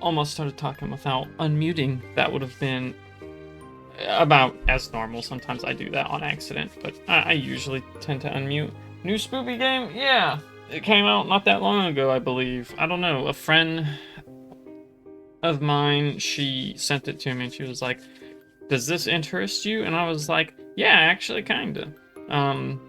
almost started talking without unmuting. That would have been about as normal. Sometimes I do that on accident, but I usually tend to unmute. New spoopy game? Yeah. It came out not that long ago, I believe. I don't know. A friend of mine, she sent it to me and she was like, does this interest you? And I was like, yeah, actually, kinda. Um,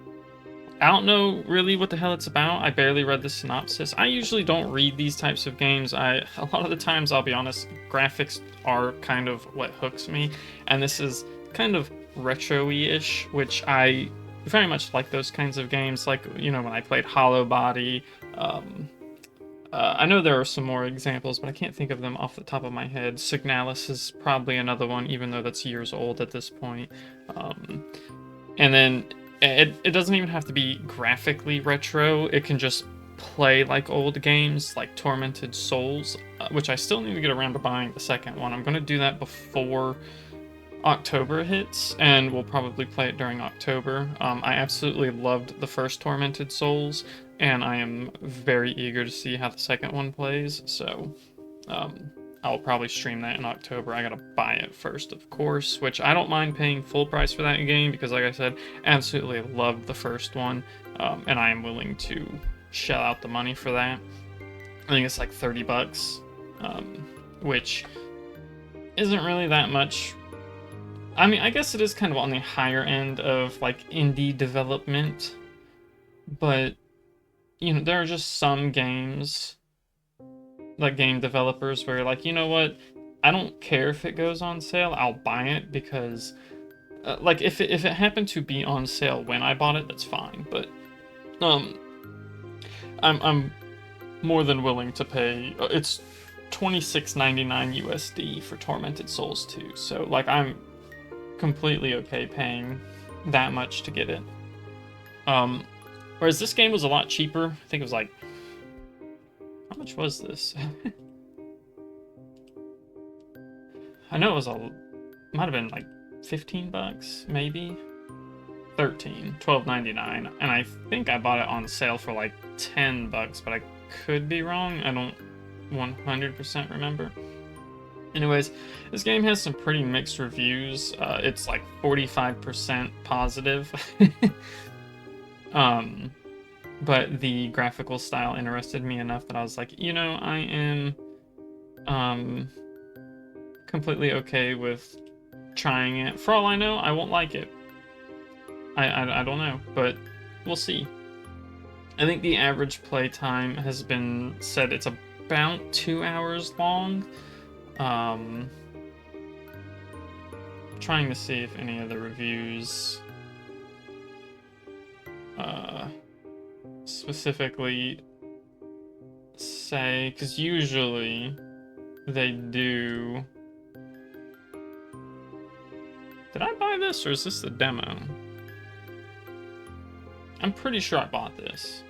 I don't know really what the hell it's about. I barely read the synopsis. I usually don't read these types of games. A lot of the times, I'll be honest, graphics are kind of what hooks me, and this is kind of retro-ish, which I very much like those kinds of games. Like, you know, when I played Hollow Body. Um, I know there are some more examples, but I can't think of them off the top of my head. Signalis is probably another one, even though that's years old at this point. Um, and then it doesn't even have to be graphically retro. It can just play like old games, like Tormented Souls, which I still need to get around to buying the second one. I'm going to do that before October hits, and we'll probably play it during October. I absolutely loved the first Tormented Souls, and I am very eager to see how the second one plays, so um, I'll probably stream that in October. I gotta buy it first, of course, which I don't mind paying full price for that game, because like I said, absolutely loved the first one, and I am willing to shell out the money for that. I think it's like 30 bucks, which isn't really that much. I mean, I guess it is kind of on the higher end of like indie development, but you know, there are just some games, like game developers, where you're like, you know what, I don't care if it goes on sale, I'll buy it because, like, if it happened to be on sale when I bought it, that's fine. But um, I'm more than willing to pay. It's 26.99 USD for Tormented Souls 2, so like I'm completely okay paying that much to get it. Um, Whereas this game was a lot cheaper. I think it was like, how much was this? I know it was might have been like 15 bucks, maybe 13, 12.99, and I think I bought it on sale for like 10 bucks, but I could be wrong. I don't 100% remember. Anyways, this game has some pretty mixed reviews. It's like 45% positive. um, but the graphical style interested me enough that I was like, you know, I am completely okay with trying it. For all I know, I won't like it. I don't know, but we'll see. I think the average playtime has been said it's about 2 hours long. Trying to see if any of the reviews specifically say, because usually they do. Did I buy this, or is this the demo? I'm pretty sure I bought this.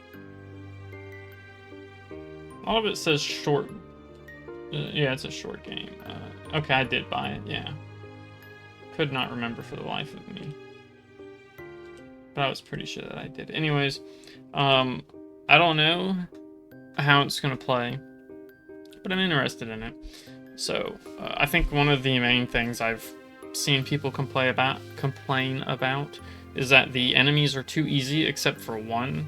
All of it says short. Yeah, it's a short game. Okay, I did buy it, yeah. Could not remember for the life of me. But I was pretty sure that I did. Anyways, I don't know how it's going to play, but I'm interested in it. So, I think one of the main things I've seen people complain about is that the enemies are too easy except for one,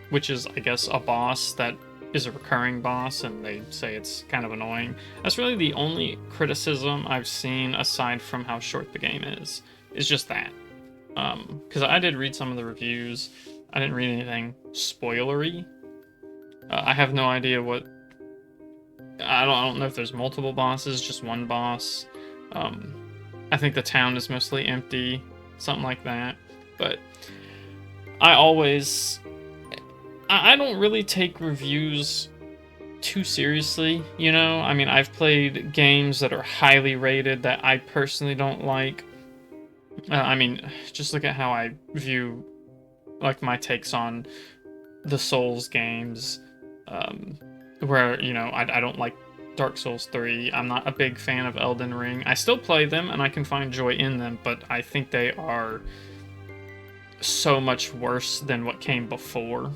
which is, I guess, a boss that is a recurring boss, and they say it's kind of annoying. That's really the only criticism I've seen, aside from how short the game is just that. Because I did read some of the reviews. I didn't read anything spoilery. I have no idea what... I don't know if there's multiple bosses, just one boss. I think the town is mostly empty, something like that. But I don't really take reviews too seriously, you know? I mean, I've played games that are highly rated that I personally don't like. I mean, just look at how I view, like, my takes on the Souls games, where, you know, I don't like Dark Souls 3. I'm not a big fan of Elden Ring. I still play them, and I can find joy in them, but I think they are so much worse than what came before.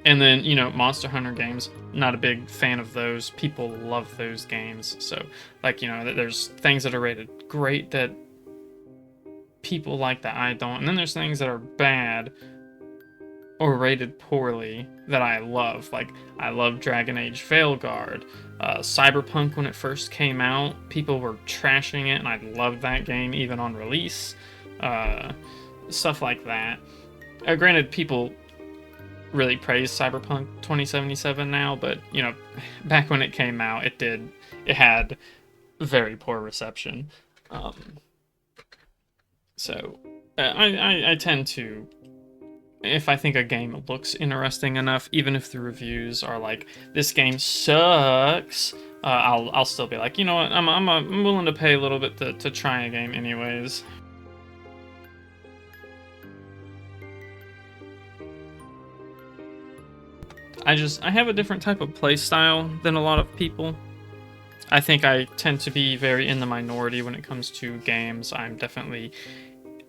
And then, you know, Monster Hunter games, not a big fan of those. People love those games. So, like, you know, there's things that are rated great that people like that I don't. And then there's things that are bad or rated poorly that I love. Like, I love Dragon Age Veilguard. Cyberpunk, when it first came out, people were trashing it, and I loved that game even on release. Stuff like that. Granted, people really praise Cyberpunk 2077 now, but, you know, back when it came out, it had very poor reception. So, I tend to, if I think a game looks interesting enough, even if the reviews are like, this game sucks, I'll still be like, you know what, I'm willing to pay a little bit to try a game anyways. I have a different type of play style than a lot of people. I think I tend to be very in the minority when it comes to games. I'm definitely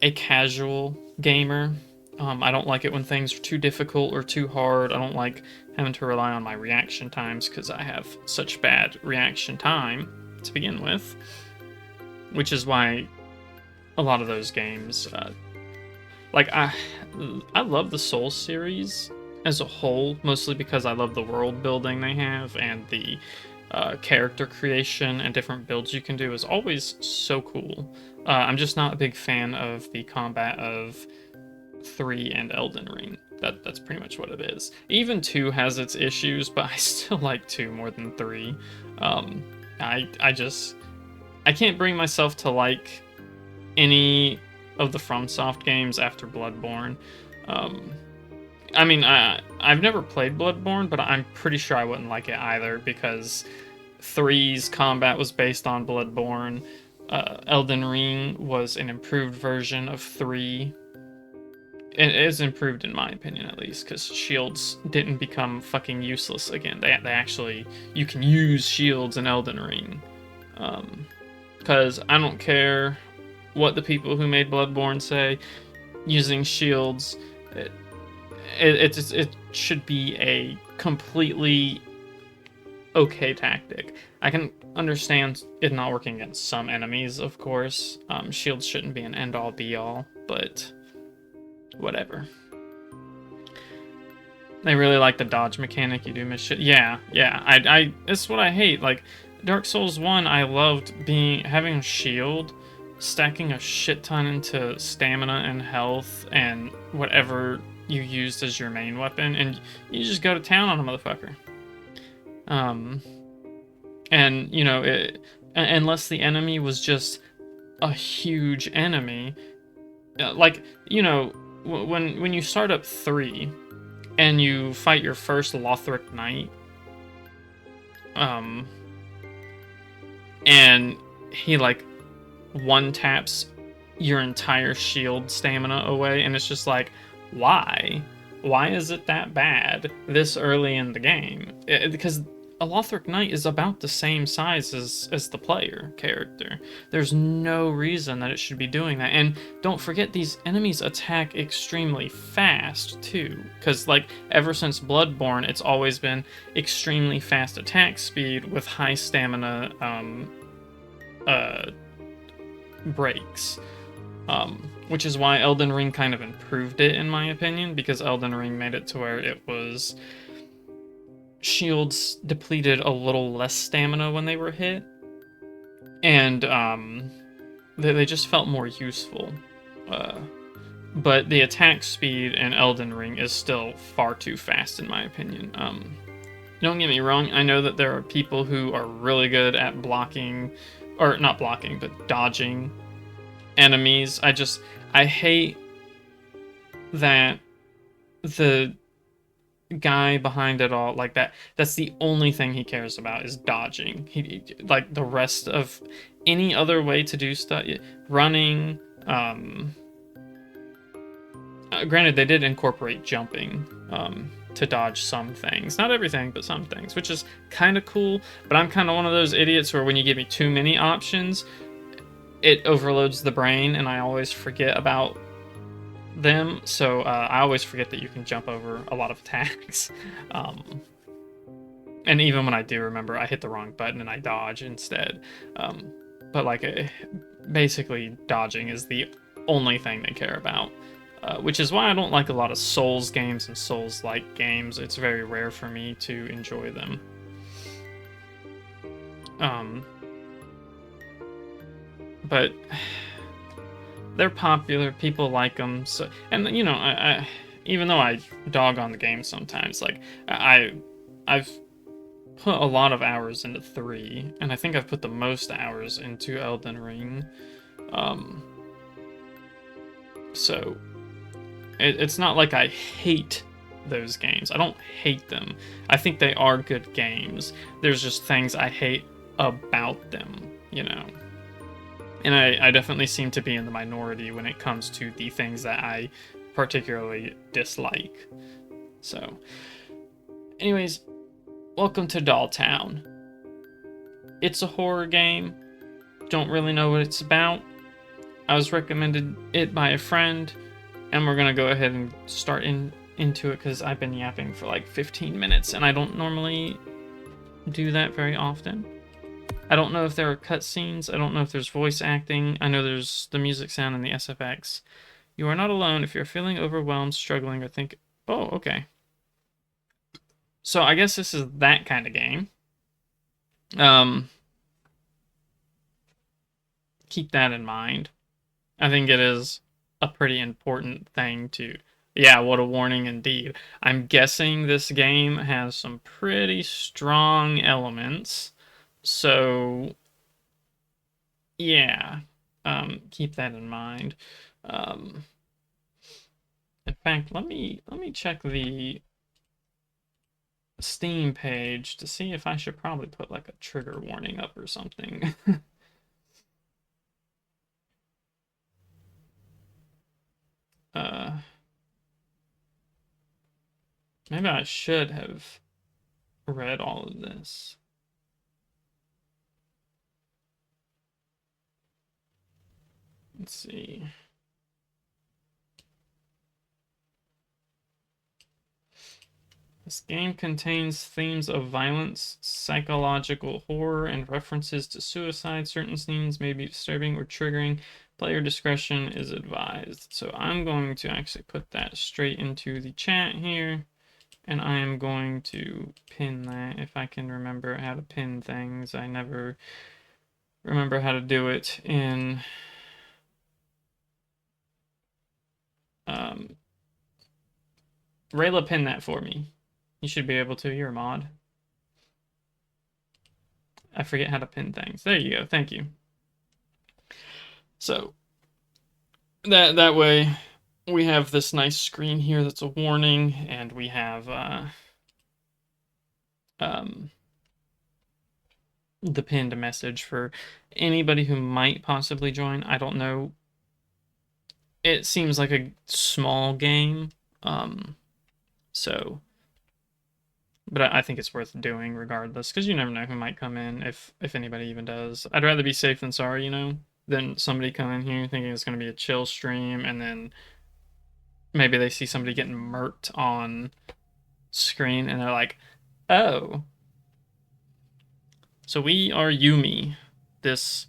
a casual gamer. I don't like it when things are too difficult or too hard. I don't like having to rely on my reaction times because I have such bad reaction time to begin with. Which is why a lot of those games, like I love the Souls series as a whole, mostly because I love the world building they have, and the character creation and different builds you can do is always so cool. I'm just not a big fan of the combat of 3 and Elden Ring. That's pretty much what it is. Even 2 has its issues, but I still like 2 more than 3. I can't bring myself to like any of the FromSoft games after Bloodborne. I mean, I've never played Bloodborne, but I'm pretty sure I wouldn't like it either, because 3's combat was based on Bloodborne. Elden Ring was an improved version of 3. It is improved in my opinion, at least, because shields didn't become fucking useless again. They actually, you can use shields in Elden Ring. Because I don't care what the people who made Bloodborne say, using shields, it should be a completely okay tactic. I can understand it not working against some enemies, of course. Shields shouldn't be an end-all be-all, but whatever. They really like the dodge mechanic. You do miss shit. Yeah. It's what I hate. Like, Dark Souls 1, I loved having a shield, stacking a shit ton into stamina and health and whatever you used as your main weapon, and you just go to town on a motherfucker. And, you know, unless the enemy was just a huge enemy, like, you know, when you start up 3 and you fight your first Lothric Knight, and he, like, one-taps your entire shield stamina away, and it's just like, why? Why is it that bad this early in the game? Because a Lothric Knight is about the same size as the player character. There's no reason that it should be doing that. And don't forget, these enemies attack extremely fast, too. Because, like, ever since Bloodborne, it's always been extremely fast attack speed with high stamina breaks. Which is why Elden Ring kind of improved it, in my opinion, because Elden Ring made it to where it was shields depleted a little less stamina when they were hit, and they just felt more useful. But the attack speed in Elden Ring is still far too fast, in my opinion. Don't get me wrong, I know that there are people who are really good at blocking, or not blocking, but dodging enemies. I hate that the guy behind it all, like, that's the only thing he cares about is dodging. He like, the rest of any other way to do stuff, running, granted, they did incorporate jumping to dodge some things, not everything, but some things, which is kind of cool. But I'm kind of one of those idiots where when you give me too many options, it overloads the brain, and I always forget about them, so I always forget that you can jump over a lot of attacks. Um, and even when I do remember, I hit the wrong button and I dodge instead. Um, but like, basically, dodging is the only thing they care about. Which is why I don't like a lot of Souls games and Souls-like games. It's very rare for me to enjoy them. Um, but they're popular. People like them. So, and you know, even though I dog on the game sometimes, like I've put a lot of hours into 3, and I think I've put the most hours into Elden Ring. Um, so it's not like I hate those games. I don't hate them. I think they are good games. There's just things I hate about them, you know. And I definitely seem to be in the minority when it comes to the things that I particularly dislike. So, anyways, welcome to Doll Town. It's a horror game. Don't really know what it's about. I was recommended it by a friend, and we're gonna go ahead and start into it because I've been yapping for like 15 minutes, and I don't normally do that very often. I don't know if there are cutscenes. I don't know if there's voice acting. I know there's the music sound and the SFX. You are not alone if you're feeling overwhelmed, struggling, or think, oh, okay. So I guess this is that kind of game. Keep that in mind. I think it is a pretty important thing to. Yeah, what a warning indeed. I'm guessing this game has some pretty strong elements. So, yeah, keep that in mind. Um, in fact, let me check the Steam page to see if I should probably put like a trigger warning up or something. uh, maybe I should have read all of this. Let's see. This game contains themes of violence, psychological horror, and references to suicide. Certain scenes may be disturbing or triggering. Player discretion is advised. So I'm going to actually put that straight into the chat here. And I am going to pin that if I can remember how to pin things. I never remember how to do it in Rayla, pin that for me. You should be able to. You're a mod. I forget how to pin things. There you go. Thank you. So that way we have this nice screen here that's a warning, and we have the pinned message for anybody who might possibly join. I don't know. It seems like a small game, so, but I think it's worth doing regardless, because you never know who might come in if anybody even does. I'd rather be safe than sorry, you know, than somebody come in here thinking it's going to be a chill stream, and then maybe they see somebody getting murked on screen, and they're like, oh. So we are Yumi, this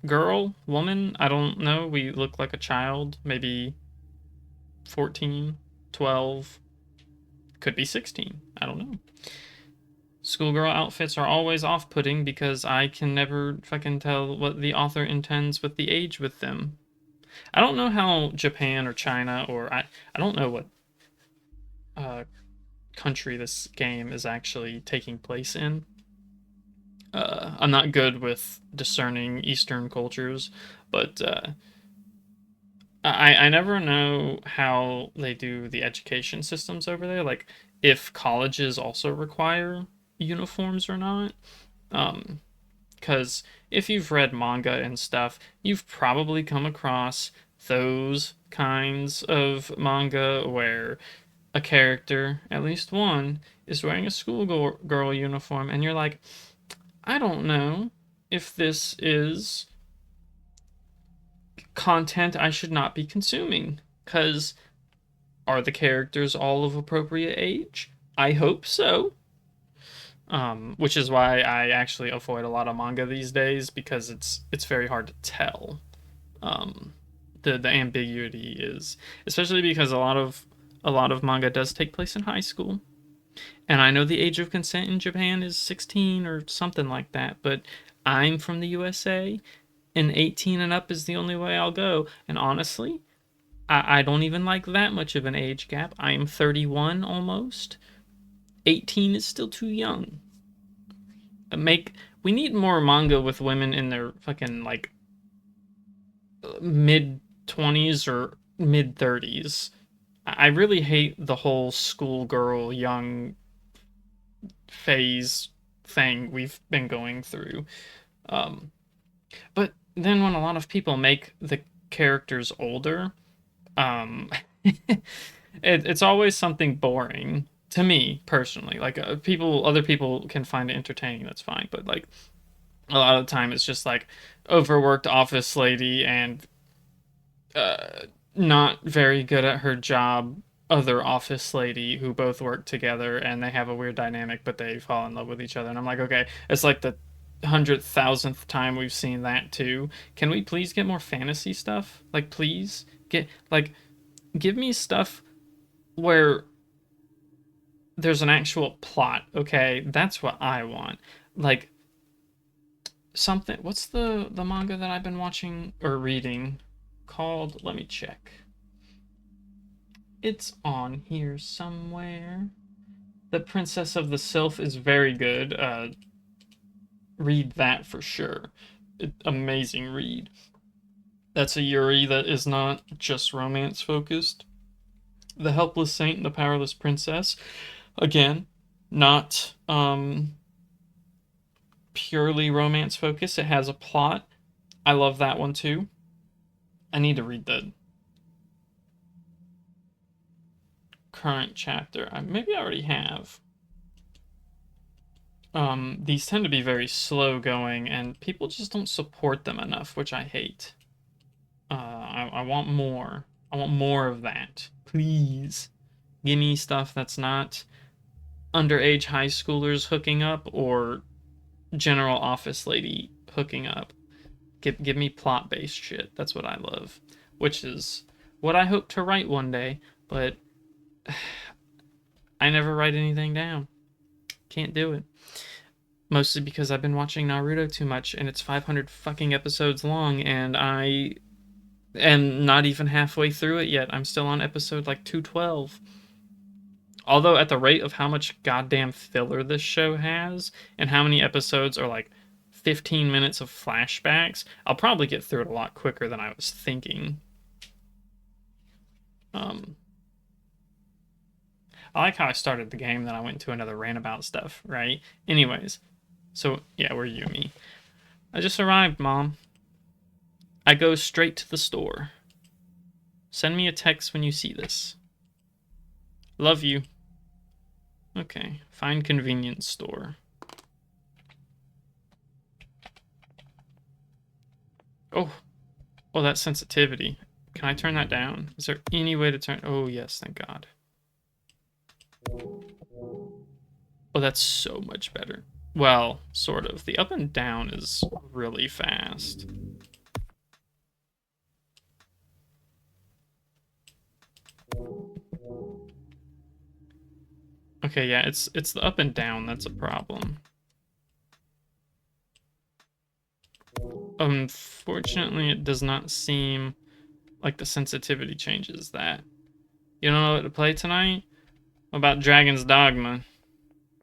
girl, woman, I don't know. We look like a child, maybe 14, 12, could be 16. I don't know. Schoolgirl outfits are always off-putting because I can never fucking tell what the author intends with the age with them. I don't know how Japan or China or I don't know what country this game is actually taking place in. I'm not good with discerning Eastern cultures, but I never know how they do the education systems over there. Like, if colleges also require uniforms or not. Because if you've read manga and stuff, you've probably come across those kinds of manga where a character, at least one, is wearing a schoolgirl uniform, and you're like, I don't know if this is content I should not be consuming. Because are the characters all of appropriate age? I hope so. Which is why I actually avoid a lot of manga these days, because it's very hard to tell. Um, the ambiguity is, especially because a lot of manga does take place in high school, and I know the age of consent in Japan is 16 or something like that, but I'm from the USA, and 18 and up is the only way I'll go. And honestly, I don't even like that much of an age gap. I am 31 almost. 18 is still too young. We need more manga with women in their fucking like mid 20s or mid 30s. I really hate the whole schoolgirl young phase thing we've been going through. Um, but then when a lot of people make the characters older, um, it's always something boring to me personally. Like other people can find it entertaining. That's fine, but like a lot of the time it's just like overworked office lady and uh, not very good at her job other office lady who both work together and they have a weird dynamic, but they fall in love with each other. And I'm like, okay, it's like the 100,000th time we've seen that too. Can we please get more fantasy stuff? Like, please give me stuff where there's an actual plot. Okay, that's what I want. Like something. What's the manga that I've been watching or reading called? Let me check. It's on here somewhere. The Princess of the Sylph is very good. Read that for sure. Amazing read. That's a Yuri that is not just romance focused. The Helpless Saint and the Powerless Princess. Again, not purely romance focused. It has a plot. I love that one too. I need to read the current chapter. Maybe I already have. These tend to be very slow going, and people just don't support them enough, which I hate. I want more. I want more of that. Please. Give me stuff that's not underage high schoolers hooking up or general office lady hooking up. Give me plot based shit. That's what I love. Which is what I hope to write one day, but I never write anything down. Can't do it. Mostly because I've been watching Naruto too much and it's 500 fucking episodes long and I am not even halfway through it yet. I'm still on episode like 212. Although at the rate of how much goddamn filler this show has and how many episodes are like 15 minutes of flashbacks, I'll probably get through it a lot quicker than I was thinking. I like how I started the game, then I went into another rant about stuff, right? Anyways, so yeah, we're Yumi. I just arrived, Mom. I go straight to the store. Send me a text when you see this. Love you. Okay, find convenience store. Oh, that sensitivity. Can I turn that down? Is there any way to turn? Oh, yes, thank God. Oh, that's so much better. Well, sort of. The up and down is really fast. Okay, yeah, it's the up and down that's a problem. Unfortunately, it does not seem like the sensitivity changes that. You don't know what to play tonight? What about Dragon's Dogma?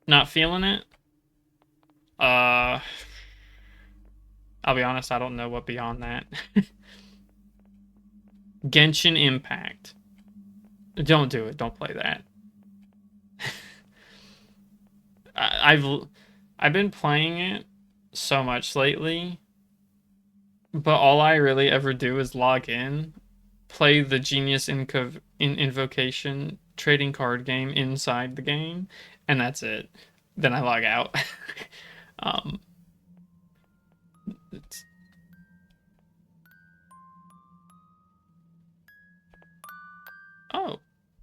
Not feeling it? I'll be honest, I don't know what beyond that. Genshin Impact. Don't do it. Don't play that. I've been playing it so much lately, but all I really ever do is log in, play the Genius Invocation trading card game inside the game, and that's it. Then I log out. um,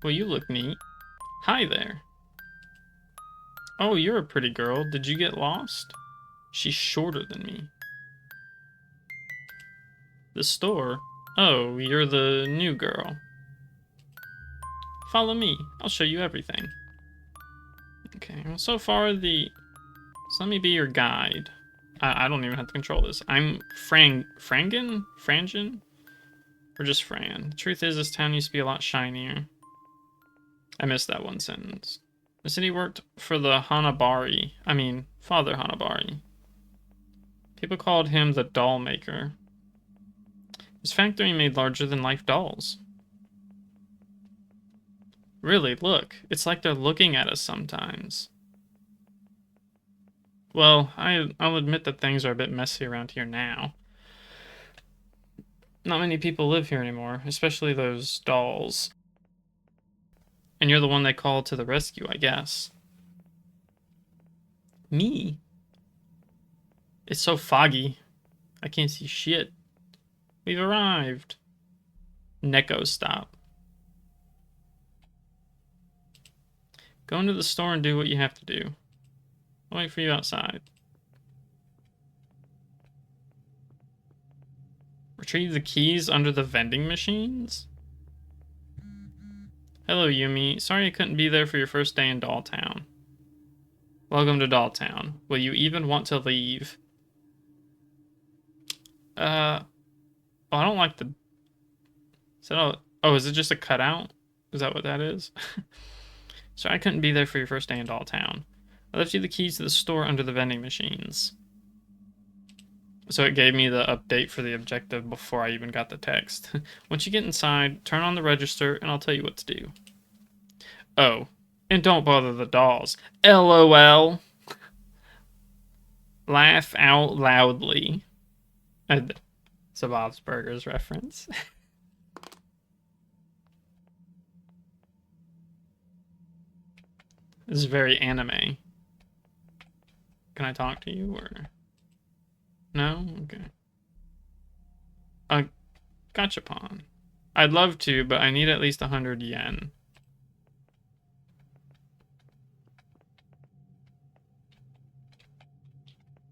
Well, you look neat. Hi there. Oh, you're a pretty girl. Did you get lost? She's shorter than me. The store? Oh, you're the new girl. Follow me. I'll show you everything. Okay, well, so far So let me be your guide. I don't even have to control this. I'm Frangen? Frangen? Or just Fran? The truth is, this town used to be a lot shinier. I missed that one sentence. The city worked for the Father Hanabari. People called him the doll maker. His factory made larger-than-life dolls. Really, look. It's like they're looking at us sometimes. Well, I'll admit that things are a bit messy around here now. Not many people live here anymore, especially those dolls. And you're the one they called to the rescue, I guess. Me? It's so foggy. I can't see shit. We've arrived. Neko stop. Go into the store and do what you have to do. I'll wait for you outside. Retrieve the keys under the vending machines? Hello, Yumi. Sorry I couldn't be there for your first day in Dolltown. Welcome to Dolltown. Will you even want to leave? Well, I don't like the... Oh, is it just a cutout? Is that what that is? Sorry I couldn't be there for your first day in Dolltown. I left you the keys to the store under the vending machines. So it gave me the update for the objective before I even got the text. Once you get inside, turn on the register and I'll tell you what to do. Oh, and don't bother the dolls. LOL. Laugh out loudly. It's a Bob's Burgers reference. This is very anime. Can I talk to you or... No? Okay. Gachapon. I'd love to, but I need at least 100 yen.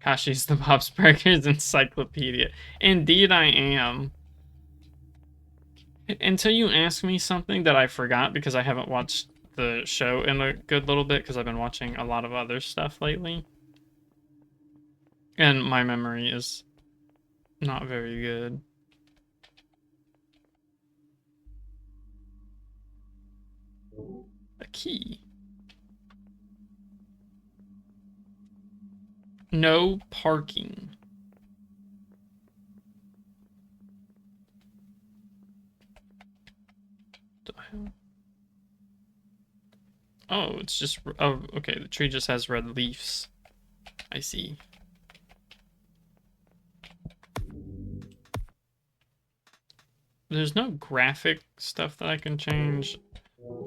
Kashi's the Bob's Burgers encyclopedia. Indeed I am. Until you ask me something that I forgot because I haven't watched the show in a good little bit because I've been watching a lot of other stuff lately. And my memory is not very good. A key. No parking. Oh, it's just... Oh, okay, the tree just has red leaves. I see. There's no graphic stuff that I can change.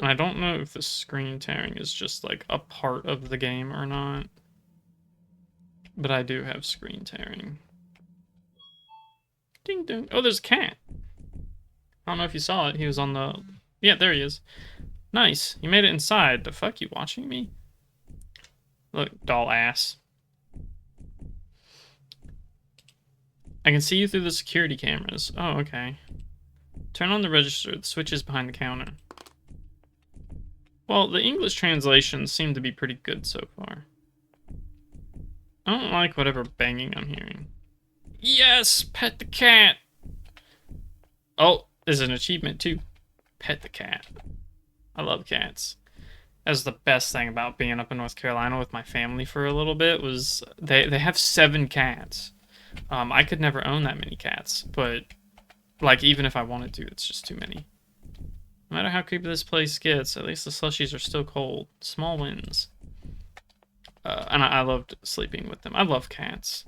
And I don't know if the screen tearing is just like a part of the game or not. But I do have screen tearing. Ding ding. Oh, there's a cat. I don't know if you saw it. He was on the... Yeah, there he is. Nice. You made it inside. The fuck, you watching me? Look, doll ass. I can see you through the security cameras. Oh, okay. Turn on the register. The switch is behind the counter. Well, the English translations seem to be pretty good so far. I don't like whatever banging I'm hearing. Yes! Pet the cat! Oh, there's an achievement too. Pet the cat. I love cats. That's the best thing about being up in North Carolina with my family for a little bit was they have 7 cats. I could never own that many cats, but like even if I wanted to, it's just too many. No matter how creepy this place gets, at least the slushies are still cold. Small wins. And I loved sleeping with them. I love cats.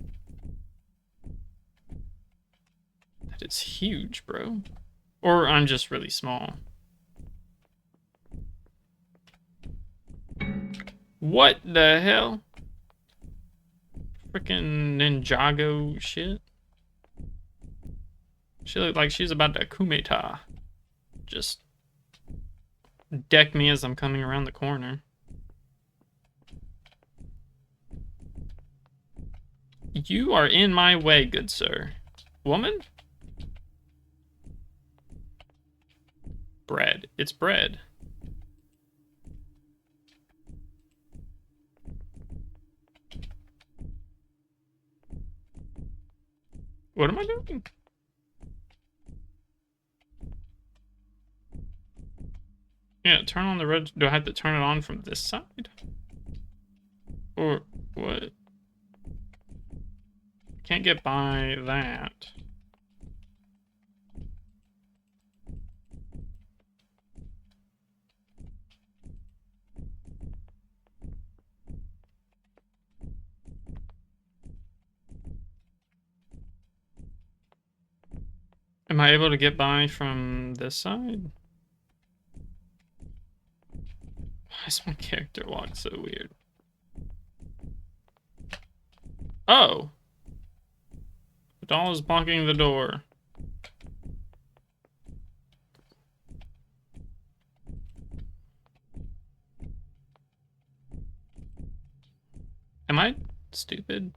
That is huge, bro. Or I'm just really small. What the hell? Freaking Ninjago shit. She looked like she's about to kumeta. Just deck me as I'm coming around the corner. You are in my way, good sir. Woman? Bread. It's bread. What am I doing? Yeah, turn on the red. Do I have to turn it on from this side? Or what? Can't get by that. Am I able to get by from this side? Why is my character walk so weird? Oh! The doll is blocking the door. Am I stupid?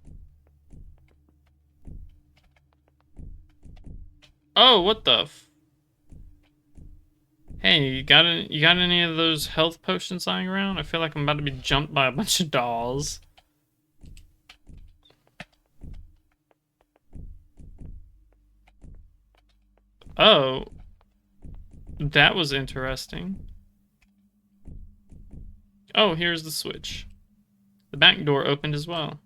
Oh, what the Hey, you got any of those health potions lying around? I feel like I'm about to be jumped by a bunch of dolls. Oh. That was interesting. Oh, here's the switch. The back door opened as well.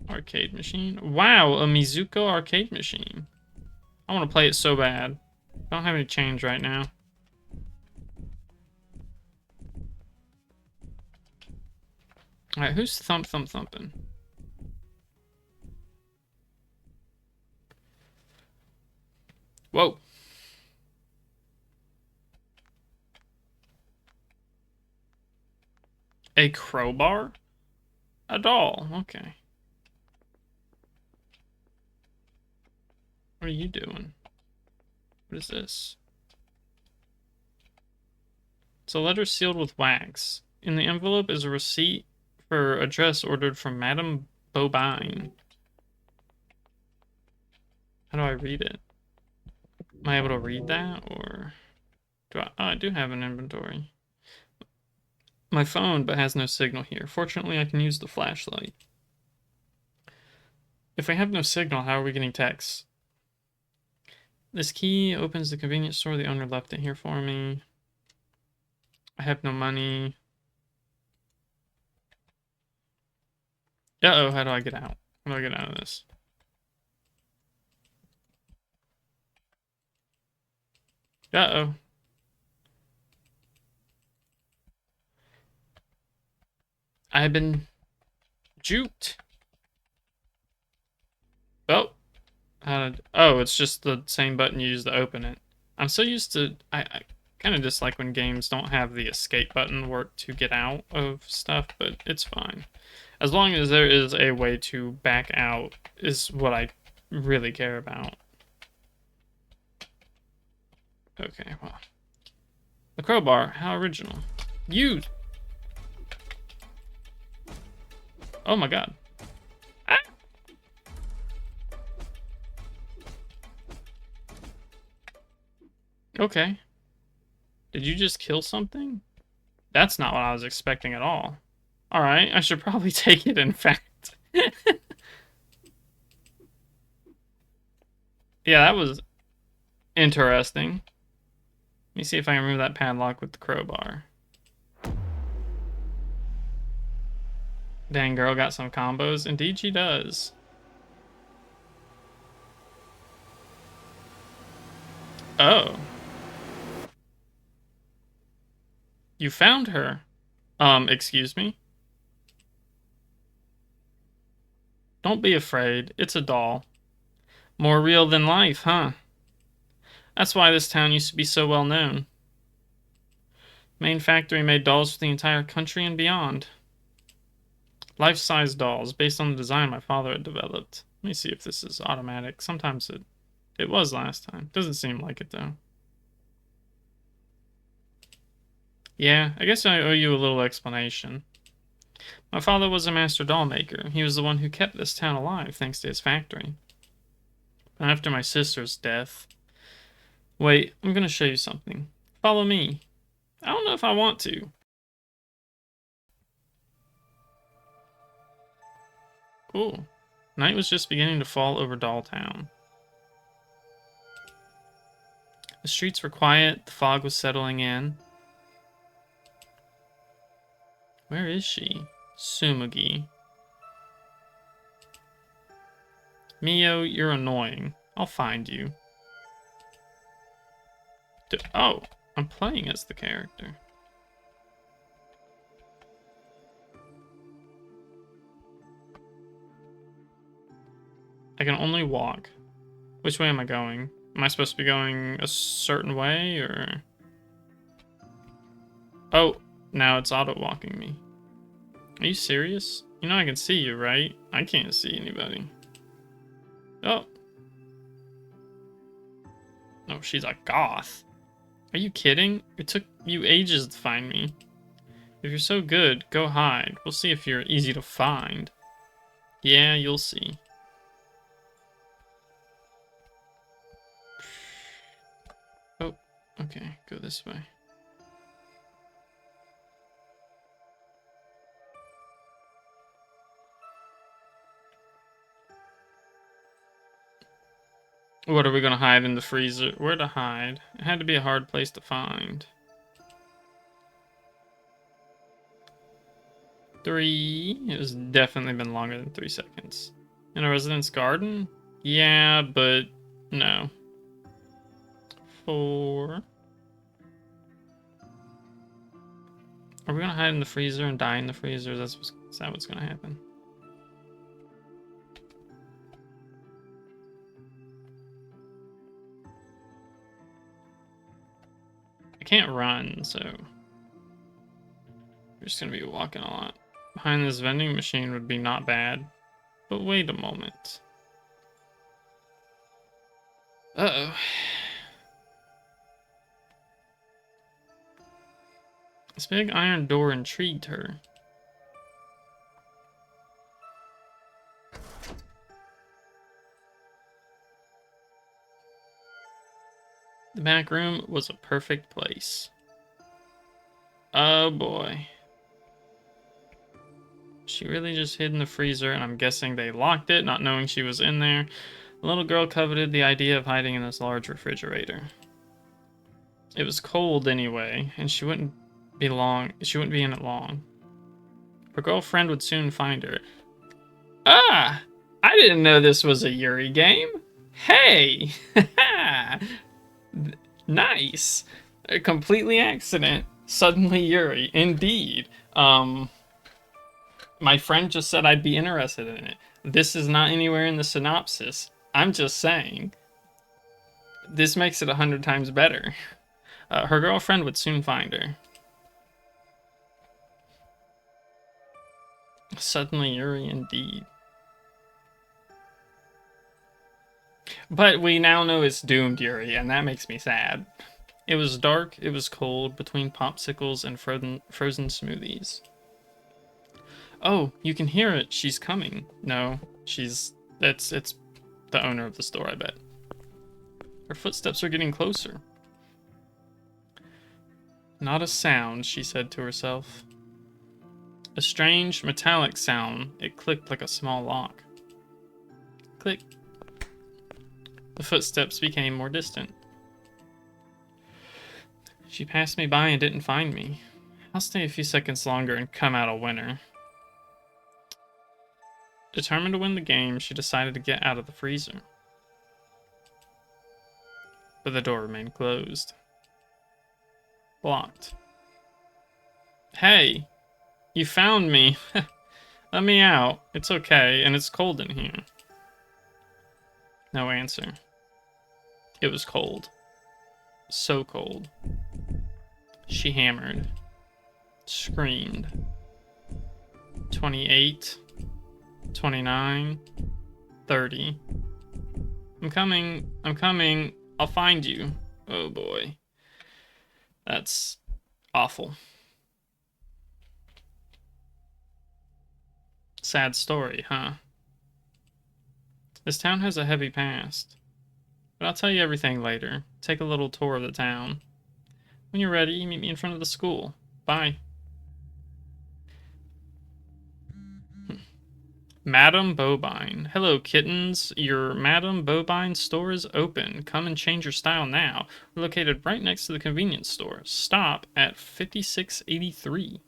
Arcade machine. Wow, a Mizuko arcade machine. I want to play it so bad. Don't have any change right now. Alright, who's thumping? Whoa. A crowbar? A doll, okay. What are you doing? What is this? It's a letter sealed with wax. In the envelope is a receipt for a dress ordered from Madame Bobine. How do I read it? Am I able to read that, or do I? Oh, I do have an inventory. My phone, but has no signal here. Fortunately, I can use the flashlight. If I have no signal, how are we getting texts? This key opens the convenience store. The owner left it here for me. I have no money. Uh-oh, how do I get out? How do I get out of this? Uh-oh. I've been juked. Oh. Oh, it's just the same button you use to open it. I'm so used to... I kind of dislike when games don't have the escape button work to get out of stuff, but it's fine. As long as there is a way to back out is what I really care about. Okay, well. The crowbar, how original. You! Oh my god. Ah! Okay. Did you just kill something? That's not what I was expecting at all. Alright, I should probably take it, in fact. Yeah, that was interesting. Let me see if I can remove that padlock with the crowbar. Dang, girl got some combos. Indeed she does. Oh. You found her. Excuse me? Don't be afraid. It's a doll. More real than life, huh? That's why this town used to be so well known. Main factory made dolls for the entire country and beyond. Life-size dolls, based on the design my father had developed. Let me see if this is automatic. Sometimes it was last time. Doesn't seem like it, though. Yeah, I guess I owe you a little explanation. My father was a master doll maker. He was the one who kept this town alive, thanks to his factory. After my sister's death... Wait, I'm gonna show you something. Follow me. I don't know if I want to. Cool. Night was just beginning to fall over Doll Town. The streets were quiet, the fog was settling in. Where is she? Sumugi. Mio, you're annoying. I'll find you. Oh, I'm playing as the character. I can only walk. Which way am I going? Am I supposed to be going a certain way, or... Oh, now it's auto-walking me. Are you serious? You know I can see you, right? I can't see anybody. Oh. Oh, she's a goth. Are you kidding? It took you ages to find me. If you're so good, go hide. We'll see if you're easy to find. Yeah, you'll see. Oh, okay. Go this way. What are we gonna hide in the freezer? Where to hide? It had to be a hard place to find. 3. It was definitely been longer than 3 seconds. In a resident's garden? Yeah, but no. 4. Are we gonna hide in the freezer and die in the freezer? Is that what's gonna happen? I can't run, so we're just gonna be walking a lot. Behind this vending machine would be not bad. But wait a moment. Uh-oh. This big iron door intrigued her. The back room was a perfect place. Oh boy. She really just hid in the freezer, and I'm guessing they locked it, not knowing she was in there. The little girl coveted the idea of hiding in this large refrigerator. It was cold anyway, and she wouldn't be in it long. Her girlfriend would soon find her. Ah! I didn't know this was a Yuri game. Hey! Nice. A completely accident. Suddenly Yuri. Indeed. My friend just said I'd be interested in it. This is not anywhere in the synopsis. I'm just saying. This makes it 100 times better. Her girlfriend would soon find her. Suddenly Yuri indeed. But we now know it's doomed Yuri, and that makes me sad. It was dark, it was cold, between popsicles and frozen smoothies. Oh, you can hear it. She's coming. No, it's the owner of the store, I bet. Her footsteps are getting closer. Not a sound, she said to herself. A strange, metallic sound. It clicked like a small lock. Click. The footsteps became more distant. She passed me by and didn't find me. I'll stay a few seconds longer and come out a winner. Determined to win the game, she decided to get out of the freezer. But the door remained closed. Blocked. Hey! You found me! Let me out. It's okay, and it's cold in here. No answer. It was cold. So cold. She hammered. Screamed. 28. 29. 30. I'm coming. I'm coming. I'll find you. Oh boy. That's awful. Sad story, huh? This town has a heavy past. But I'll tell you everything later. Take a little tour of the town. When you're ready, meet me in front of the school. Bye. Madame Bobine. Hello, kittens. Your Madame Bobine store is open. Come and change your style now. We're located right next to the convenience store. Stop at 5683.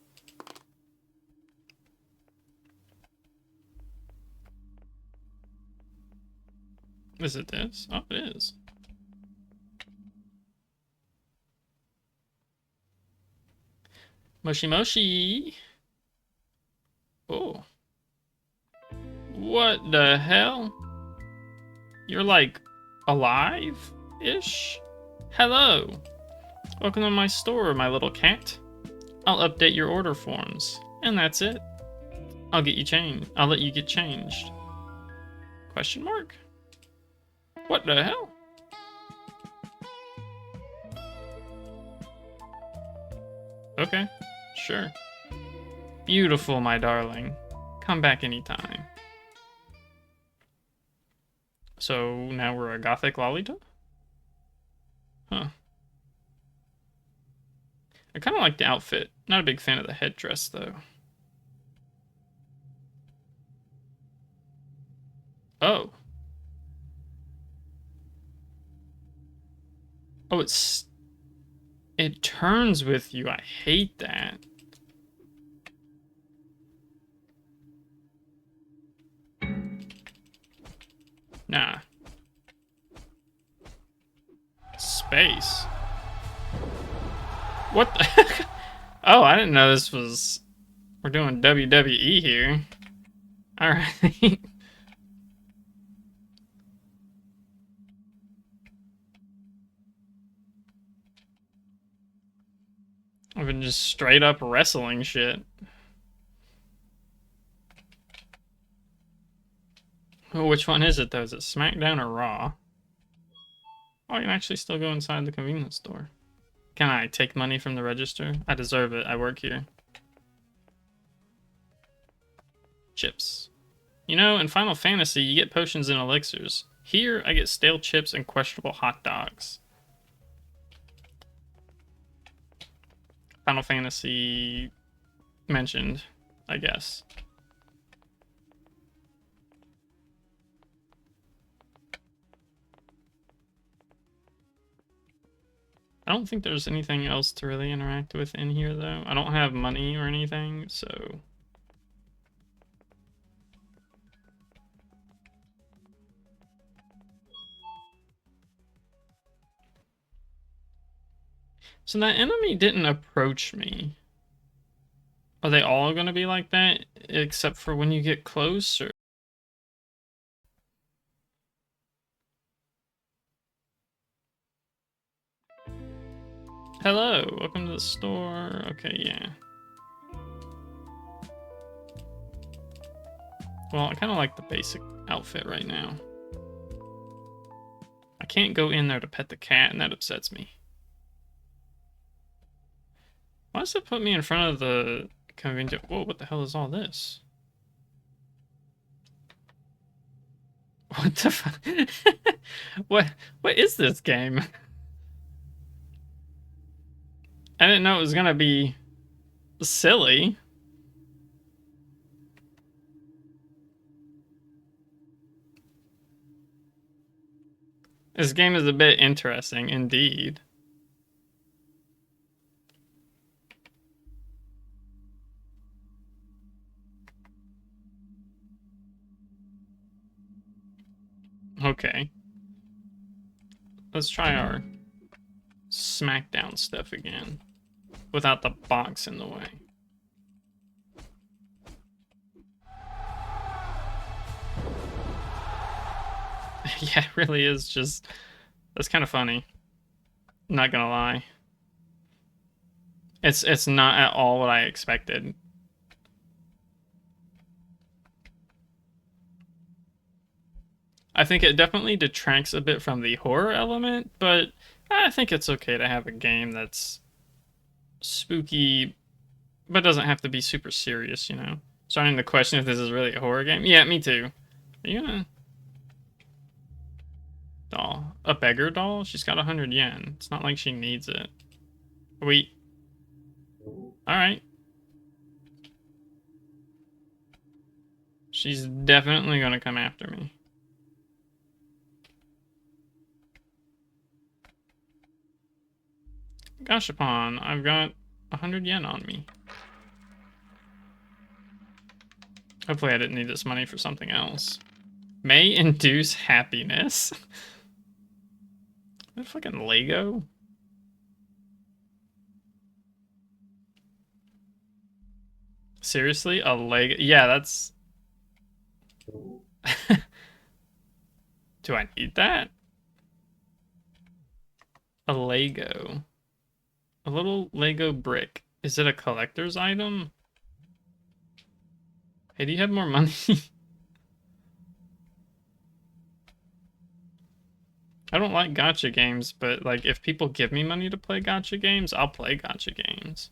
Is it this? Oh, it is. Moshi Moshi. Oh. What the hell? You're like alive-ish? Hello. Welcome to my store, my little cat. I'll update your order forms. And that's it. I'll get you changed. I'll let you get changed. Question mark? What the hell? Okay, sure. Beautiful, my darling. Come back anytime. So now we're a gothic Lolita? Huh. I kind of like the outfit. Not a big fan of the headdress, though. Oh. Oh, it turns with you. I hate that. Nah. Space. What the heck? Oh, I didn't know this was... We're doing WWE here. Alright. I've been just straight up wrestling shit. Oh, which one is it though? Is it SmackDown or Raw? Oh, I can actually still go inside the convenience store. Can I take money from the register? I deserve it. I work here. Chips. You know, in Final Fantasy, you get potions and elixirs. Here, I get stale chips and questionable hot dogs. Final Fantasy mentioned, I guess. I don't think there's anything else to really interact with in here, though. I don't have money or anything, so... So that enemy didn't approach me. Are they all gonna be like that, except for when you get closer? Hello, welcome to the store. Okay, yeah. Well, I kind of like the basic outfit right now. I can't go in there to pet the cat, and that upsets me. Why does it put me in front of the convenient... Whoa, what the hell is all this? What the fuck? What is this game? I didn't know it was gonna be silly. This game is a bit interesting, indeed. Okay. Let's try our SmackDown stuff again. Without the box in the way. Yeah, it really is just... That's kind of funny. Not gonna lie. It's not at all what I expected. I think it definitely detracts a bit from the horror element, but I think it's okay to have a game that's spooky, but doesn't have to be super serious, you know? Starting to question if this is really a horror game. Yeah, me too. Are you gonna doll? A beggar doll? She's got 100 yen. It's not like she needs it. Wait. Alright. She's definitely gonna come after me. Gashapon, I've got 100 yen on me. Hopefully I didn't need this money for something else. May induce happiness. That fucking Lego? Seriously? A Lego? Yeah, that's... Do I need that? A Lego. A little Lego brick. Is it a collector's item? Hey, do you have more money? I don't like gacha games, but like if people give me money to play gacha games, I'll play gacha games.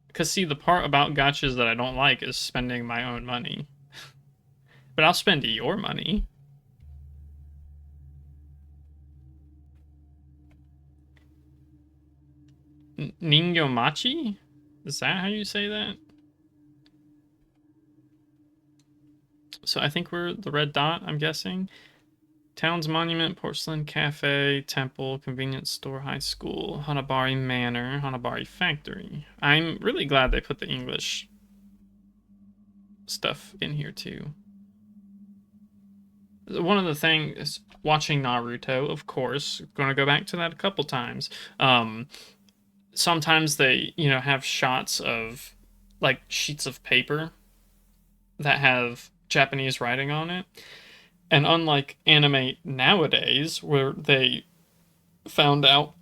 Because see, the part about gachas that I don't like is spending my own money. But I'll spend your money. Ningyo Machi? Is that how you say that? So I think we're the red dot, I'm guessing. Town's Monument, Porcelain Cafe, Temple, Convenience Store, High School, Hanabari Manor, Hanabari Factory. I'm really glad they put the English stuff in here too. One of the things, watching Naruto, of course, going to go back to that a couple times. Sometimes they, have shots of like sheets of paper that have Japanese writing on it. And unlike anime nowadays, where they found out,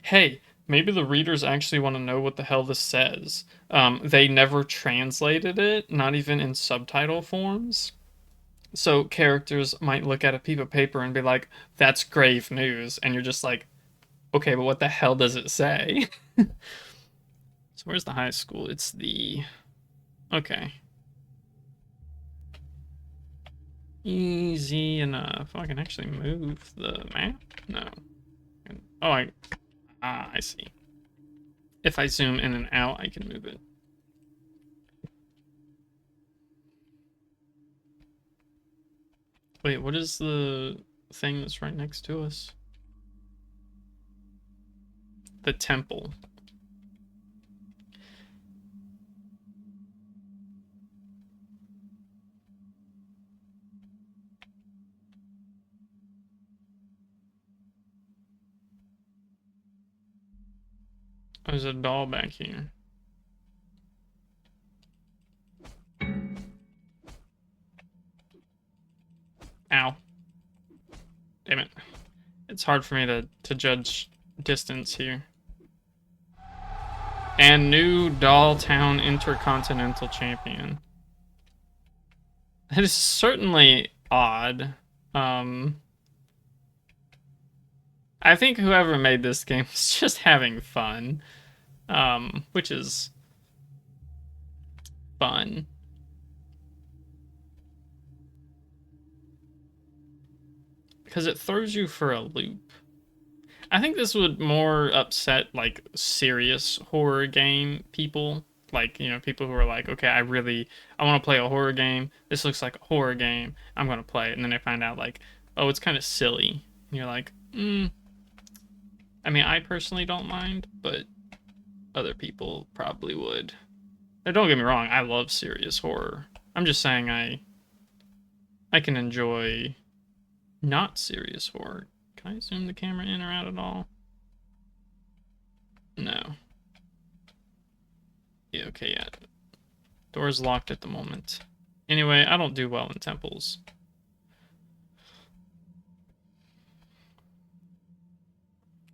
hey, maybe the readers actually want to know what the hell this says, they never translated it, not even in subtitle forms. So characters might look at a piece of paper and be like, that's grave news. And you're just like, okay, but what the hell does it say? So where's the high school? It's the... Okay. Easy enough. Oh, I can actually move the map? No. Oh, I see. If I zoom in and out, I can move it. Wait, what is the thing that's right next to us? The temple. There's a doll back here. Ow. Damn it. It's hard for me to judge distance here. And new Doll Town Intercontinental Champion. That is certainly odd. I think whoever made this game is just having fun. Which is fun. Because it throws you for a loop. I think this would more upset like serious horror game people. Like, people who are like, okay, I want to play a horror game. This looks like a horror game. I'm going to play it. And then they find out like, oh, it's kind of silly. And you're like, I mean, I personally don't mind, but other people probably would. Now, don't get me wrong, I love serious horror. I'm just saying I can enjoy not serious horror. Can I zoom the camera in or out at all? No. Yeah, okay, yeah. Door's locked at the moment. Anyway, I don't do well in temples.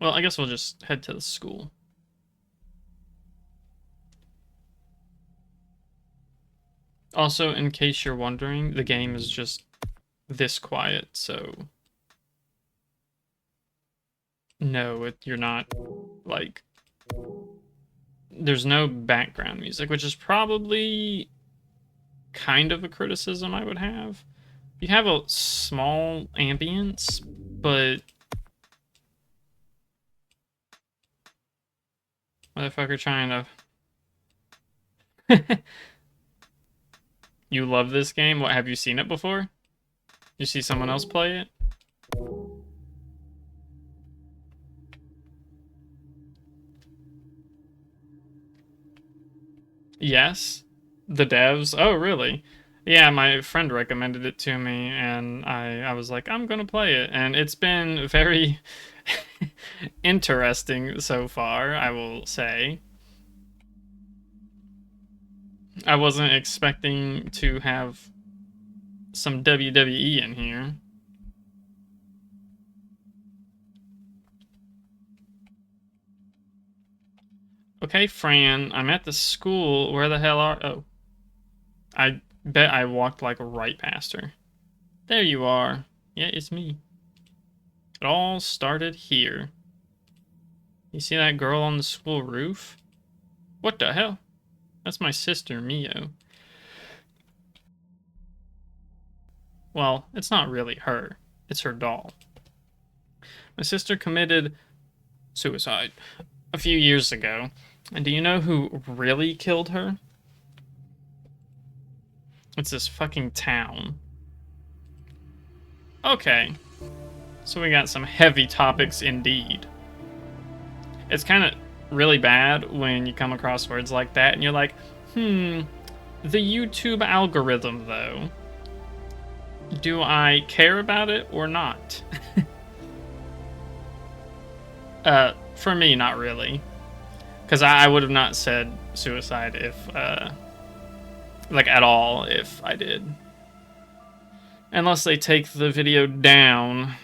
Well, I guess we'll just head to the school. Also, in case you're wondering, the game is just this quiet, so no, you're not, like, there's no background music, which is probably kind of a criticism I would have. You have a small ambience, but motherfucker trying to. You love this game? What, have you seen it before? You see someone else play it? Yes. The devs? Oh, really? Yeah, my friend recommended it to me, and I was like, I'm gonna play it. And it's been very interesting so far, I will say. I wasn't expecting to have some WWE in here. Okay, Fran, I'm at the school. Where the hell are... Oh. I bet I walked, like, right past her. There you are. Yeah, it's me. It all started here. You see that girl on the school roof? What the hell? That's my sister, Mio. Well, it's not really her. It's her doll. My sister committed suicide a few years ago. And do you know who really killed her? It's this fucking town. Okay. So we got some heavy topics indeed. It's kind of really bad when you come across words like that and you're like, the YouTube algorithm, though. Do I care about it or not? For me, not really. Because I would have not said suicide if, like, at all if I did. Unless they take the video down.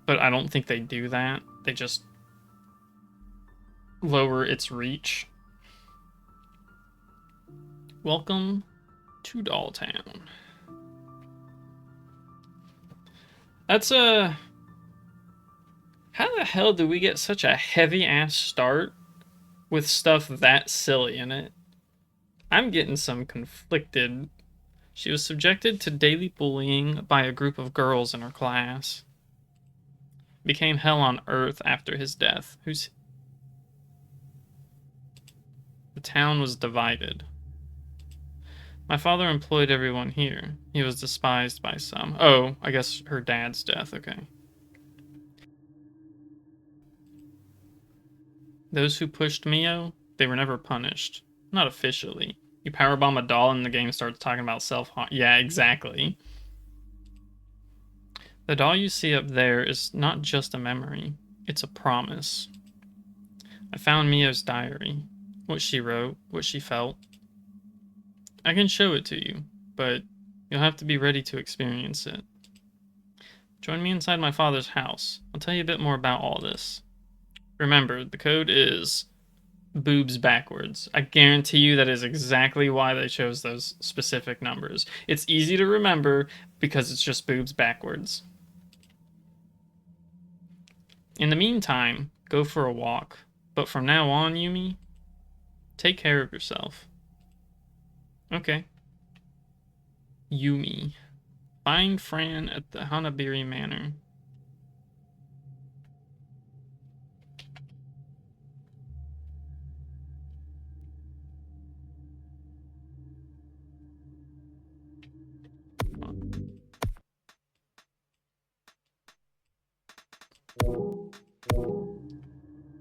But I don't think they do that. They just lower its reach. Welcome to Dolltown. That's a... How the hell do we get such a heavy-ass start with stuff that silly in it? I'm getting some conflicted... She was subjected to daily bullying by a group of girls in her class. Became hell on earth after his death. The town was divided. My father employed everyone here. He was despised by some. Oh, I guess her dad's death, okay. Those who pushed Mio, they were never punished. Not officially. You powerbomb a doll and the game starts talking about self-harm. Yeah, exactly. The doll you see up there is not just a memory. It's a promise. I found Mio's diary. What she wrote, what she felt. I can show it to you, but you'll have to be ready to experience it. Join me inside my father's house. I'll tell you a bit more about all this. Remember, the code is boobs backwards. I guarantee you that is exactly why they chose those specific numbers. It's easy to remember because it's just boobs backwards. In the meantime, go for a walk. But from now on, Yumi, take care of yourself. Okay. Yumi. Find Fran at the Hanabiri Manor.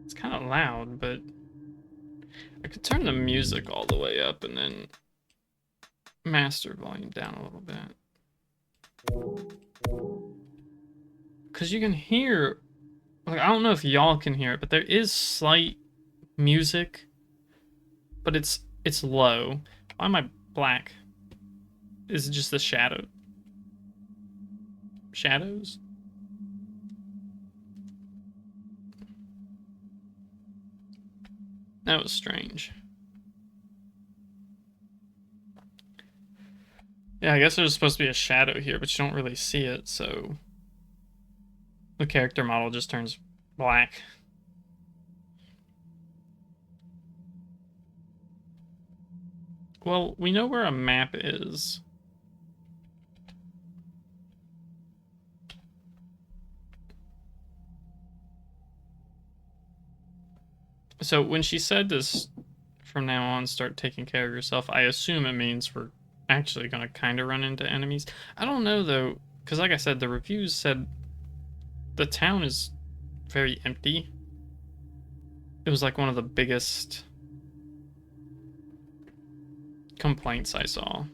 It's kind of loud, but I could turn the music all the way up and then master volume down a little bit. Because you can hear, like, I don't know if y'all can hear it, but there is slight music, but it's low. Why am I black? Is it just the shadows? That was strange. Yeah, I guess there's supposed to be a shadow here, but you don't really see it, so the character model just turns black. Well, we know where a map is. So when she said this, from now on, start taking care of yourself, I assume it means we're actually going to kind of run into enemies. I don't know, though, because like I said, the reviews said the town is very empty. It was like one of the biggest complaints I saw.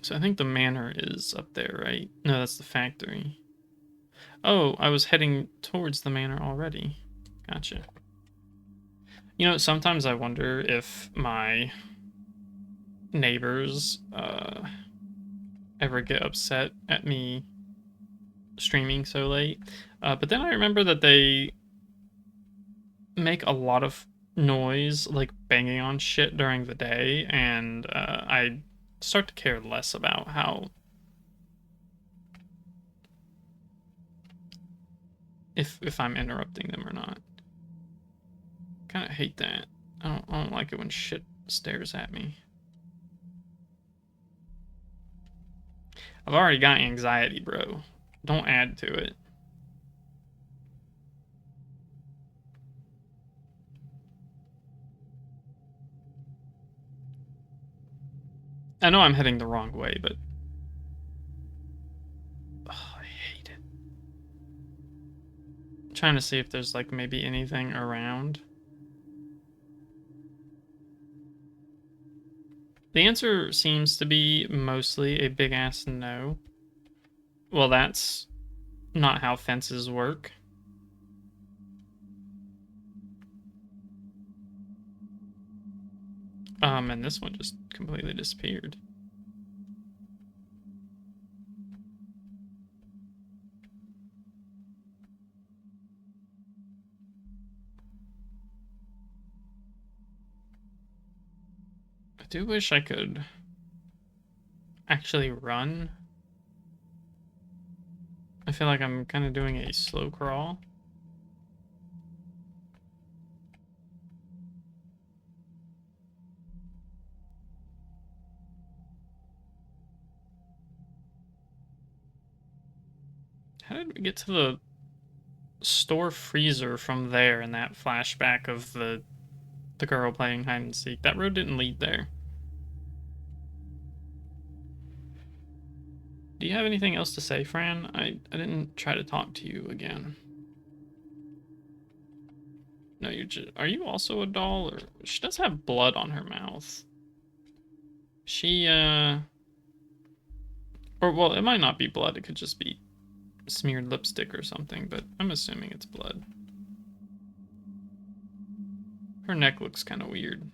So I think the manor is up there, right? No, that's the factory. Oh, I was heading towards the manor already. Gotcha. You know, sometimes I wonder if my neighbors ever get upset at me streaming so late. But then I remember that they make a lot of noise, like banging on shit during the day, and I start to care less about how if I'm interrupting them or not. Kind of hate that. I don't like it when shit stares at me. I've already got anxiety, bro. Don't add to it. I know I'm heading the wrong way, but I hate it. I'm trying to see if there's like maybe anything around. The answer seems to be mostly a big ass no. Well, that's not how fences work. And this one just completely disappeared. I do wish I could actually run. I feel like I'm kind of doing a slow crawl. How did we get to the store freezer from there in that flashback of the girl playing hide and seek? That road didn't lead there. Do you have anything else to say, Fran? I didn't try to talk to you again. No, you're just. Are you also a doll? Or she does have blood on her mouth. She, or well, it might not be blood. It could just be smeared lipstick or something, but I'm assuming it's blood. Her neck looks kind of weird.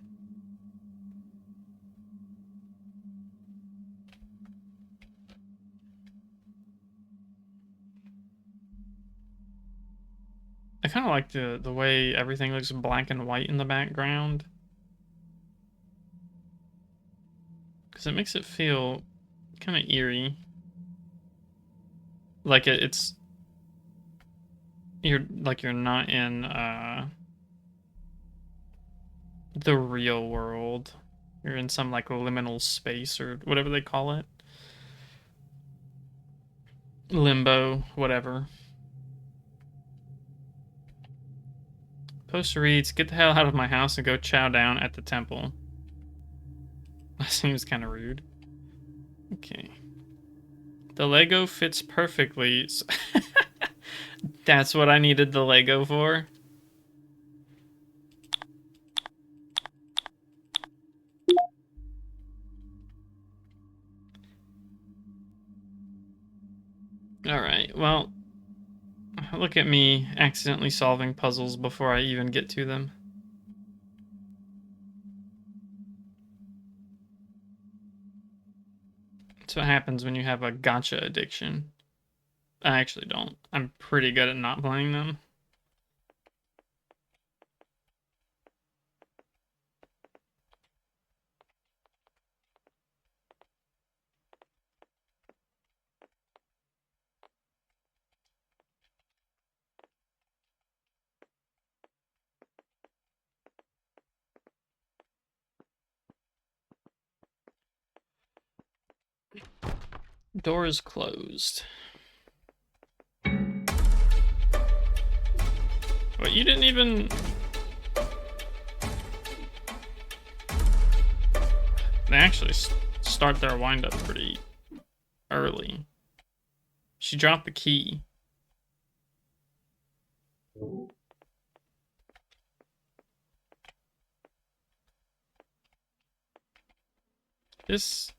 I kind of like the way everything looks black and white in the background, because it makes it feel kind of eerie. Like it's you're not in the real world. You're in some like liminal space or whatever they call it. Limbo, whatever. Poster reads, "Get the hell out of my house and go chow down at the temple." That seems kind of rude. Okay. The Lego fits perfectly. That's what I needed the Lego for. Alright, well, look at me accidentally solving puzzles before I even get to them. That's what happens when you have a gotcha addiction. I actually don't. I'm pretty good at not playing them. Door is closed. But you didn't even... They actually start their wind-up pretty early. She dropped the key. This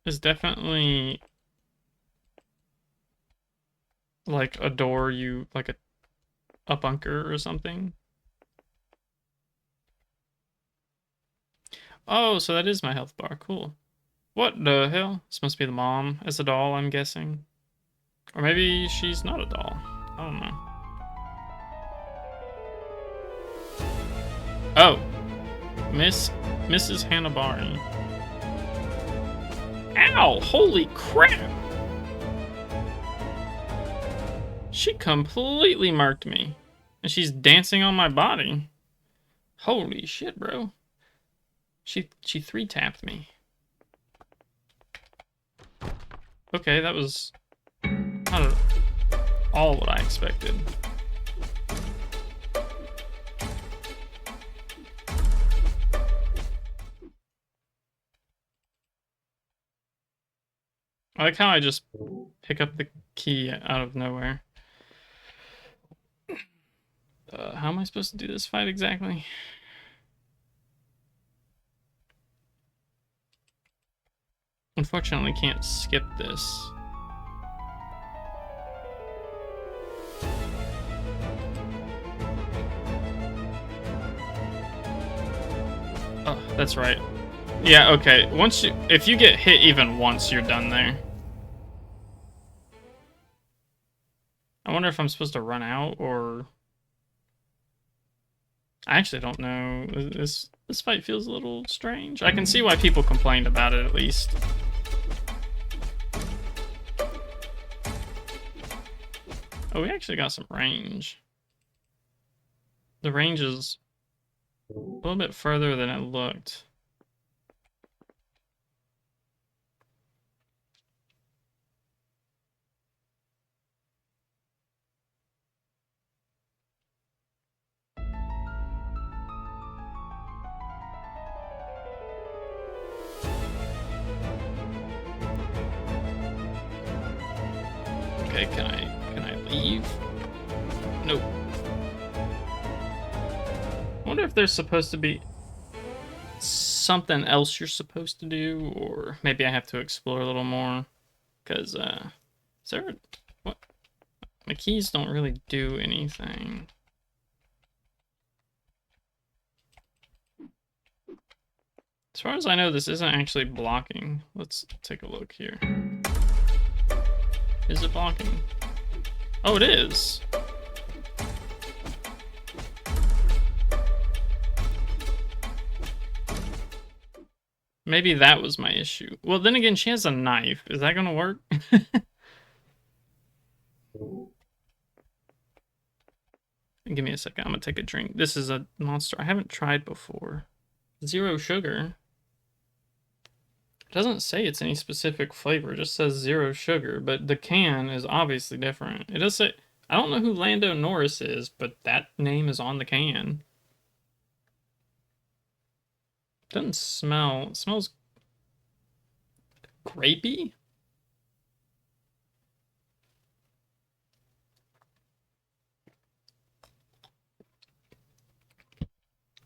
is definitely like a door you... like a bunker or something. Oh, so that is my health bar. Cool. What the hell? This must be the mom as a doll, I'm guessing. Or maybe she's not a doll. I don't know. Oh. Mrs. Hanabari. Ow! Holy crap! She completely marked me. And she's dancing on my body. Holy shit, bro. She 3-tapped me. Okay, that was not all what I expected. I like how I just pick up the key out of nowhere. How am I supposed to do this fight exactly? Unfortunately, can't skip this. Oh, that's right. Yeah, okay. If you get hit even once, you're done there. I wonder if I'm supposed to run out or... I actually don't know. This fight feels a little strange. I can see why people complained about it, at least. Oh, we actually got some range. The range is a little bit further than it looked. Okay, can I leave? Nope. I wonder if there's supposed to be something else you're supposed to do, or maybe I have to explore a little more. Because, is there... what? My keys don't really do anything. As far as I know, this isn't actually blocking. Let's take a look here. Is it blocking? Oh, it is. Maybe that was my issue. Well, then again, she has a knife. Is that gonna work? Give me a second. I'm gonna take a drink. This is a monster I haven't tried before. 0 sugar. It doesn't say it's any specific flavor. It just says 0 sugar, but the can is obviously different. It does say... I don't know who Lando Norris is, but that name is on the can. Doesn't smell... It smells... grapey?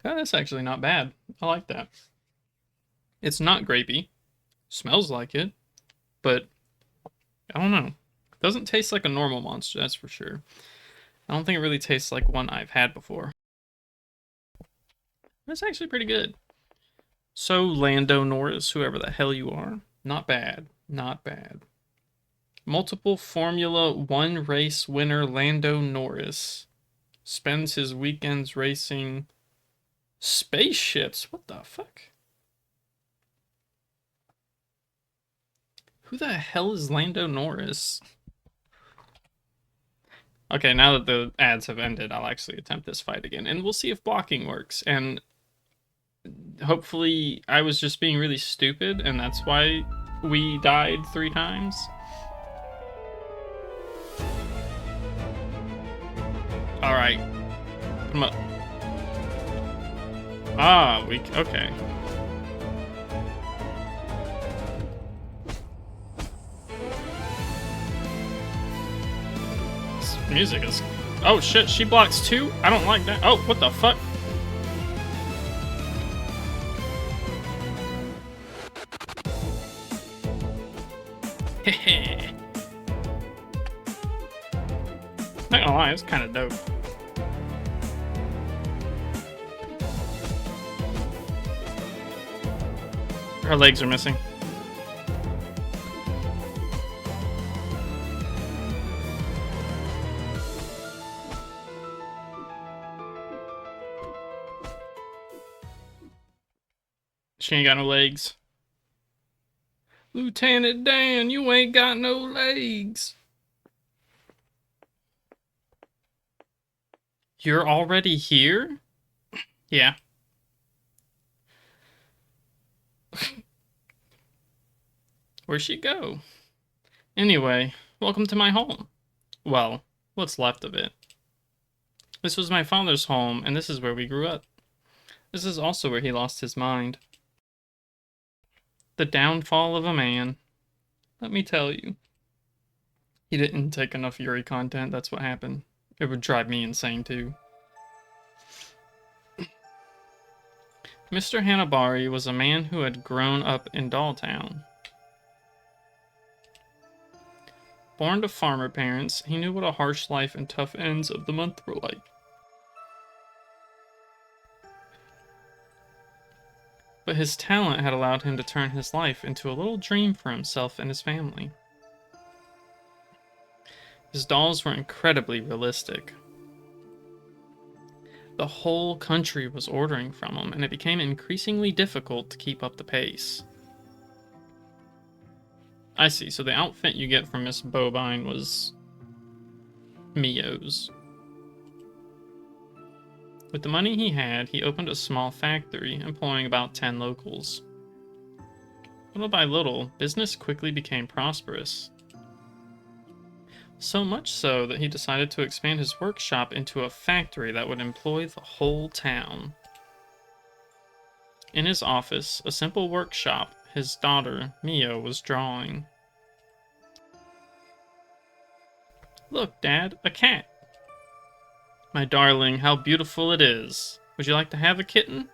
Oh, that's actually not bad. I like that. It's not grapey. Smells like it, but I don't know. It doesn't taste like a normal monster, that's for sure. I don't think it really tastes like one I've had before. That's actually pretty good. So, Lando Norris, whoever the hell you are, not bad. Not bad. Multiple Formula 1 race winner Lando Norris spends his weekends racing spaceships. What the fuck? Who the hell is Lando Norris? Okay, now that the ads have ended, I'll actually attempt this fight again, and we'll see if blocking works. And hopefully I was just being really stupid, and that's why we died 3 times. Alright. Come up. Ah, okay. This music is... Oh shit, she blocks 2? I don't like that. Oh, what the fuck? Hehe. Not gonna lie, it's kind of dope. Her legs are missing. She ain't got no legs. Lieutenant Dan, you ain't got no legs. You're already here? Yeah. Where'd she go? Anyway, welcome to my home. Well, what's left of it. This was my father's home, and this is where we grew up. This is also where he lost his mind. The downfall of a man. Let me tell you. He didn't take enough Yuri content, that's what happened. It would drive me insane too. Mr. Hanabari was a man who had grown up in Dolltown. Born to farmer parents, he knew what a harsh life and tough ends of the month were like. But his talent had allowed him to turn his life into a little dream for himself and his family. His dolls were incredibly realistic. The whole country was ordering from him, and it became increasingly difficult to keep up the pace. I see, so the outfit you get from Miss Bobine was Mio's. With the money he had, he opened a small factory, employing about 10 locals. Little by little, business quickly became prosperous. So much so that he decided to expand his workshop into a factory that would employ the whole town. In his office, a simple workshop, his daughter, Mio, was drawing. Look, Dad, a cat. My darling, how beautiful it is. Would you like to have a kitten?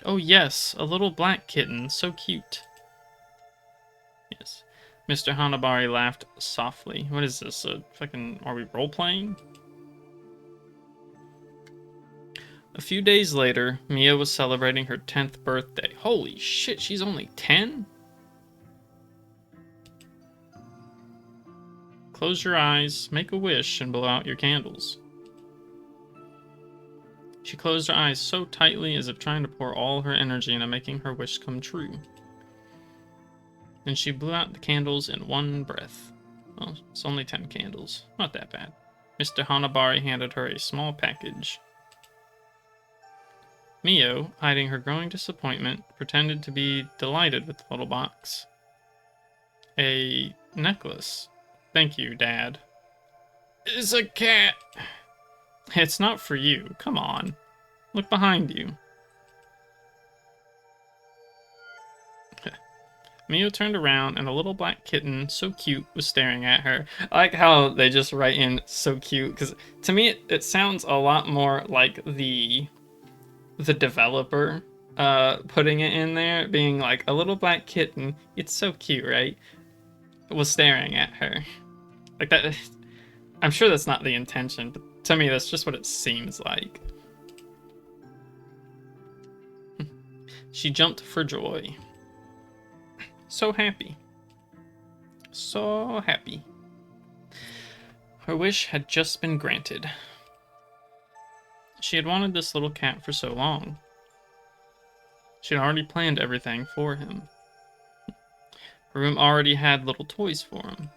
Oh yes, a little black kitten, so cute. Yes. Mr. Hanabari laughed softly. What is this, are we role-playing? A few days later, Mia was celebrating her 10th birthday. Holy shit, she's only 10? Close your eyes, make a wish, and blow out your candles. She closed her eyes so tightly as if trying to pour all her energy into making her wish come true. Then she blew out the candles in one breath. Well, it's only 10 candles. Not that bad. Mr. Hanabari handed her a small package. Mio, hiding her growing disappointment, pretended to be delighted with the little box. A necklace. Thank you, Dad. It's a cat. It's not for you. Come on. Look behind you. Mio turned around and a little black kitten, so cute, was staring at her. I like how they just write in so cute, because to me it sounds a lot more like the developer putting it in there, being like, a little black kitten, it's so cute, right? Was staring at her. Like that, I'm sure that's not the intention, but to me that's just what it seems like. She jumped for joy. So happy. So happy. Her wish had just been granted. She had wanted this little cat for so long. She had already planned everything for him. Her room already had little toys for him.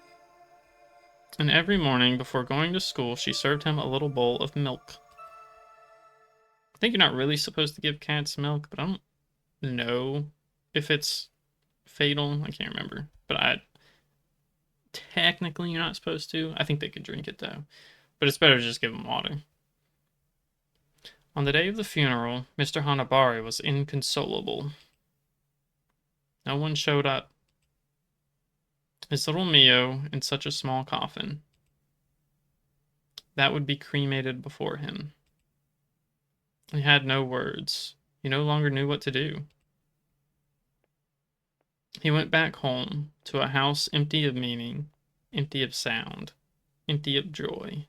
And every morning before going to school, she served him a little bowl of milk. I think you're not really supposed to give cats milk, but I don't know if it's fatal. I can't remember, but I technically you're not supposed to. I think they could drink it though, but it's better to just give them water. On the day of the funeral, Mr. Hanabari was inconsolable. No one showed up. His little Mio in such a small coffin. That would be cremated before him. He had no words. He no longer knew what to do. He went back home to a house empty of meaning, empty of sound, empty of joy.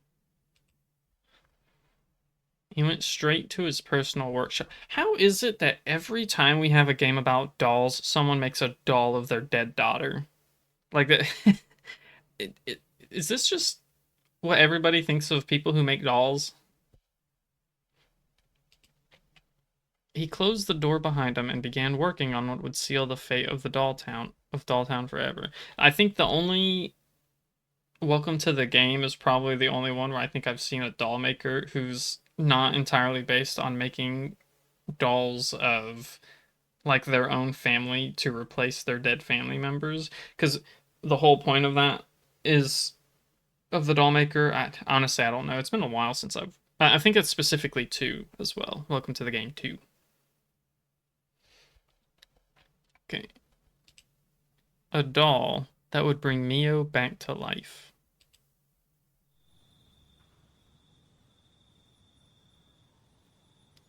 He went straight to his personal workshop. How is it that every time we have a game about dolls, someone makes a doll of their dead daughter? Like that. Is this just what everybody thinks of people who make dolls? He closed the door behind him and began working on what would seal the fate of the Dolltown forever. I think the only Welcome to the Game is probably the only one where I think I've seen a doll maker who's not entirely based on making dolls of like their own family to replace their dead family members, because the whole point of that is of the doll maker. Honestly, I don't know. It's been a while since I think it's specifically 2 as well. Welcome to the Game 2. Okay. A doll that would bring Mio back to life.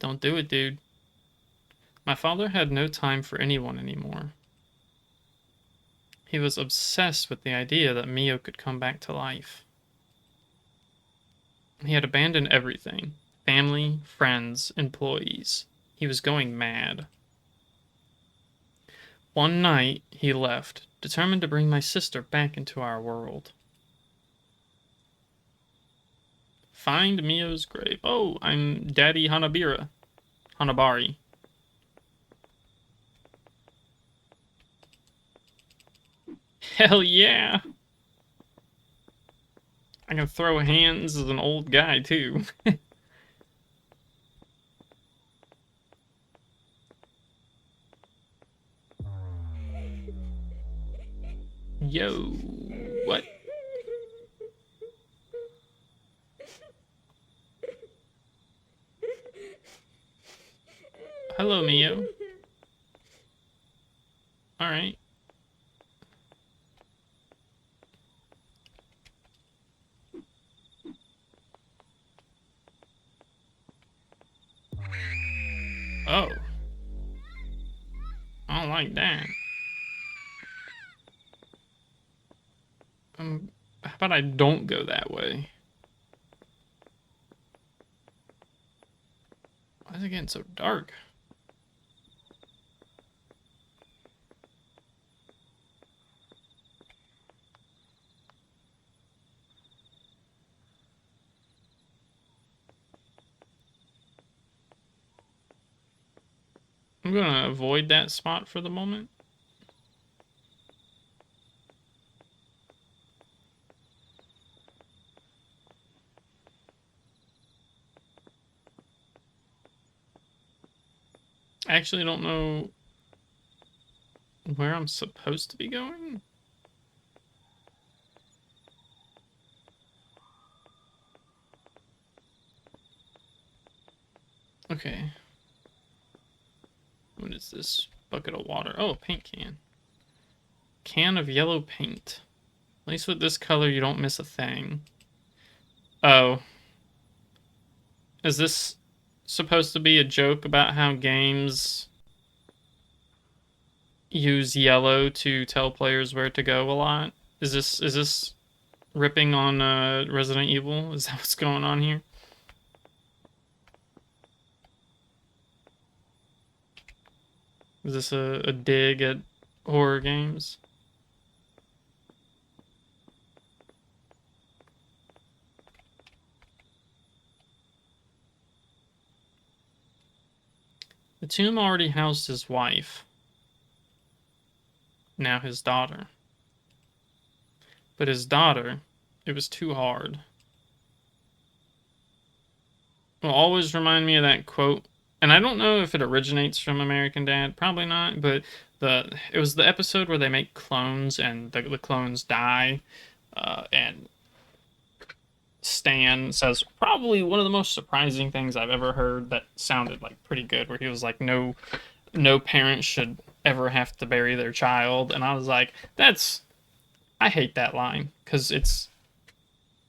Don't do it, dude. My father had no time for anyone anymore. He was obsessed with the idea that Mio could come back to life. He had abandoned everything. Family, friends, employees. He was going mad. One night, he left, determined to bring my sister back into our world. Find Mio's grave. Oh, I'm Daddy Hanabari. Hell yeah! I can throw hands as an old guy, too. Yo, what? Hello, Mio. Alright. Oh. I don't like that. How about I don't go that way? Why is it getting so dark? I'm gonna avoid that spot for the moment. I actually don't know where I'm supposed to be going. Okay. What is this? Bucket of water. Oh, a paint can. Can of yellow paint. At least with this color, you don't miss a thing. Oh. Is this supposed to be a joke about how games use yellow to tell players where to go a lot? Is this ripping on Resident Evil? Is that what's going on here? Is this a dig at horror games? The tomb already housed his wife. Now his daughter. But his daughter, it was too hard. Will always remind me of that quote. And I don't know if it originates from American Dad. Probably not. But it was the episode where they make clones and the clones die, and Stan says probably one of the most surprising things I've ever heard that sounded like pretty good, where he was like, no parent should ever have to bury their child, and I was like, I hate that line because it's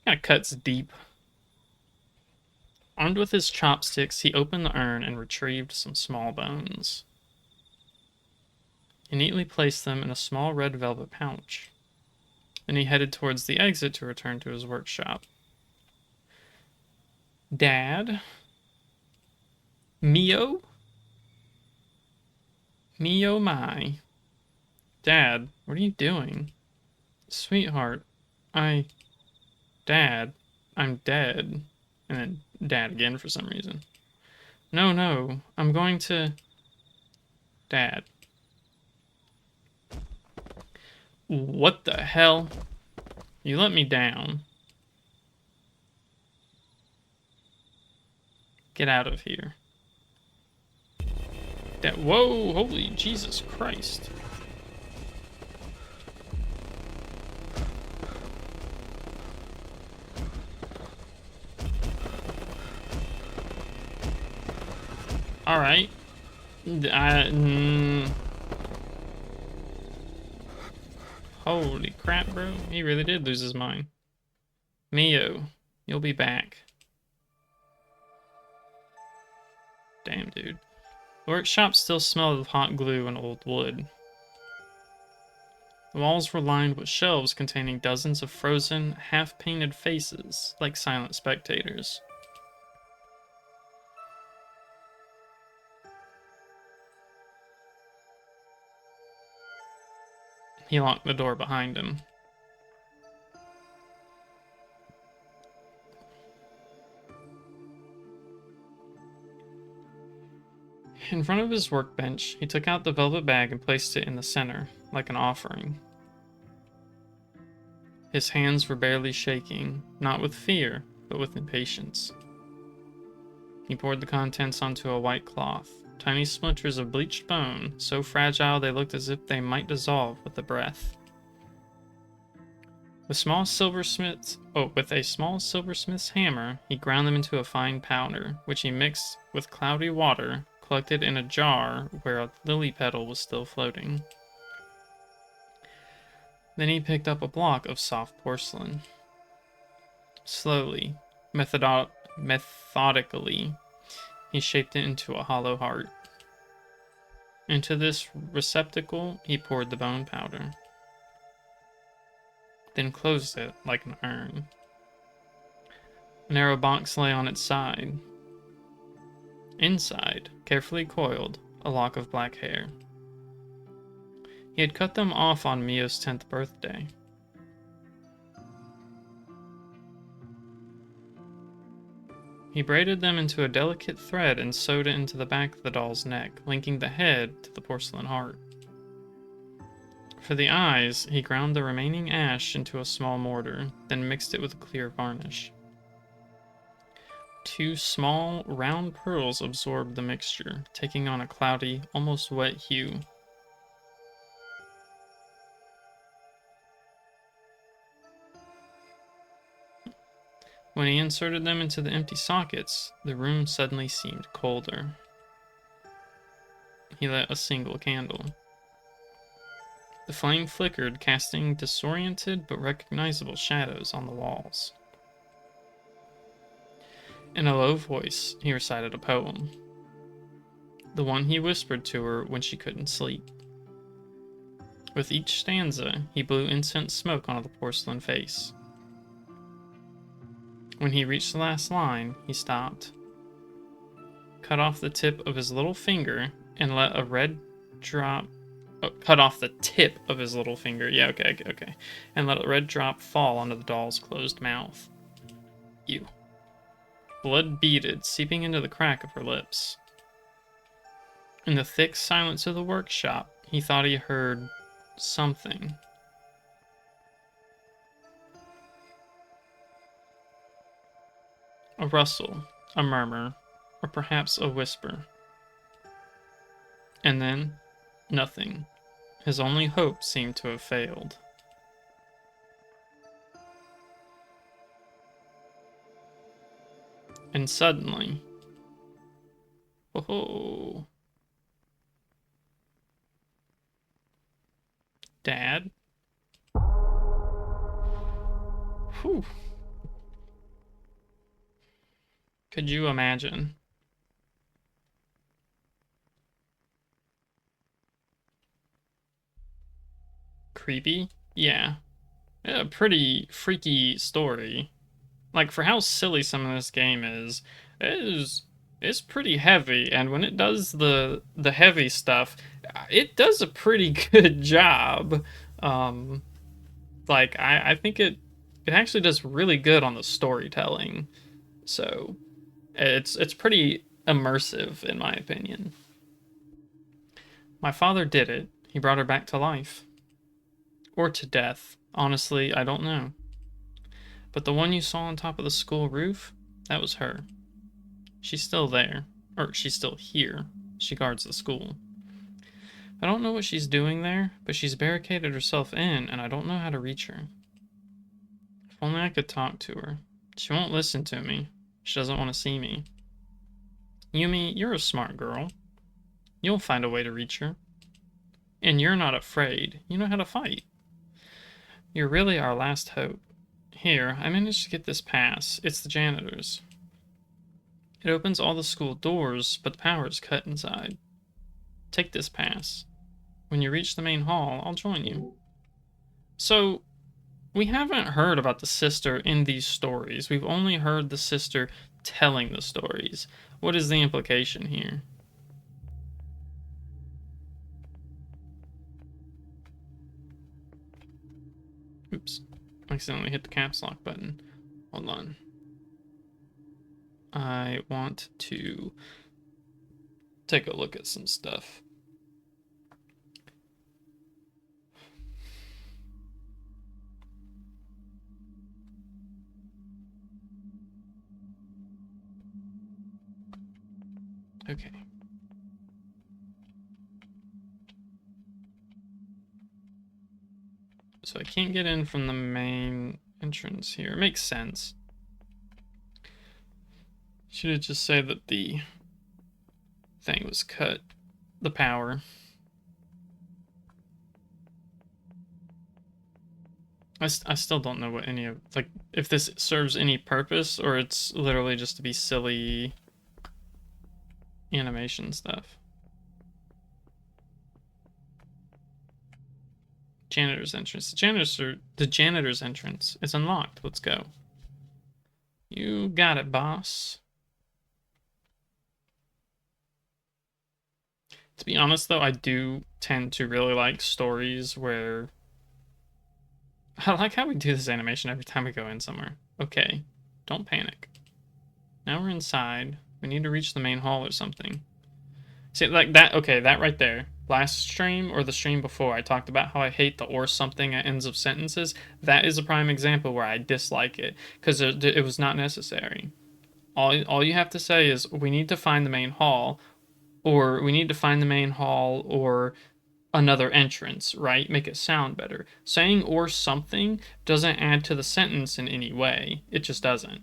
kind of cuts deep. Armed with his chopsticks, he opened the urn and retrieved some small bones. He neatly placed them in a small red velvet pouch. Then he headed towards the exit to return to his workshop. Dad? Mio? Mio my. Dad, what are you doing? Sweetheart, Dad, I'm dead. And then Dad again for some reason. No, I'm going to... Dad. What the hell? You let me down. Get out of here. Dad, whoa, holy Jesus Christ. Alright. Holy crap, bro. He really did lose his mind. Mio, you'll be back. Damn, dude. The workshop still smelled of hot glue and old wood. The walls were lined with shelves containing dozens of frozen, half-painted faces, like silent spectators. He locked the door behind him. In front of his workbench, he took out the velvet bag and placed it in the center, like an offering. His hands were barely shaking, not with fear, but with impatience. He poured the contents onto a white cloth, tiny splinters of bleached bone, so fragile they looked as if they might dissolve with a breath. With a small silversmith's hammer, he ground them into a fine powder, which he mixed with cloudy water, collected in a jar where a lily petal was still floating. Then he picked up a block of soft porcelain. Slowly, methodically, he shaped it into a hollow heart. Into this receptacle, he poured the bone powder, then closed it like an urn. A narrow box lay on its side. Inside, carefully coiled, a lock of black hair. He had cut them off on Mio's 10th birthday. He braided them into a delicate thread and sewed it into the back of the doll's neck, linking the head to the porcelain heart. For the eyes, he ground the remaining ash into a small mortar, then mixed it with a clear varnish. 2 small, round pearls absorbed the mixture, taking on a cloudy, almost wet hue. When he inserted them into the empty sockets, the room suddenly seemed colder. He lit a single candle. The flame flickered, casting disoriented but recognizable shadows on the walls. In a low voice, he recited a poem. The one he whispered to her when she couldn't sleep. With each stanza, he blew incense smoke onto the porcelain face. When he reached the last line, he stopped, cut off the tip of his little finger, and let a red drop... cut off the tip of his little finger, okay. And let a red drop fall onto the doll's closed mouth. Ew. Blood beaded, seeping into the crack of her lips. In the thick silence of the workshop, he thought he heard something. A rustle, a murmur, or perhaps a whisper. And then, nothing. His only hope seemed to have failed. And suddenly... Oh... Dad? Whew. Could you imagine? Creepy? Yeah. A pretty freaky story. Like, for how silly some of this game is, it's pretty heavy, and when it does the heavy stuff, it does a pretty good job. Um, like, I think it actually does really good on the storytelling. So it's pretty immersive in my opinion. My father did it. He brought her back to life. Or to death. Honestly, I don't know. But the one you saw on top of the school roof, that was her. She's still there. Or she's still here. She guards the school. I don't know what she's doing there, but she's barricaded herself in, and I don't know how to reach her. If only I could talk to her. She won't listen to me. She doesn't want to see me. Yumi, you're a smart girl. You'll find a way to reach her. And you're not afraid. You know how to fight. You're really our last hope. Here, I managed to get this pass. It's the janitor's. It opens all the school doors, but the power is cut inside. Take this pass. When you reach the main hall, I'll join you. So, we haven't heard about the sister in these stories. We've only heard the sister telling the stories. What is the implication here? Oops. I accidentally hit the caps lock button. Hold on. I want to take a look at some stuff. Okay. So I can't get in from the main entrance here. It makes sense. Should have just said that the thing was cut. The power. I still don't know what any of, like, if this serves any purpose or it's literally just to be silly animation stuff. Janitor's entrance. The janitor's entrance. It's unlocked. Let's go. You got it, boss. To be honest, though, I do tend to really like stories where... I like how we do this animation every time we go in somewhere. Okay, don't panic. Now we're inside. We need to reach the main hall or something. See, like that, okay, that right there. Last stream, or the stream before, I talked about how I hate the or something at ends of sentences. That is a prime example where I dislike it, because it was not necessary. All you have to say is, we need to find the main hall, or we need to find the main hall, or another entrance, right? Make it sound better. Saying or something doesn't add to the sentence in any way. It just doesn't.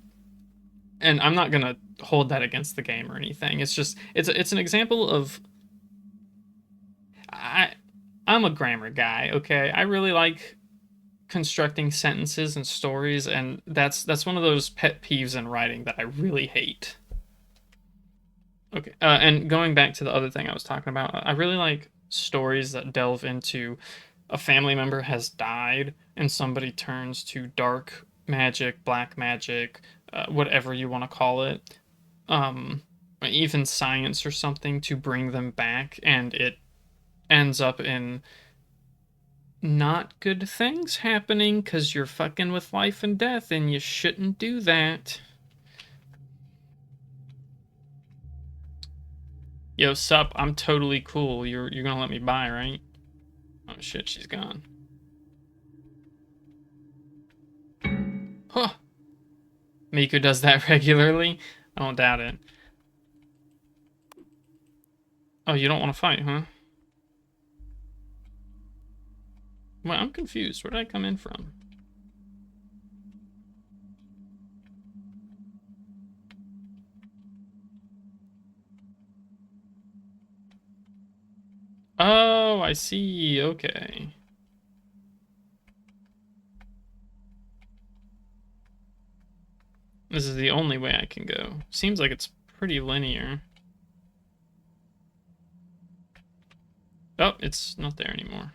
And I'm not gonna hold that against the game or anything. It's just it's an example of I'm a grammar guy, okay? I really like constructing sentences and stories, and that's one of those pet peeves in writing that I really hate. Okay, and going back to the other thing I was talking about, I really like stories that delve into a family member has died and somebody turns to dark magic, black magic, whatever you want to call it, even science or something to bring them back, and it ends up in not good things happening because you're fucking with life and death and you shouldn't do that. Yo, sup, I'm totally cool. You're gonna let me by, right? Oh shit, she's gone. Huh. Miku does that regularly? I don't doubt it. Oh, you don't want to fight, huh? Well, I'm confused. Where did I come in from? Oh, I see. Okay. This is the only way I can go. Seems like it's pretty linear. Oh, it's not there anymore.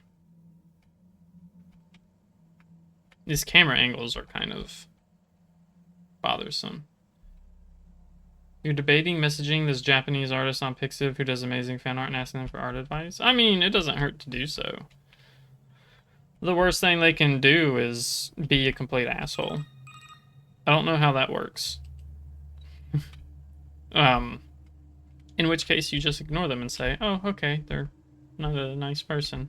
These camera angles are kind of bothersome. You're debating messaging this Japanese artist on Pixiv who does amazing fan art and asking them for art advice? I mean, it doesn't hurt to do so. The worst thing they can do is be a complete asshole. I don't know how that works. In which case you just ignore them and say, oh, okay, they're not a nice person.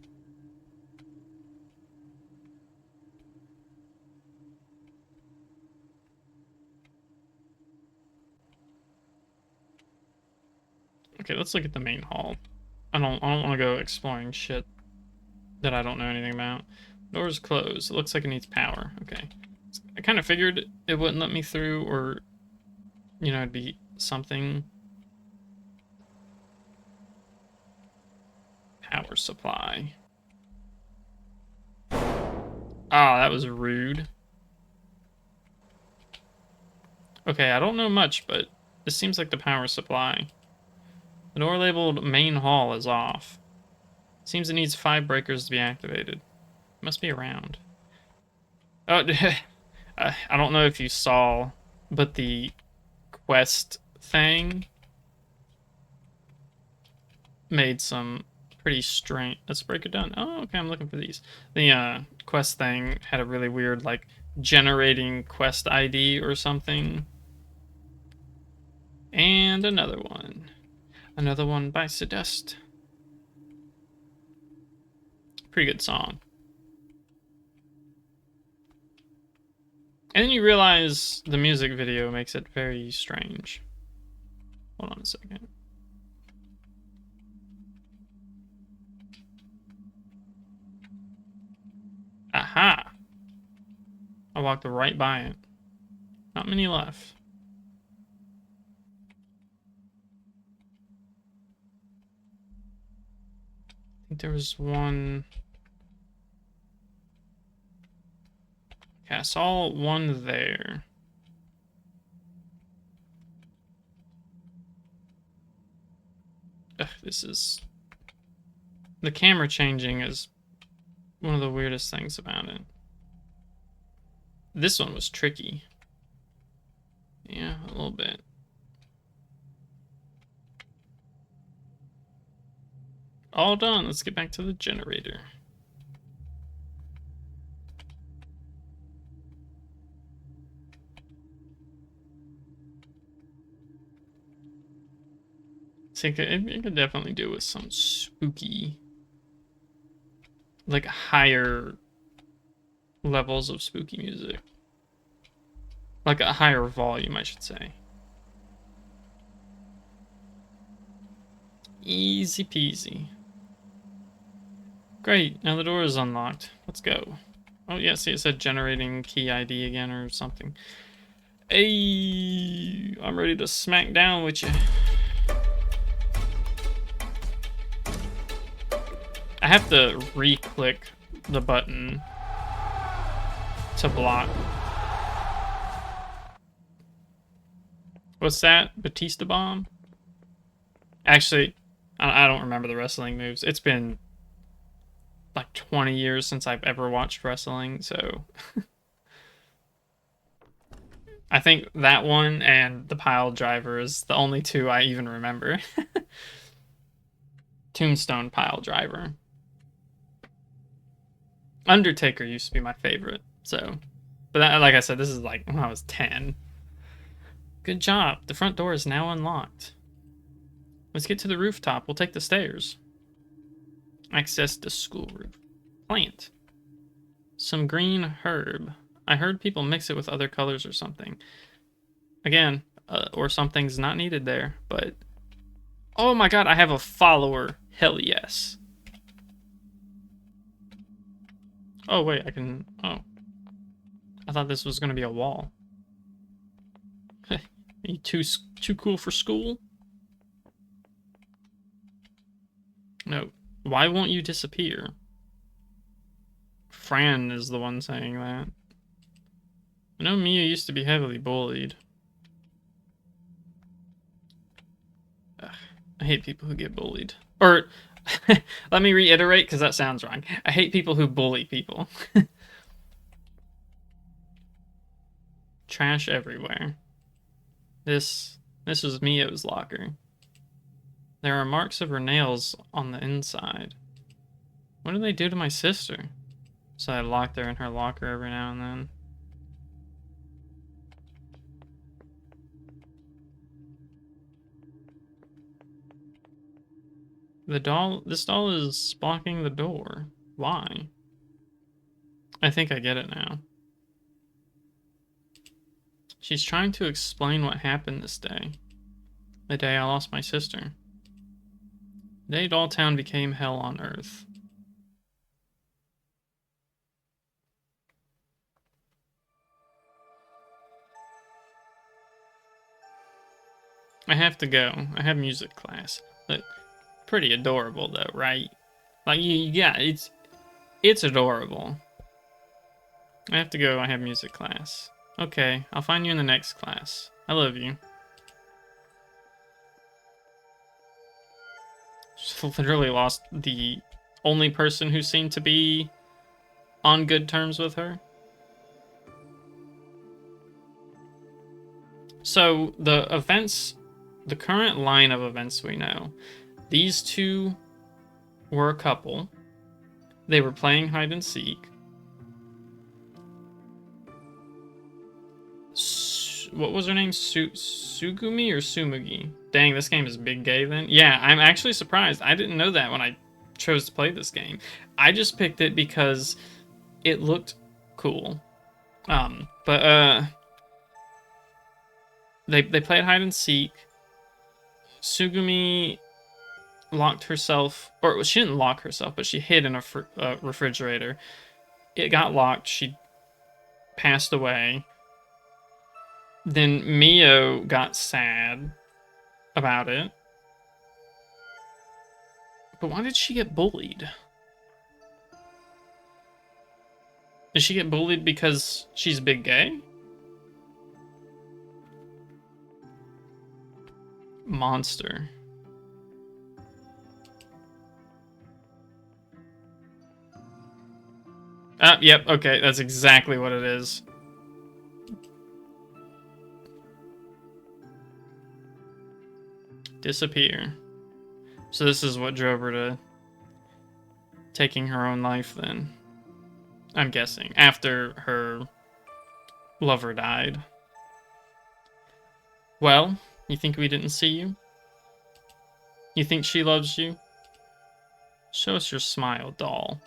Okay, let's look at the main hall. I don't want to go exploring shit that I don't know anything about. Door's closed. It looks like it needs power. Okay. I kind of figured it wouldn't let me through, or, you know, it'd be something. Power supply. Ah, that was rude. Okay, I don't know much, but this seems like the power supply. The door labeled main hall is off. Seems it needs 5 breakers to be activated. Must be around. Oh, I don't know if you saw, but the quest thing made some pretty strange. Let's break it down. Oh, okay, I'm looking for these. The quest thing had a really weird, like, generating quest ID or something. And another one. Another one by Sedust. Pretty good song. And then you realize the music video makes it very strange. Hold on a second. Aha! I walked right by it. Not many left. I think there was one. Okay, I saw one there. Ugh, this is... The camera changing is one of the weirdest things about it. This one was tricky. Yeah, a little bit. All done. Let's get back to the generator. See, it could definitely do with some spooky, like higher levels of spooky music. Like a higher volume, I should say. Easy peasy. Great, now the door is unlocked. Let's go. Oh yeah, see it said generating key ID again or something. Hey, I'm ready to smack down with you. I have to re-click the button to block. What's that? Batista bomb? Actually, I don't remember the wrestling moves. It's been like 20 years since I've ever watched wrestling, so I think that one and the pile driver is the only two I even remember. Tombstone pile driver. Undertaker used to be my favorite, so. But that, like I said, this is like when I was 10. Good job. The front door is now unlocked. Let's get to the rooftop. We'll take the stairs. Access the school roof. Plant. Some green herb. I heard people mix it with other colors or something. Again, or something's not needed there, but... Oh my god, I have a follower. Hell yes. Oh, wait, I can... Oh. I thought this was gonna be a wall. Are you too cool for school? No. Why won't you disappear? Fran is the one saying that. I know Mia used to be heavily bullied. Ugh, I hate people who get bullied. Or, let me reiterate, because that sounds wrong. I hate people who bully people. Trash everywhere. This was Mia's locker. There are marks of her nails on the inside. What do they do to my sister? So I locked her in her locker every now and then. This doll is blocking the door. Why? I think I get it now. She's trying to explain what happened this day. The day I lost my sister. The day Dolltown became hell on earth. I have to go. I have music class. Look, pretty adorable though, right? Like, yeah, it's adorable. I have to go. I have music class. Okay, I'll find you in the next class. I love you. Just literally lost the only person who seemed to be on good terms with her. So the events, the current line of events we know, these two were a couple. They were playing hide and seek. What was her name? Sugumi or Sumugi? Dang, this game is big gay then. Yeah, I'm actually surprised. I didn't know that when I chose to play this game. I just picked it because it looked cool. They played hide and seek. Sugumi locked herself, or she didn't lock herself, but she hid in a refrigerator. It got locked. She passed away. Then Mio got sad about it. But why did she get bullied? Did she get bullied because she's big gay? Monster. Yep, okay, that's exactly what it is. Disappear. So this is what drove her to taking her own life then. I'm guessing. After her lover died. Well, you think we didn't see you? You think she loves you? Show us your smile, doll.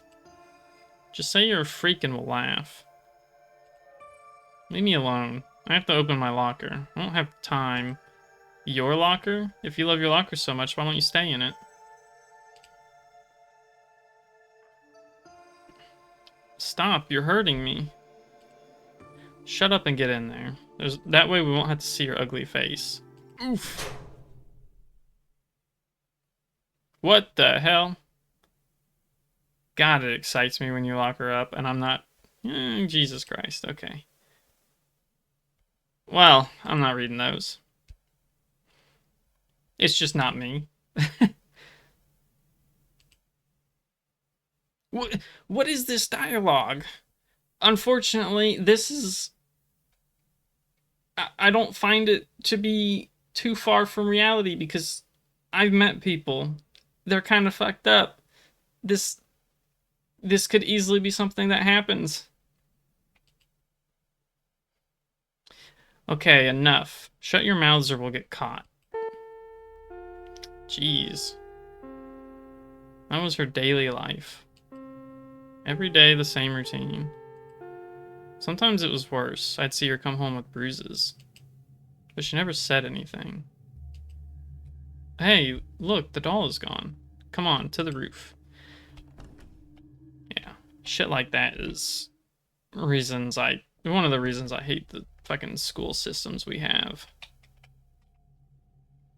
Just say you're a freak and we'll laugh. Leave me alone. I have to open my locker. I don't have time. Your locker? If you love your locker so much, why don't you stay in it? Stop, you're hurting me. Shut up and get in there. That way we won't have to see your ugly face. Oof. What the hell? God, it excites me when you lock her up, and I'm not... Jesus Christ, okay. Well, I'm not reading those. It's just not me. What is this dialogue? Unfortunately, this is... I don't find it to be too far from reality because I've met people. They're kind of fucked up. This could easily be something that happens. Okay, enough. Shut your mouths or we'll get caught. Jeez. That was her daily life. Every day, the same routine. Sometimes it was worse. I'd see her come home with bruises. But she never said anything. Hey, look, the doll is gone. Come on, to the roof. Yeah, shit like that is one of the reasons I hate the fucking school systems we have.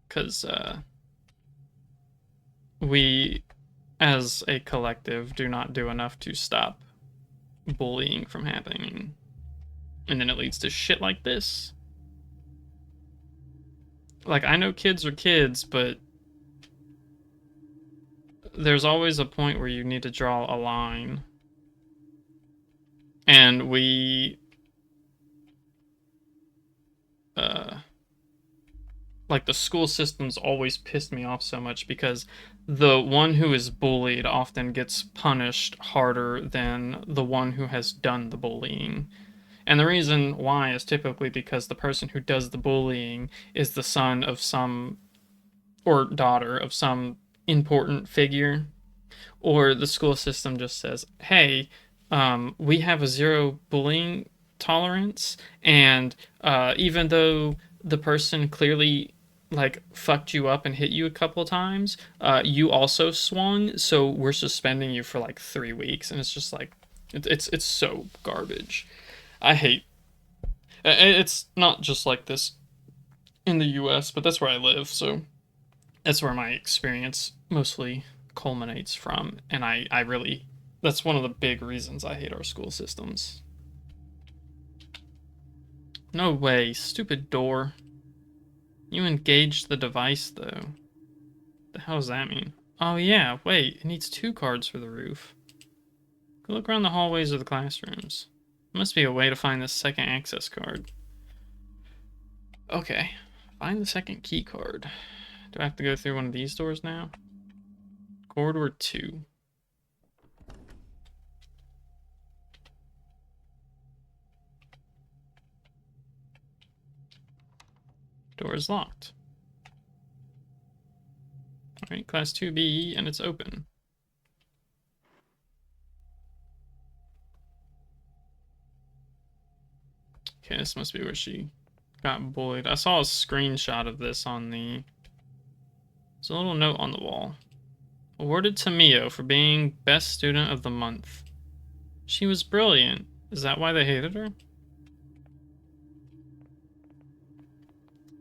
Because we, as a collective, do not do enough to stop bullying from happening. And then it leads to shit like this. Like, I know kids are kids, but there's always a point where you need to draw a line. And we like the school systems always pissed me off so much because the one who is bullied often gets punished harder than the one who has done the bullying. And the reason why is typically because the person who does the bullying is the son of some or daughter of some important figure, or the school system just says, hey, we have a zero bullying tolerance, and even though the person clearly like fucked you up and hit you a couple times, you also swung, so we're suspending you for like 3 weeks, and it's just like it's so garbage. I hate. It's not just like this in the U.S., but that's where I live, so that's where my experience mostly culminates from, and I really that's one of the big reasons I hate our school systems. No way, stupid door. You engaged the device though. The hell does that mean? Oh yeah, wait, it needs 2 cards for the roof. Go look around the hallways of the classrooms. There must be a way to find this second access card. Okay, find the second key card. Do I have to go through one of these doors now? Corridor 2. Door is locked. Alright, class 2B, and it's open. Okay, this must be where she got bullied. I saw a screenshot of this on the... There's a little note on the wall. Awarded to Mio for being best student of the month. She was brilliant. Is that why they hated her?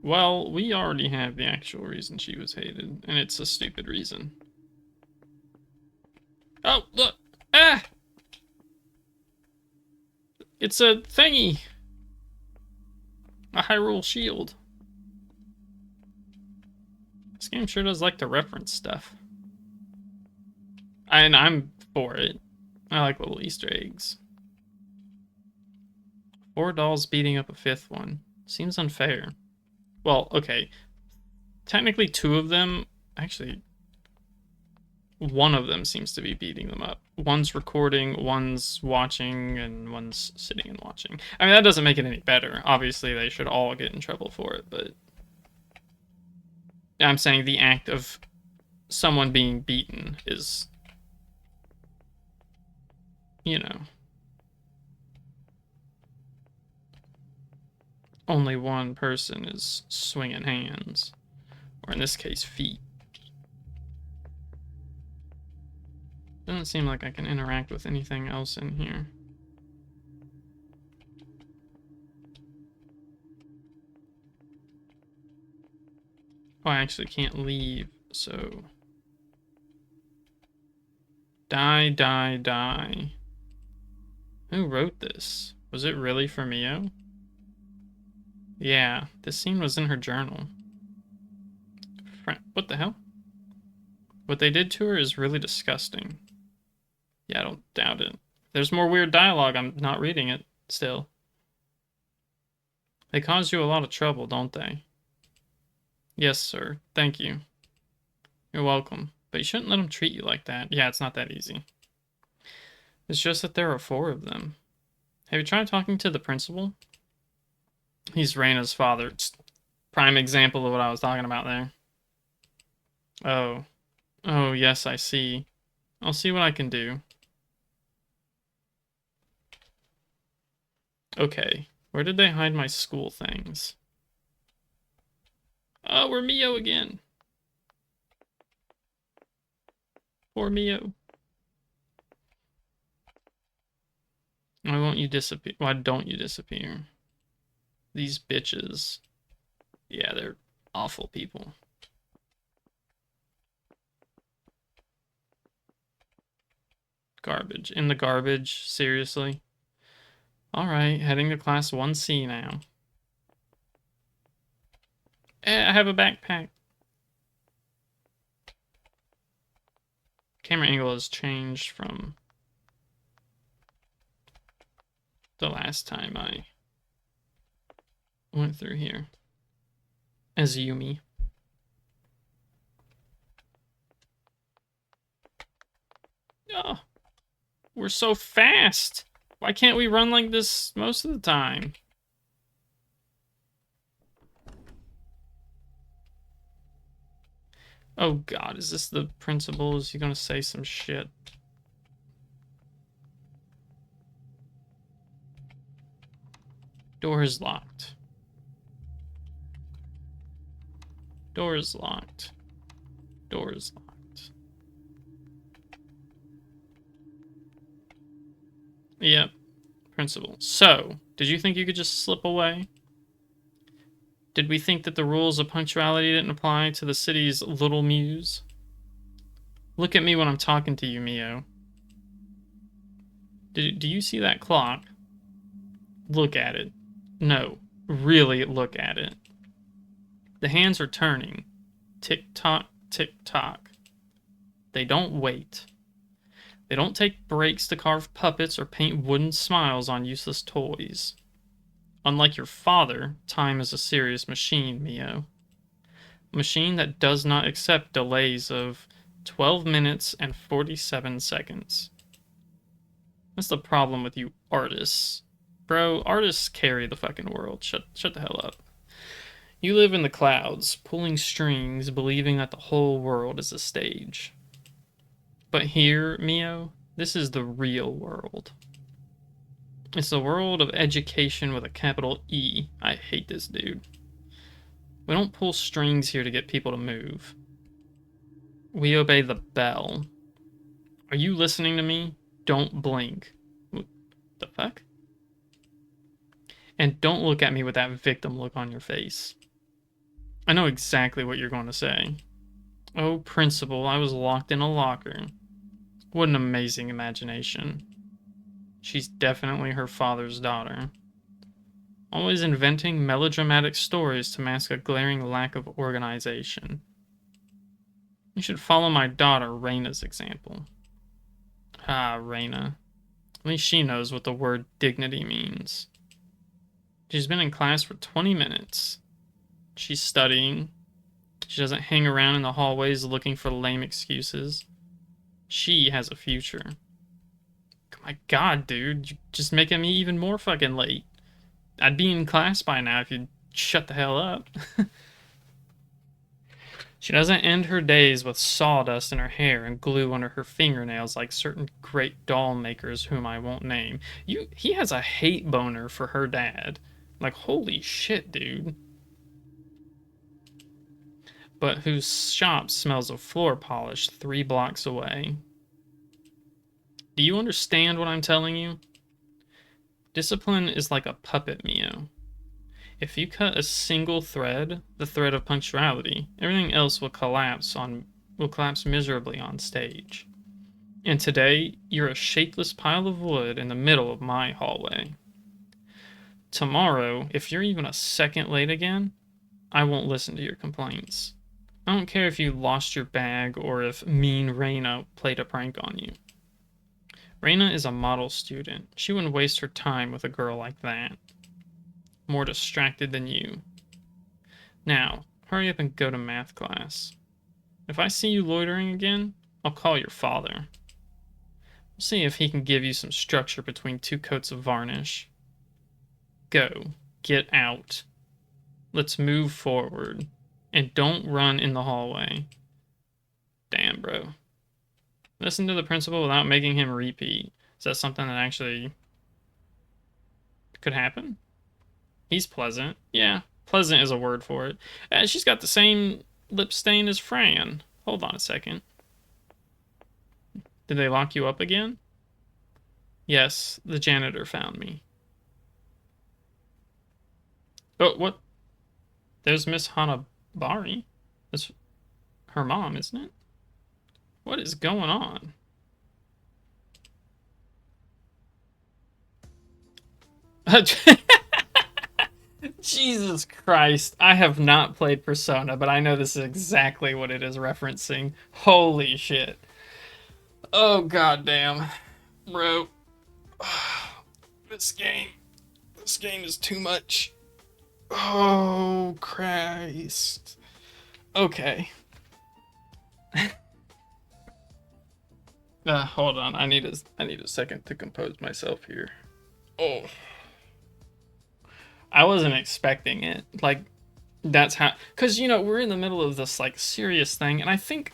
Well, we already have the actual reason she was hated, and it's a stupid reason. Oh, look! Ah! It's a thingy! A Hyrule shield. This game sure does like to reference stuff. And I'm for it. I like little Easter eggs. 4 dolls beating up a 5th one. Seems unfair. Well, okay. Technically 2 of them... Actually, one of them seems to be beating them up. One's recording, one's watching, and one's sitting and watching. I mean, that doesn't make it any better. Obviously, they should all get in trouble for it, but... I'm saying the act of someone being beaten is... You know... Only one person is swinging hands. Or in this case, feet. Doesn't seem like I can interact with anything else in here. Oh, I actually can't leave, so... Die, die, die. Who wrote this? Was it really for Mio? Yeah, this scene was in her journal. What the hell? What they did to her is really disgusting. Yeah, I don't doubt it. There's more weird dialogue, I'm not reading it still. They cause you a lot of trouble, don't they? Yes, sir. Thank you. You're welcome. But you shouldn't let them treat you like that. Yeah, it's not that easy. It's just that there are 4 of them. Have you tried talking to the principal? He's Reina's father. It's prime example of what I was talking about there. Oh. Oh, yes, I see. I'll see what I can do. Okay. Where did they hide my school things? Oh, we're Mio again. Poor Mio. Why won't you disappear? Why don't you disappear? These bitches. Yeah, they're awful people. Garbage. In the garbage? Seriously? Alright, heading to class 1C now. I have a backpack. Camera angle has changed from the last time I went through here as Yumi. Oh, we're so fast. Why can't we run like this most of the time? Oh god, is this the principal? Is he gonna say some shit? Door is locked. Door is locked. Door is locked. Yep. Principal. So, did you think you could just slip away? Did we think that the rules of punctuality didn't apply to the city's little muse? Look at me when I'm talking to you, Mio. Do you see that clock? Look at it. No, really look at it. The hands are turning. Tick-tock, tick-tock. They don't wait. They don't take breaks to carve puppets or paint wooden smiles on useless toys. Unlike your father, time is a serious machine, Mio. A machine that does not accept delays of 12 minutes and 47 seconds. That's the problem with you artists. Bro, artists carry the fucking world. Shut the hell up. You live in the clouds, pulling strings, believing that the whole world is a stage. But here, Mio, this is the real world. It's the world of education with a capital E. I hate this dude. We don't pull strings here to get people to move. We obey the bell. Are you listening to me? Don't blink. What the fuck? And don't look at me with that victim look on your face. I know exactly what you're going to say. Oh, principal, I was locked in a locker. What an amazing imagination. She's definitely her father's daughter. Always inventing melodramatic stories to mask a glaring lack of organization. You should follow my daughter, Raina's example. Ah, Raina. At least she knows what the word dignity means. She's been in class for 20 minutes. She's studying. She doesn't hang around in the hallways looking for lame excuses. She has a future. My god, dude, you're just making me even more fucking late. I'd be in class by now if you'd shut the hell up. She doesn't end her days with sawdust in her hair and glue under her fingernails like certain great doll makers whom I won't name. He has a hate boner for her dad. Like, holy shit, dude. But whose shop smells of floor polish 3 blocks away. Do you understand what I'm telling you? Discipline is like a puppet, Mio. If you cut a single thread, the thread of punctuality, everything else will collapse miserably on stage. And today, you're a shapeless pile of wood in the middle of my hallway. Tomorrow, if you're even a second late again, I won't listen to your complaints. I don't care if you lost your bag or if mean Raina played a prank on you. Raina is a model student. She wouldn't waste her time with a girl like that. More distracted than you. Now, hurry up and go to math class. If I see you loitering again, I'll call your father. We'll see if he can give you some structure between 2 coats of varnish. Go. Get out. Let's move forward. And don't run in the hallway. Damn, bro. Listen to the principal without making him repeat. Is that something that actually could happen? He's pleasant. Yeah, pleasant is a word for it. She's got the same lip stain as Fran. Hold on a second. Did they lock you up again? Yes, the janitor found me. Oh, what? There's Miss Hanabari. That's her mom, isn't it? What is going on? Jesus Christ. I have not played Persona, but I know this is exactly what it is referencing. Holy shit. Oh, goddamn. Bro. This game. This game is too much. Oh, Christ. Okay. Hold on. I need a second to compose myself here. Oh. I wasn't expecting it. Like, that's how, because we're in the middle of this like serious thing, and I think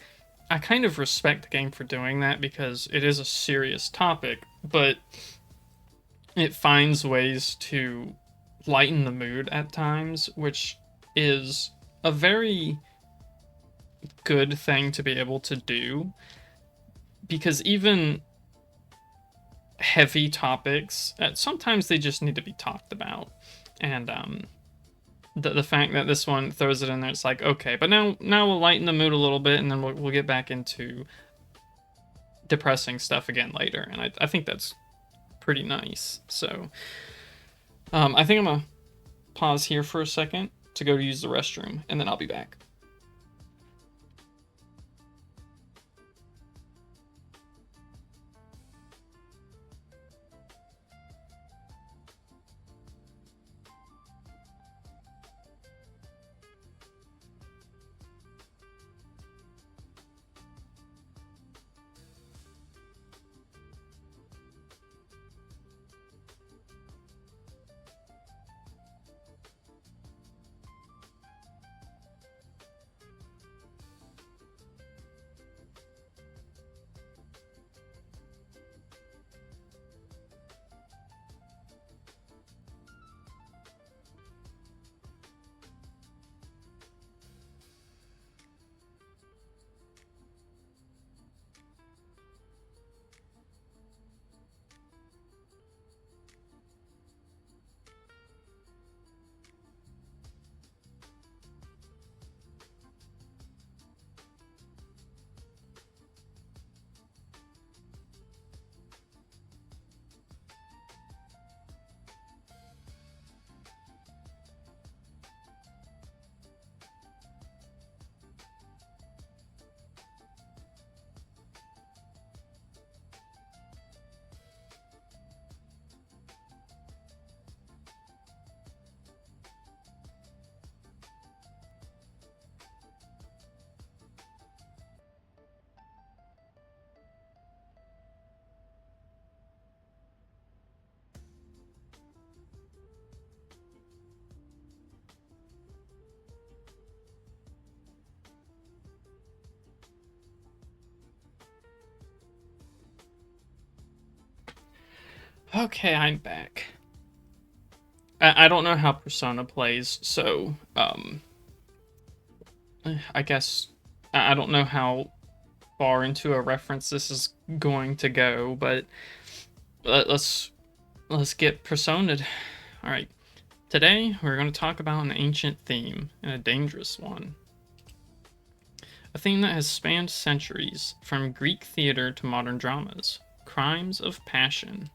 I kind of respect the game for doing that because it is a serious topic, but it finds ways to lighten the mood at times, which is a very good thing to be able to do, because even heavy topics, sometimes they just need to be talked about. And the fact that this one throws it in there, it's like, okay, but now we'll lighten the mood a little bit, and then we'll get back into depressing stuff again later. And I think that's pretty nice. So I think I'm gonna pause here for a second to go use the restroom, and then I'll be back. Okay, I'm back. I don't know how Persona plays, so I guess I don't know how far into a reference this is going to go, but let's get personaed. All right, today we're going to talk about an ancient theme and a dangerous one. A theme that has spanned centuries, from Greek theater to modern dramas. Crimes of passion.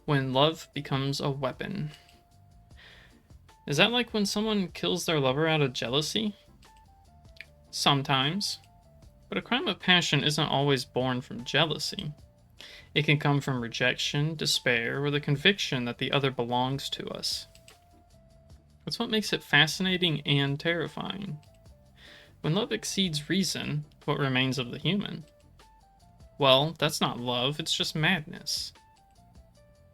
When love becomes a weapon. Is that like when someone kills their lover out of jealousy? Sometimes. But a crime of passion isn't always born from jealousy. It can come from rejection, despair, or the conviction that the other belongs to us. That's what makes it fascinating and terrifying. When love exceeds reason, what remains of the human? Well, that's not love, it's just madness.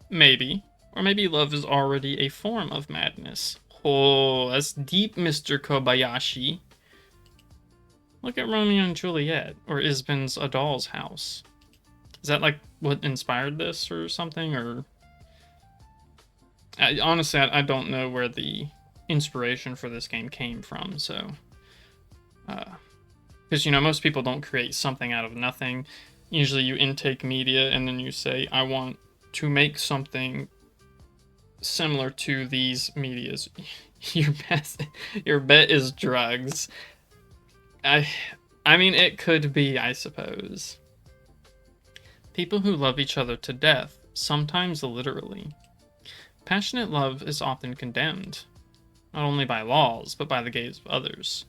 Maybe. Or maybe love is already a form of madness. Oh, that's deep, Mr. Kobayashi. Look at Romeo and Juliet, or Isbin's A Doll's House. Is that like what inspired this or something? Or honestly, I don't know where the inspiration for this game came from. So, because most people don't create something out of nothing. Usually, you intake media and then you say, "I want to make something similar to these medias, your bet is drugs. I mean, it could be, I suppose. People who love each other to death, sometimes literally. Passionate love is often condemned, not only by laws, but by the gaze of others,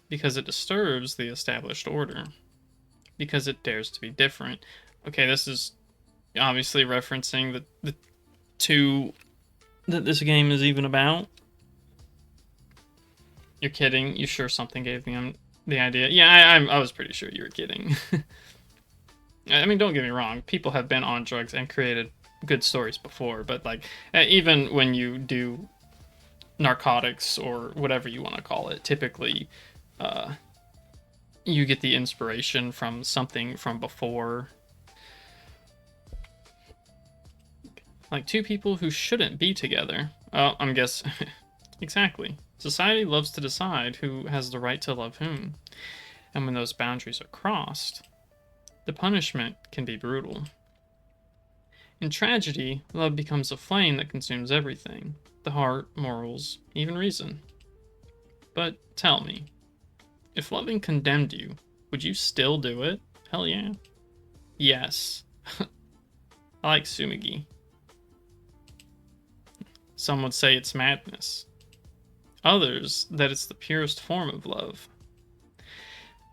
because it disturbs the established order, because it dares to be different. Okay, this is obviously referencing the two that this game is even about. You're kidding? You sure something gave me the idea? Yeah, I was pretty sure you were kidding. I mean, don't get me wrong. People have been on drugs and created good stories before, but like, even when you do narcotics or whatever you want to call it, typically you get the inspiration from something from before. Like two people who shouldn't be together. Oh, I'm guessing. Exactly. Society loves to decide who has the right to love whom. And when those boundaries are crossed, the punishment can be brutal. In tragedy, love becomes a flame that consumes everything. The heart, morals, even reason. But tell me, if loving condemned you, would you still do it? Hell yeah. Yes. I like Sumigi. Some would say it's madness. Others, that it's the purest form of love.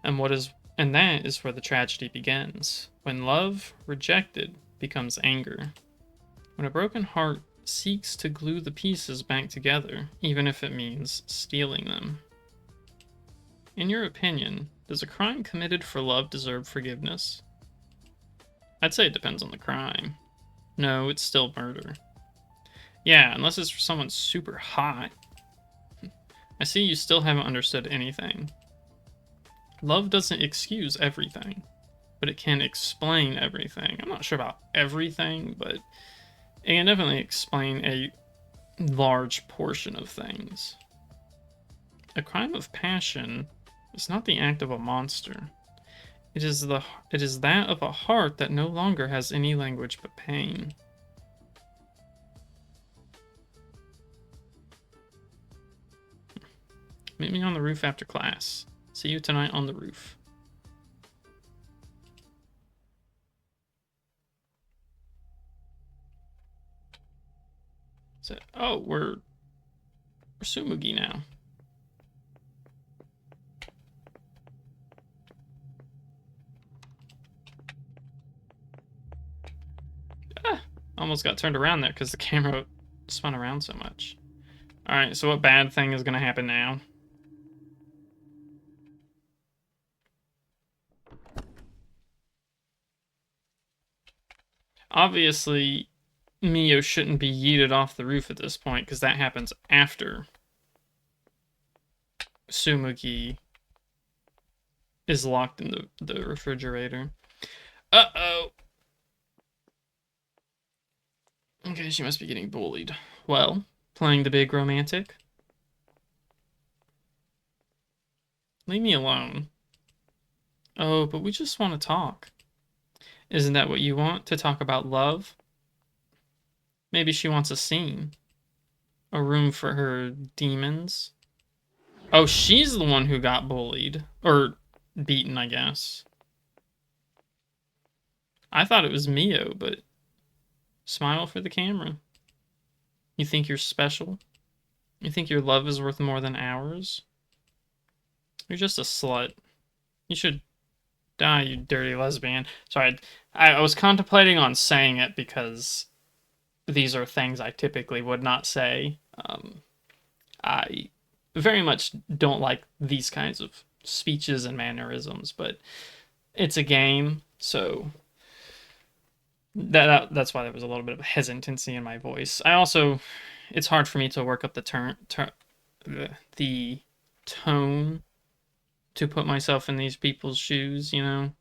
And that is where the tragedy begins. When love, rejected, becomes anger. When a broken heart seeks to glue the pieces back together, even if it means stealing them. In your opinion, does a crime committed for love deserve forgiveness? I'd say it depends on the crime. No, it's still murder. Yeah, unless it's for someone super hot. I see you still haven't understood anything. Love doesn't excuse everything, but it can explain everything. I'm not sure about everything, but it can definitely explain a large portion of things. A crime of passion is not the act of a monster. It is that of a heart that no longer has any language but pain. Meet me on the roof after class. See you tonight on the roof. So, oh, we're Sumugi now. Ah, almost got turned around there because the camera spun around so much. Alright, so what bad thing is going to happen now? Obviously, Mio shouldn't be yeeted off the roof at this point, because that happens after Sumugi is locked in the refrigerator. Uh-oh! Okay, she must be getting bullied. Well, playing the big romantic? Leave me alone. Oh, but we just want to talk. Isn't that what you want? To talk about love? Maybe she wants a scene. A room for her demons. Oh, she's the one who got bullied. Or beaten, I guess. I thought it was Mio, but... Smile for the camera. You think you're special? You think your love is worth more than ours? You're just a slut. You should die, you dirty lesbian. Sorry, I was contemplating on saying it because these are things I typically would not say. I very much don't like these kinds of speeches and mannerisms, but it's a game, so that's why there was a little bit of hesitancy in my voice. It's hard for me to work up the tone to put myself in these people's shoes, you know?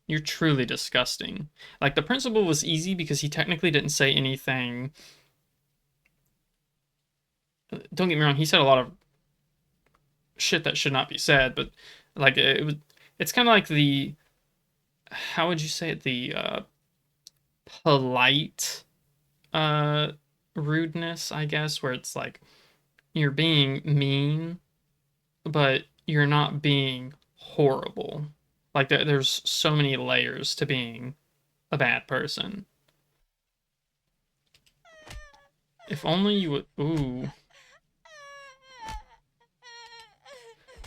You're truly disgusting. Like, the principal was easy because he technically didn't say anything. Don't get me wrong, he said a lot of shit that should not be said, but like it's kind of like how would you say it? The polite rudeness, I guess, where it's like you're being mean, but you're not being horrible. Like there's so many layers to being a bad person. If only you would. Ooh.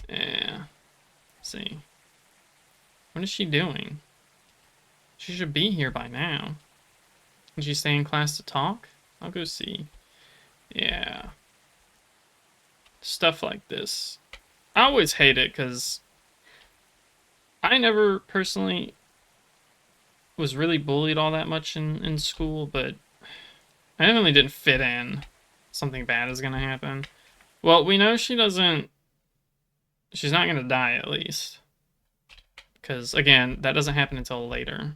Yeah. Let's see. What is she doing? She should be here by now. Did she stay in class to talk? I'll go see. Yeah. Stuff like this. I always hate it because I never personally was really bullied all that much in school, but I definitely didn't fit in. Something bad is gonna happen. Well, we know she doesn't. She's not gonna die at least. Because, again, that doesn't happen until later.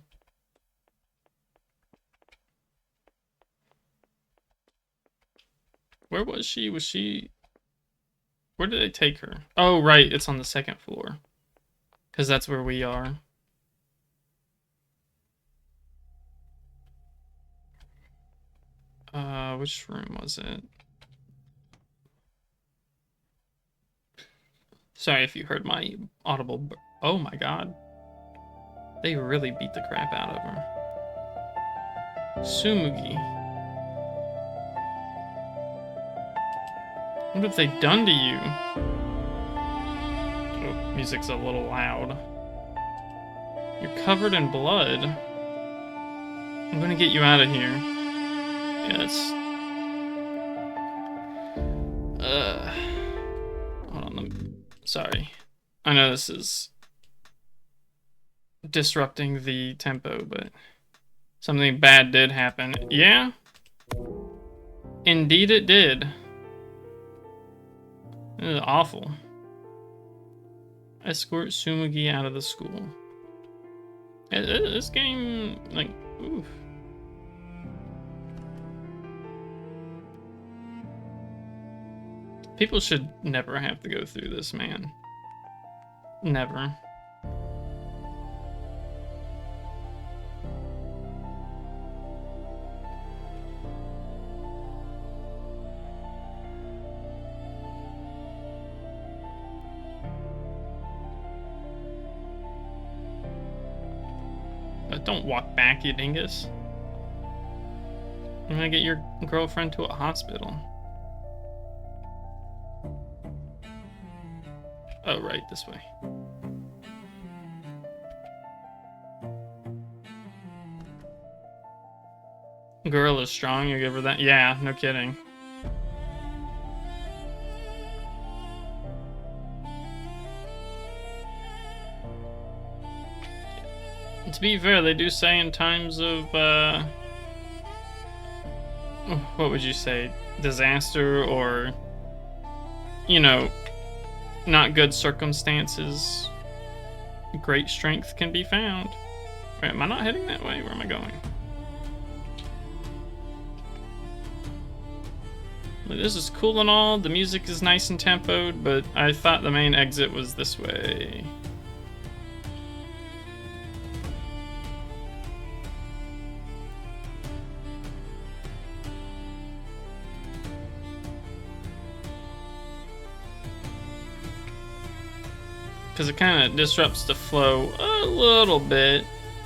Where was she? Was she... Where did they take her? Oh, right. It's on the second floor. Because that's where we are. Which room was it? Sorry if you heard my audible... Oh my god. They really beat the crap out of her. Sumugi. What have they done to you? Oh, music's a little loud. You're covered in blood. I'm gonna get you out of here. Yes. Hold on. Sorry. I know this is disrupting the tempo, but something bad did happen. Yeah? Indeed it did. This is awful. Escort Sumugi out of the school. This game, like, oof. People should never have to go through this, man. Never. Don't walk back, you dingus. I'm gonna get your girlfriend to a hospital. Oh, right, this way. Girl is strong, you give her that? Yeah, no kidding. To be fair, they do say in times of, what would you say? Disaster or, you know, not good circumstances, great strength can be found. Wait, am I not heading that way? Where am I going? This is cool and all, the music is nice and tempoed, but I thought the main exit was this way. Because it kind of disrupts the flow a little bit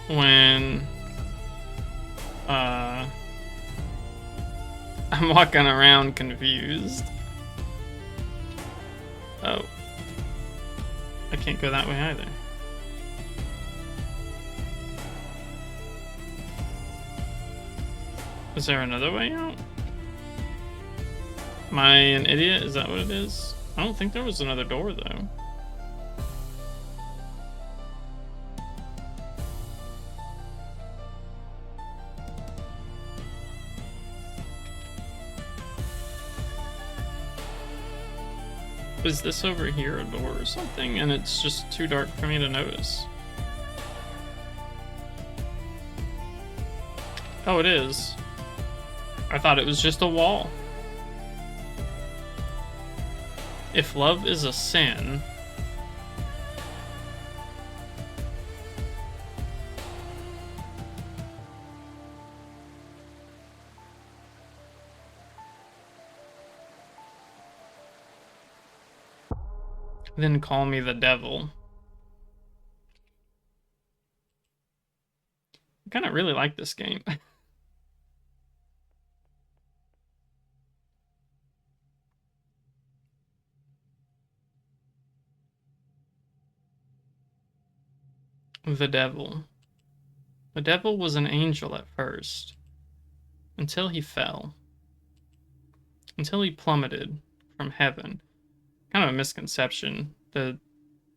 when I'm walking around confused. Oh. I can't go that way either. Is there another way out? Am I an idiot? Is that what it is? I don't think there was another door though. Is this over here a door or something? And it's just too dark for me to notice. Oh, it is. I thought it was just a wall. If love is a sin... Then call me the devil. I kind of really like this game. The devil. The devil was an angel at first, until he fell, until he plummeted from heaven. Kind of a misconception. The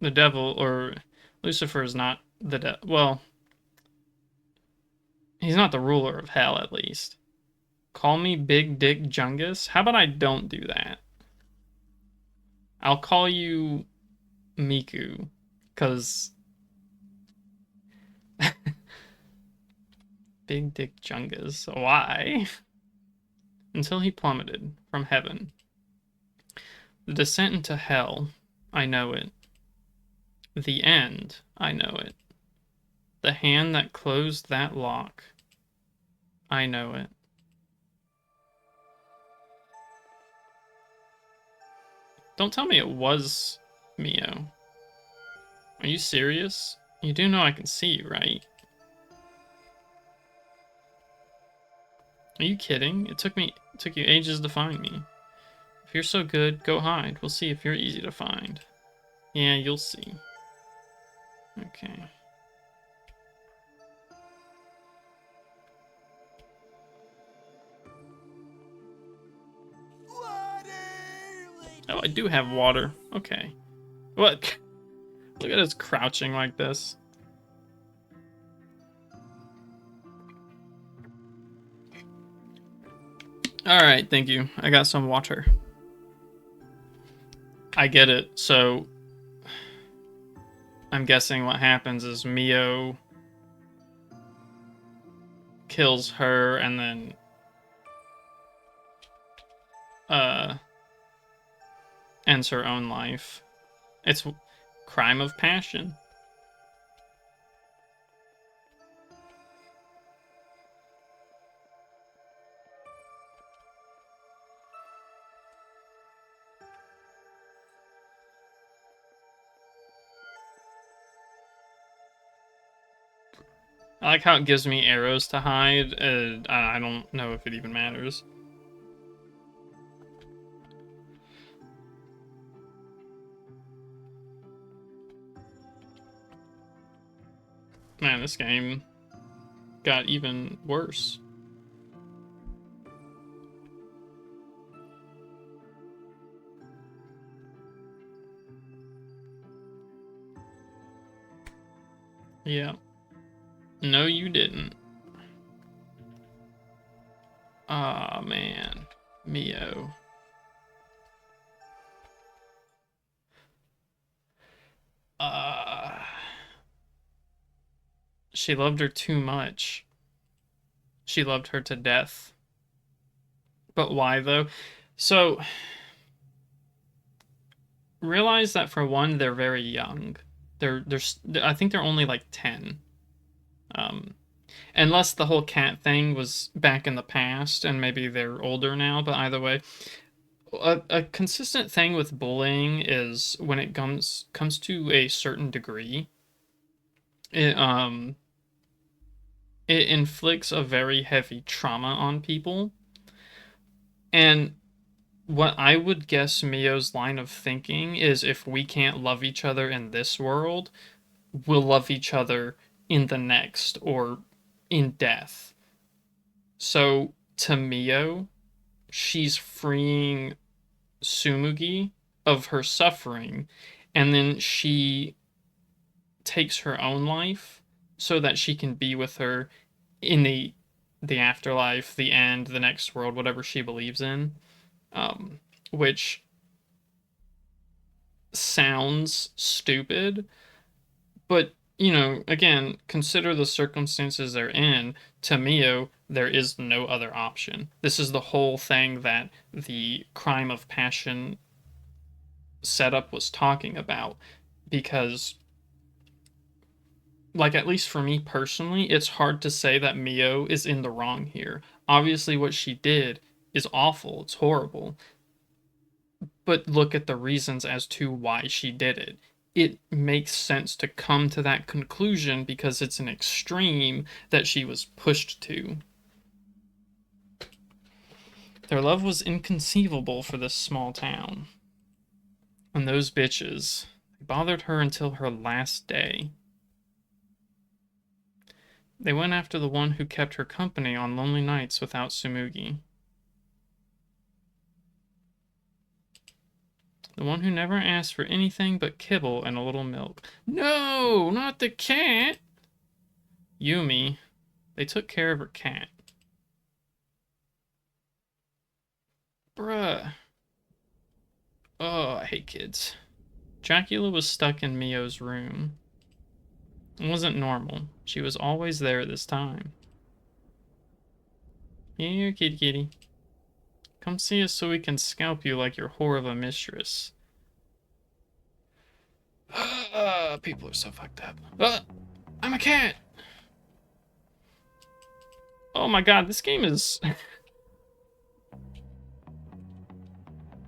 devil, or Lucifer, is not the devil. Well, he's not the ruler of hell, at least. Call me Big Dick Jungus. How about I don't do that? I'll call you Miku, cause Big Dick Jungus. Why? Until he plummeted from heaven. The descent into hell, I know it. The end, I know it. The hand that closed that lock, I know it. Don't tell me it was Mio. Are you serious? You do know I can see you, right? Are you kidding? It took you ages to find me. If you're so good, go hide. We'll see if you're easy to find. Yeah, you'll see. Okay. Oh, I do have water. Okay. What? Look at us crouching like this. Alright, thank you. I got some water. I get it. So, I'm guessing what happens is Mio kills her and then ends her own life. It's crime of passion. I like how it gives me arrows to hide. I don't know if it even matters. Man, this game got even worse. Yeah. No, you didn't. Aw, man. Mio. She loved her too much. She loved her to death. But why, though? So, realize that for one, they're very young. I think they're only like 10. Unless the whole cat thing was back in the past and maybe they're older now, but either way, a consistent thing with bullying is when it comes to a certain degree, it it inflicts a very heavy trauma on people. And what I would guess Mio's line of thinking is, if we can't love each other in this world, we'll love each other in the next or in death. So to Mio, she's freeing Sumugi of her suffering, and then she takes her own life so that she can be with her in the afterlife, the end, the next world, whatever she believes in. Which sounds stupid, but you know, again, consider the circumstances they're in. To Mio, there is no other option. This is the whole thing that the crime of passion setup was talking about, because like, at least for me personally, it's hard to say that Mio is in the wrong here. Obviously what she did is awful, it's horrible, but look at the reasons as to why she did it. It makes sense to come to that conclusion because it's an extreme that she was pushed to. Their love was inconceivable for this small town. And those bitches, they bothered her until her last day. They went after the one who kept her company on lonely nights without Tsumugi. The one who never asked for anything but kibble and a little milk. No, not the cat! Yumi. They took care of her cat. Bruh. Oh, I hate kids. Dracula was stuck in Mio's room. It wasn't normal. She was always there at this time. Here, kitty kitty. Come see us so we can scalp you like your whore of a mistress. People are so fucked up. I'm a cat! Oh my god, this game is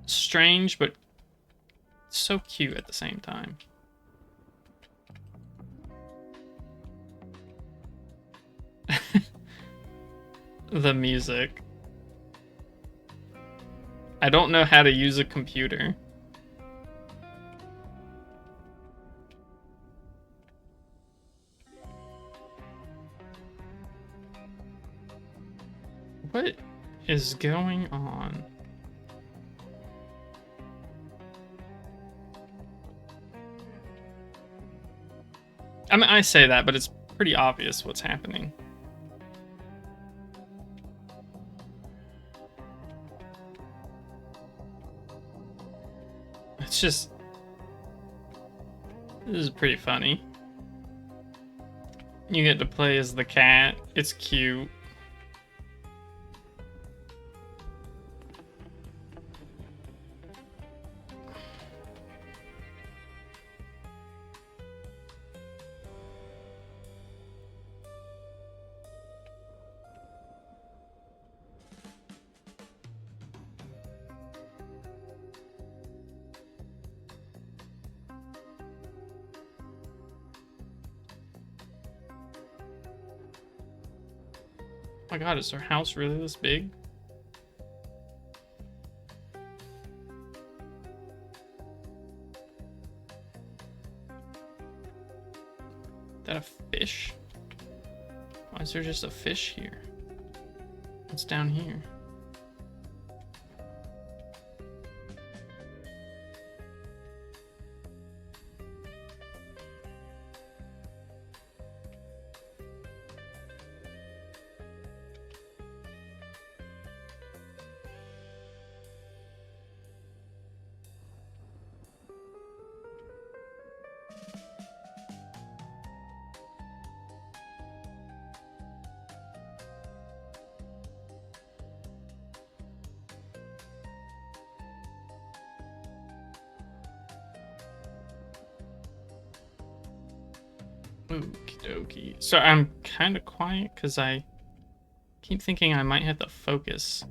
strange, but so cute at the same time. The music. I don't know how to use a computer. What is going on? I mean, I say that, but it's pretty obvious what's happening. It's just... This is pretty funny. You get to play as the cat. It's cute. Oh my god, is her house really this big? Is that a fish? Why is there just a fish here? What's down here? Okie dokie. So I'm kind of quiet because I keep thinking I might have to focus.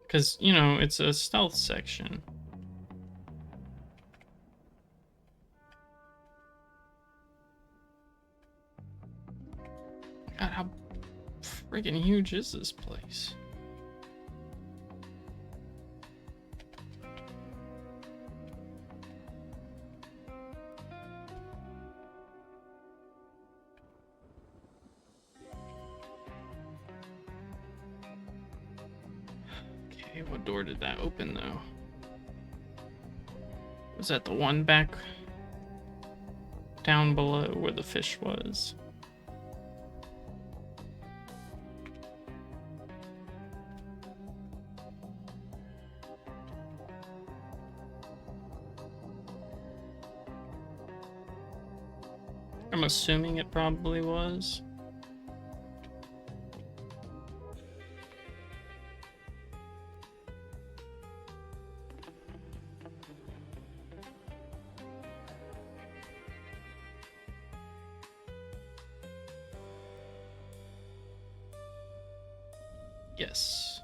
Because, you know, it's a stealth section. God, how friggin' huge is this place? Okay, what door did that open though? Was that the one back down below where the fish was? I'm assuming it probably was. Yes.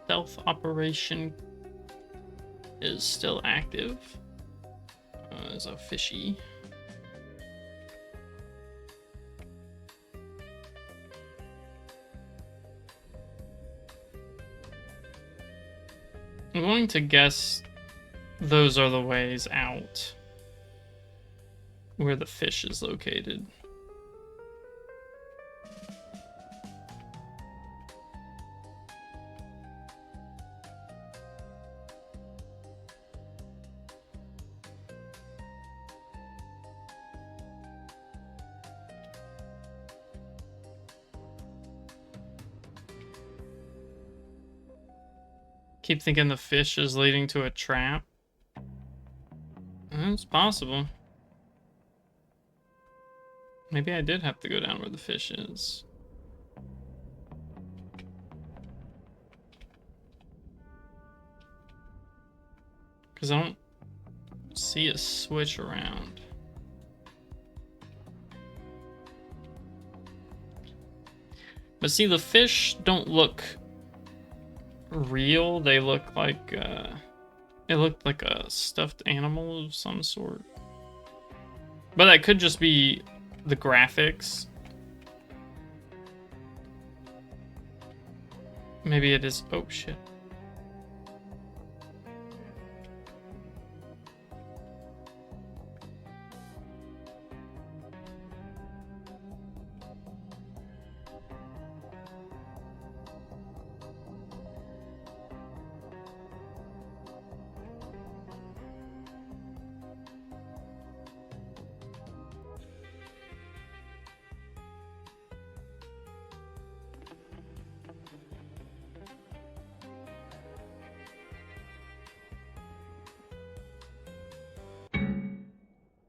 Stealth operation is still active. There's a fishy. I'm going to guess those are the ways out where the fish is located. Keep thinking the fish is leading to a trap. It's possible. Maybe I did have to go down where the fish is. Because I don't see a switch around. But see, the fish don't look real. They look like, it looked like a stuffed animal of some sort. But that could just be the graphics. Maybe it is. Oh shit.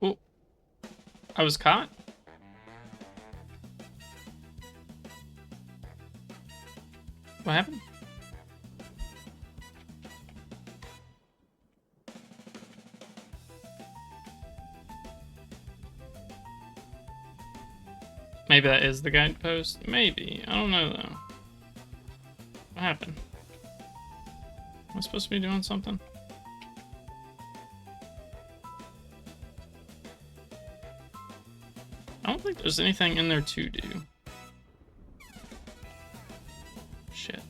Oh, I was caught? What happened? Maybe that is the guidepost? Maybe. I don't know though. What happened? Am I supposed to be doing something? I don't think there's anything in there to do. Shit.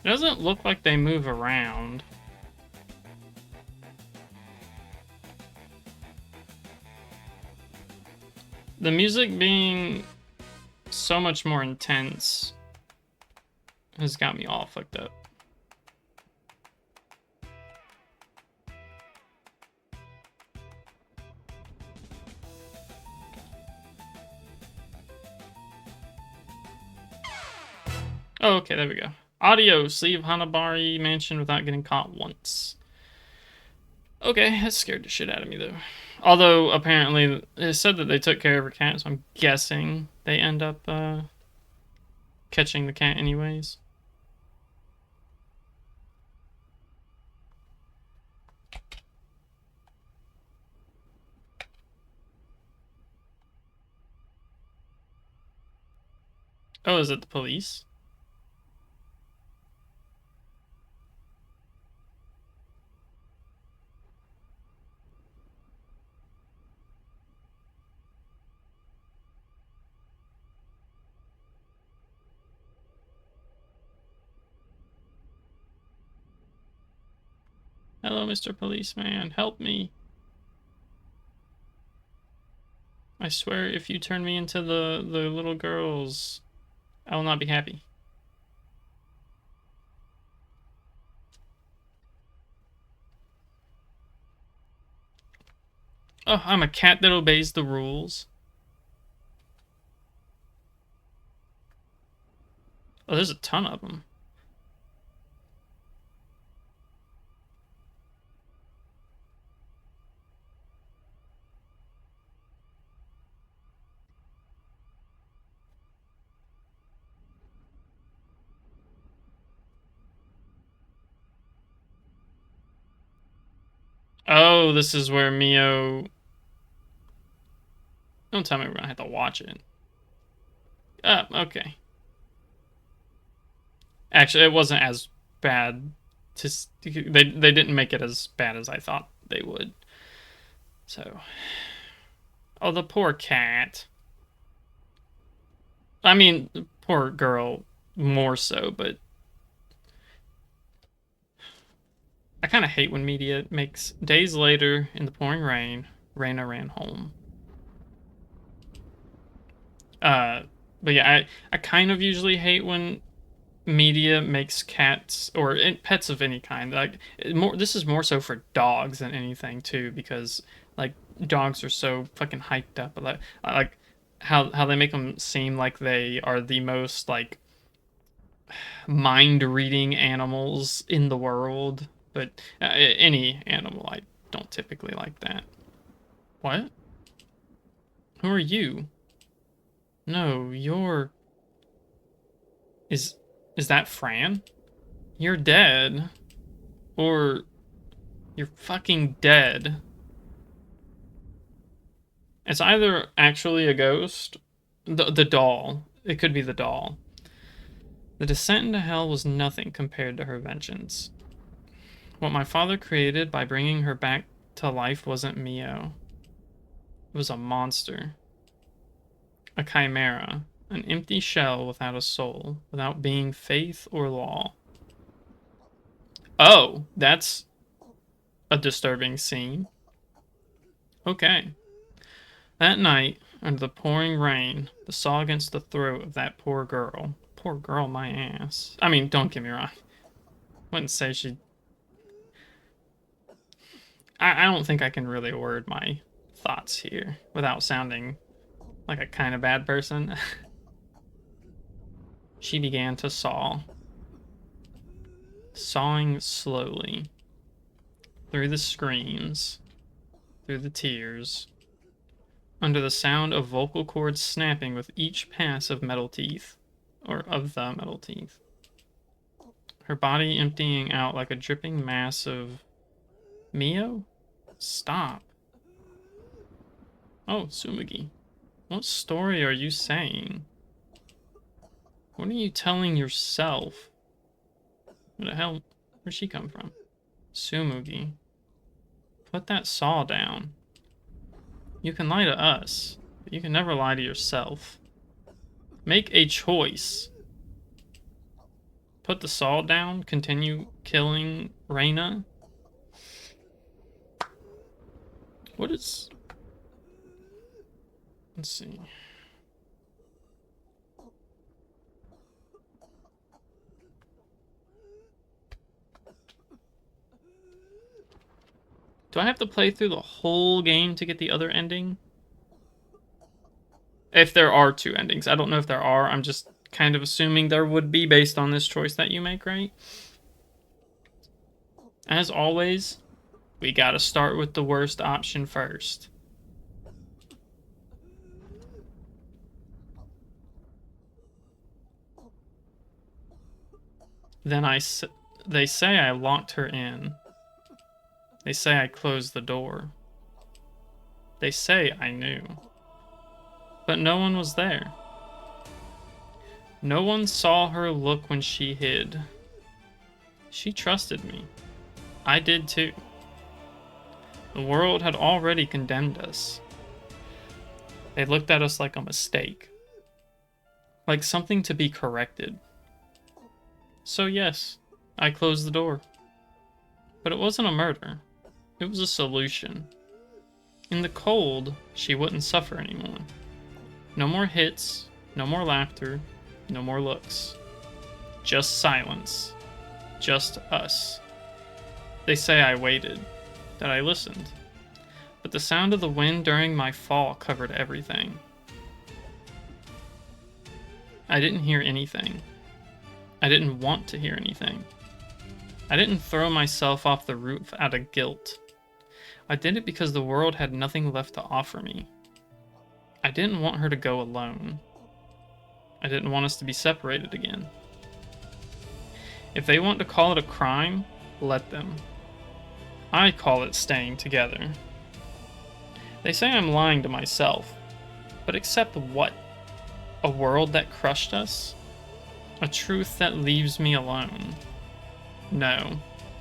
It doesn't look like they move around. The music being so much more intense has got me all fucked up. Oh, okay, there we go. Adios, leave Hanabari Mansion without getting caught once. Okay, that scared the shit out of me, though. Although, apparently, it said that they took care of her cat, so I'm guessing they end up, catching the cat anyways. Oh, is it the police? Hello, Mr. Policeman, help me. I swear if you turn me into the little girls, I will not be happy. Oh, I'm a cat that obeys the rules. Oh, there's a ton of them. Oh, this is where Mio... Don't tell me we're gonna have to watch it. Okay. Actually, it wasn't as bad. They didn't make it as bad as I thought they would. So... Oh, the poor cat. I mean, the poor girl more so, but... I kind of hate when media makes days later in the pouring rain, Raina ran home. Uh, but yeah, I kind of usually hate when media makes cats or pets of any kind. Like more, this is more so for dogs than anything too, because like dogs are so fucking hyped up. Like how they make them seem like they are the most like mind reading animals in the world. But any animal, I don't typically like that. What? Who are you? No, you're... Is that Fran? You're dead. Or you're fucking dead. It's either actually a ghost, the doll. It could be the doll. The descent into hell was nothing compared to her vengeance. What my father created by bringing her back to life wasn't Mio. It was a monster. A chimera. An empty shell without a soul, without being faith or law. Oh, that's a disturbing scene. Okay. That night, under the pouring rain, the saw against the throat of that poor girl. Poor girl, my ass. I mean, don't get me wrong. Wouldn't say she... I don't think I can really word my thoughts here without sounding like a kind of bad person. She began to saw. Sawing slowly. Through the screams. Through the tears. Under the sound of vocal cords snapping with each pass of metal teeth. Or of the metal teeth. Her body emptying out like a dripping mass of... Mio? Stop. Oh, Tsumugi. What story are you saying? What are you telling yourself? Where the hell? Where'd she come from? Tsumugi. Put that saw down. You can lie to us, but you can never lie to yourself. Make a choice. Put the saw down, continue killing Reina. What is... Let's see. Do I have to play through the whole game to get the other ending? If there are two endings. I don't know if there are. I'm just kind of assuming there would be based on this choice that you make, right? As always, we gotta start with the worst option first. Then they say I locked her in. They say I closed the door. They say I knew. But no one was there. No one saw her look when she hid. She trusted me. I did too. The world had already condemned us. They looked at us like a mistake. Like something to be corrected. So yes, I closed the door. But it wasn't a murder. It was a solution. In the cold, she wouldn't suffer anymore. No more hits, no more laughter, no more looks. Just silence. Just us. They say I waited, that I listened. but the sound of the wind during my fall covered everything. I didn't hear anything. I didn't want to hear anything. I didn't throw myself off the roof out of guilt. I did it because the world had nothing left to offer me. I didn't want her to go alone. I didn't want us to be separated again. If they want to call it a crime, let them. I call it staying together. They say I'm lying to myself, but accept what? A world that crushed us? A truth that leaves me alone? No,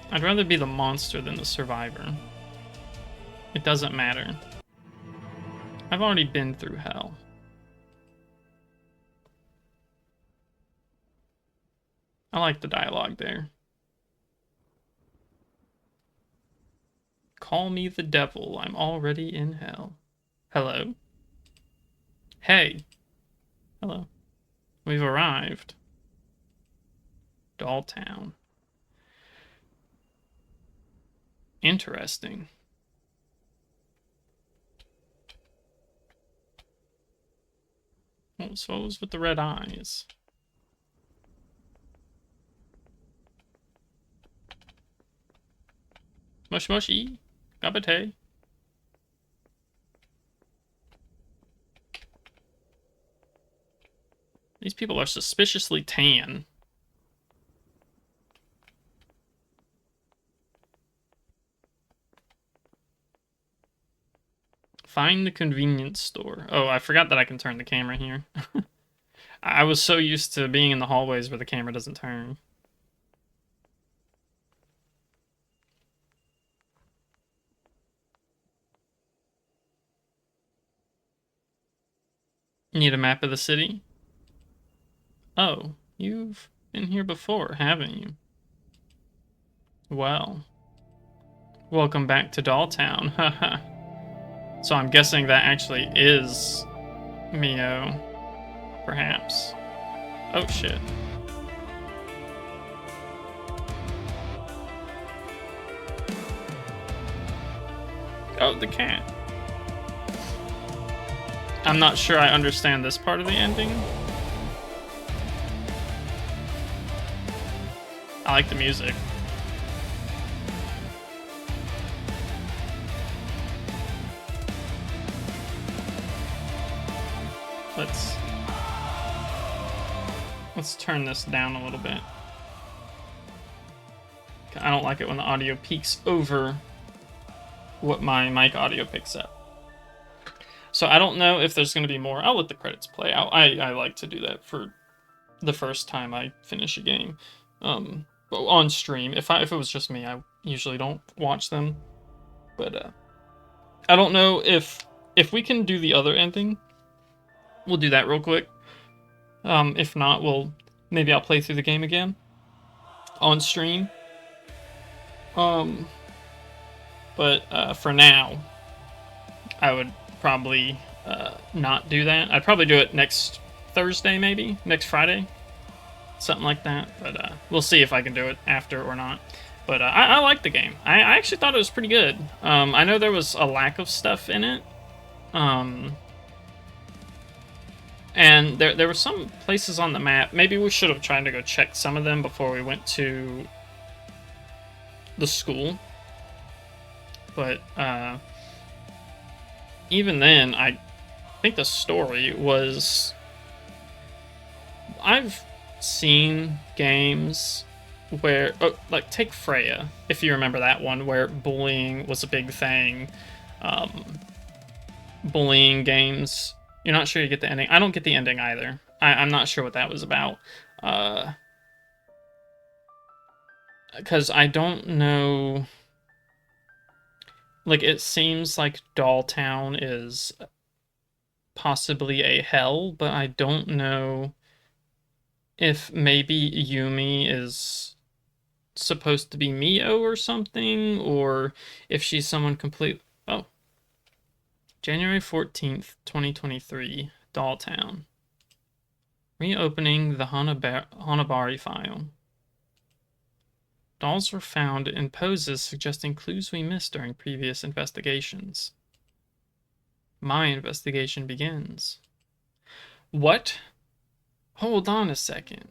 I'd rather be the monster than the survivor. It doesn't matter. I've already been through hell. I like the dialogue there. Call me the devil, I'm already in hell. Hello? Hey. Hello. We've arrived. Doll Town. Interesting. So what was with the red eyes? Moshi moshi. Gabate. These people are suspiciously tan. Find the convenience store. Oh, I forgot that I can turn the camera here. I was so used to being in the hallways where the camera doesn't turn. Need a map of the city? Oh, you've been here before, haven't you? Well, welcome back to Dolltown, haha. So I'm guessing that actually is Mio, perhaps. Oh shit. Oh, the cat. I'm not sure I understand this part of the ending. I like the music. Let's turn this down a little bit. I don't like it when the audio peaks over what my mic audio picks up. So I don't know if there's going to be more. I'll let the credits play out. I like to do that for the first time I finish a game. On stream. If it was just me, I usually don't watch them. But I don't know if we can do the other ending. We'll do that real quick. If not, maybe I'll play through the game again on stream. But for now, I would probably not do that. I'd probably do it next Thursday, maybe next Friday, something like that. But we'll see if I can do it after or not. But I like the game. I actually thought it was pretty good. I know there was a lack of stuff in it. And there were some places on the map. Maybe we should have tried to go check some of them before we went to the school. But even then, I think the story was... I've seen games where... Oh, like, take Freya, if you remember that one, where bullying was a big thing. Bullying games... You're not sure you get the ending. I don't get the ending either. I'm not sure what that was about. Because I don't know... Like, it seems like Dolltown is possibly a hell, but I don't know if maybe Yumi is supposed to be Mio or something, or if she's someone complete... Oh. January 14th, 2023, Dolltown. Reopening the Hanabari file. Dolls were found in poses suggesting clues we missed during previous investigations. My investigation begins. What? Hold on a second.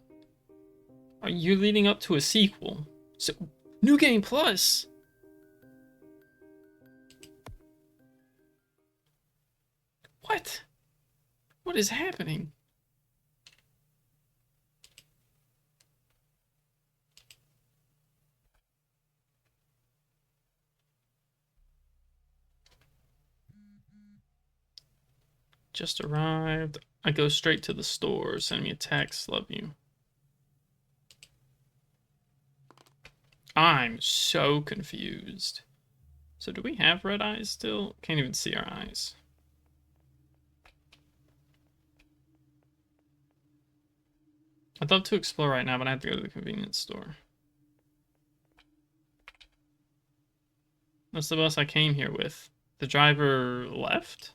Are you leading up to a sequel? So, New Game Plus? What? What is happening? Just arrived. I go straight to the store. Send me a text. Love you. I'm so confused. So do we have red eyes still? Can't even see our eyes. I'd love to explore right now, but I have to go to the convenience store. That's the bus I came here with. The driver left?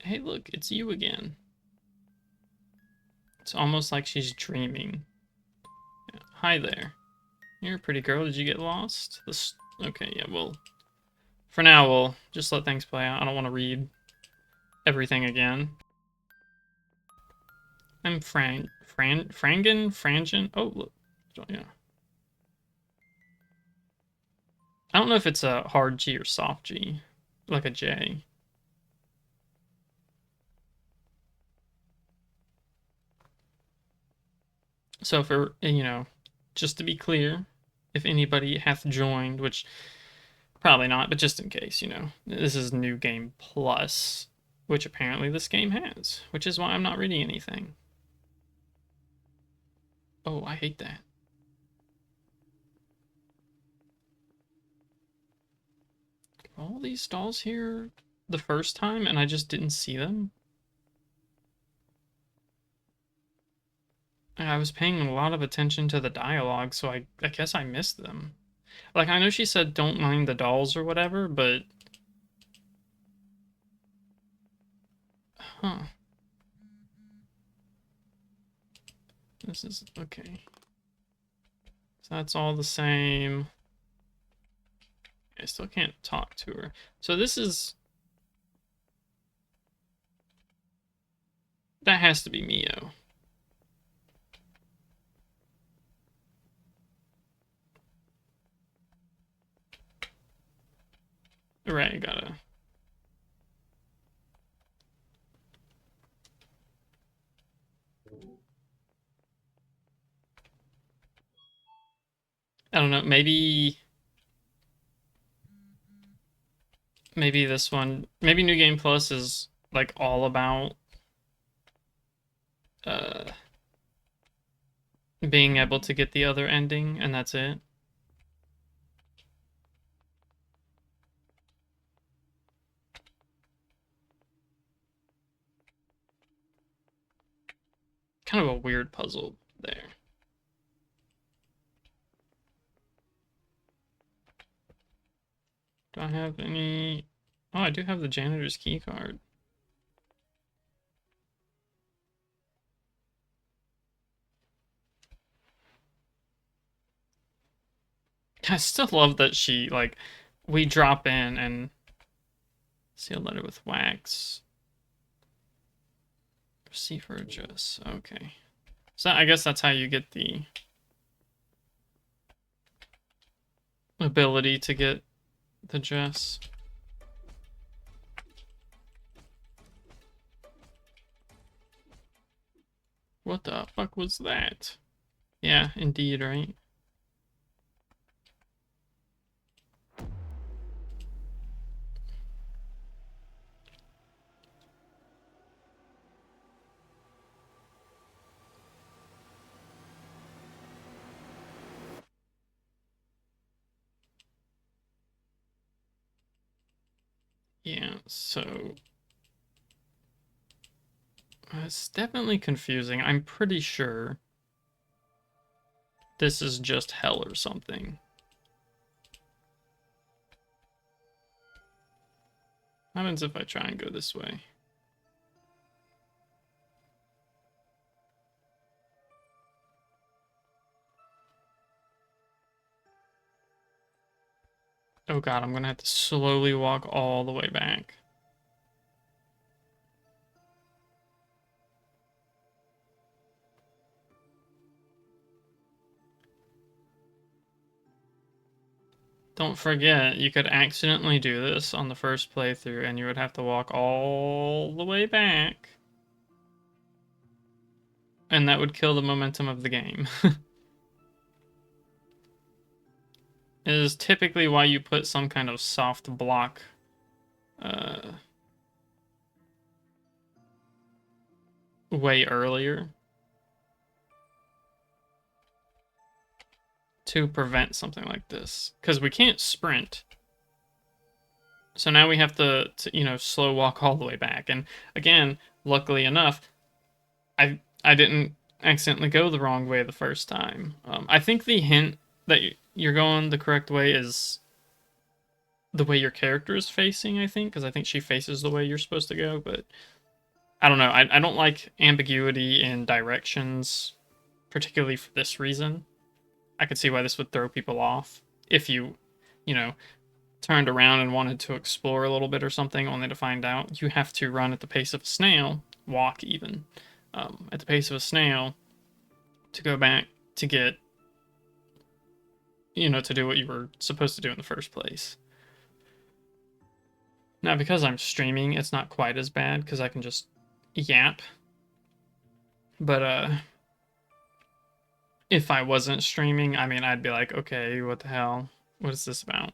Hey, look, it's you again. It's almost like she's dreaming. Yeah. Hi there. You're a pretty girl. Did you get lost? Okay, yeah, well, for now, we'll just let things play out. I don't want to read everything again. I'm Frangen? Oh, look. Yeah. I don't know if it's a hard G or soft G. Like a J. So for, just to be clear, if anybody hath joined, which probably not, but just in case, this is New Game Plus, which apparently this game has, which is why I'm not reading anything. Oh, I hate that. All these stalls here the first time and I just didn't see them? I was paying a lot of attention to the dialogue, so I guess I missed them. Like, I know she said don't mind the dolls or whatever, but... Huh. This is... okay. So that's all the same. I still can't talk to her. So this is... that has to be Mio. Right, gotta... I don't know, maybe this one... maybe New Game Plus is, like, all about... being able to get the other ending, and that's it. Kind of a weird puzzle there. Do I have any... oh, I do have the janitor's key card. I still love that she, like, we drop in and seal letter with wax. Receiver address. Okay. So I guess that's how you get the ability to get the dress. What the fuck was that? Yeah, indeed, right? Yeah, so... it's definitely confusing. I'm pretty sure this is just hell or something. What happens if I try and go this way? Oh god, I'm gonna have to slowly walk all the way back. Don't forget, you could accidentally do this on the first playthrough and you would have to walk all the way back. And that would kill the momentum of the game. It is typically why you put some kind of soft block way earlier to prevent something like this. Because we can't sprint. So now we have to, you know, slow walk all the way back. And again, luckily enough, I didn't accidentally go the wrong way the first time. I think the hint that you're going the correct way is the way your character is facing, I think, because I think she faces the way you're supposed to go, but I don't know. I don't like ambiguity in directions, particularly for this reason. I could see why this would throw people off if you know, turned around and wanted to explore a little bit or something, only to find out you have to run at the pace of a snail, walk even, at the pace of a snail to go back to get, you know, to do what you were supposed to do in the first place. Now, because I'm streaming, it's not quite as bad because I can just yap. But, if I wasn't streaming, I mean, I'd be like, okay, what the hell? What is this about?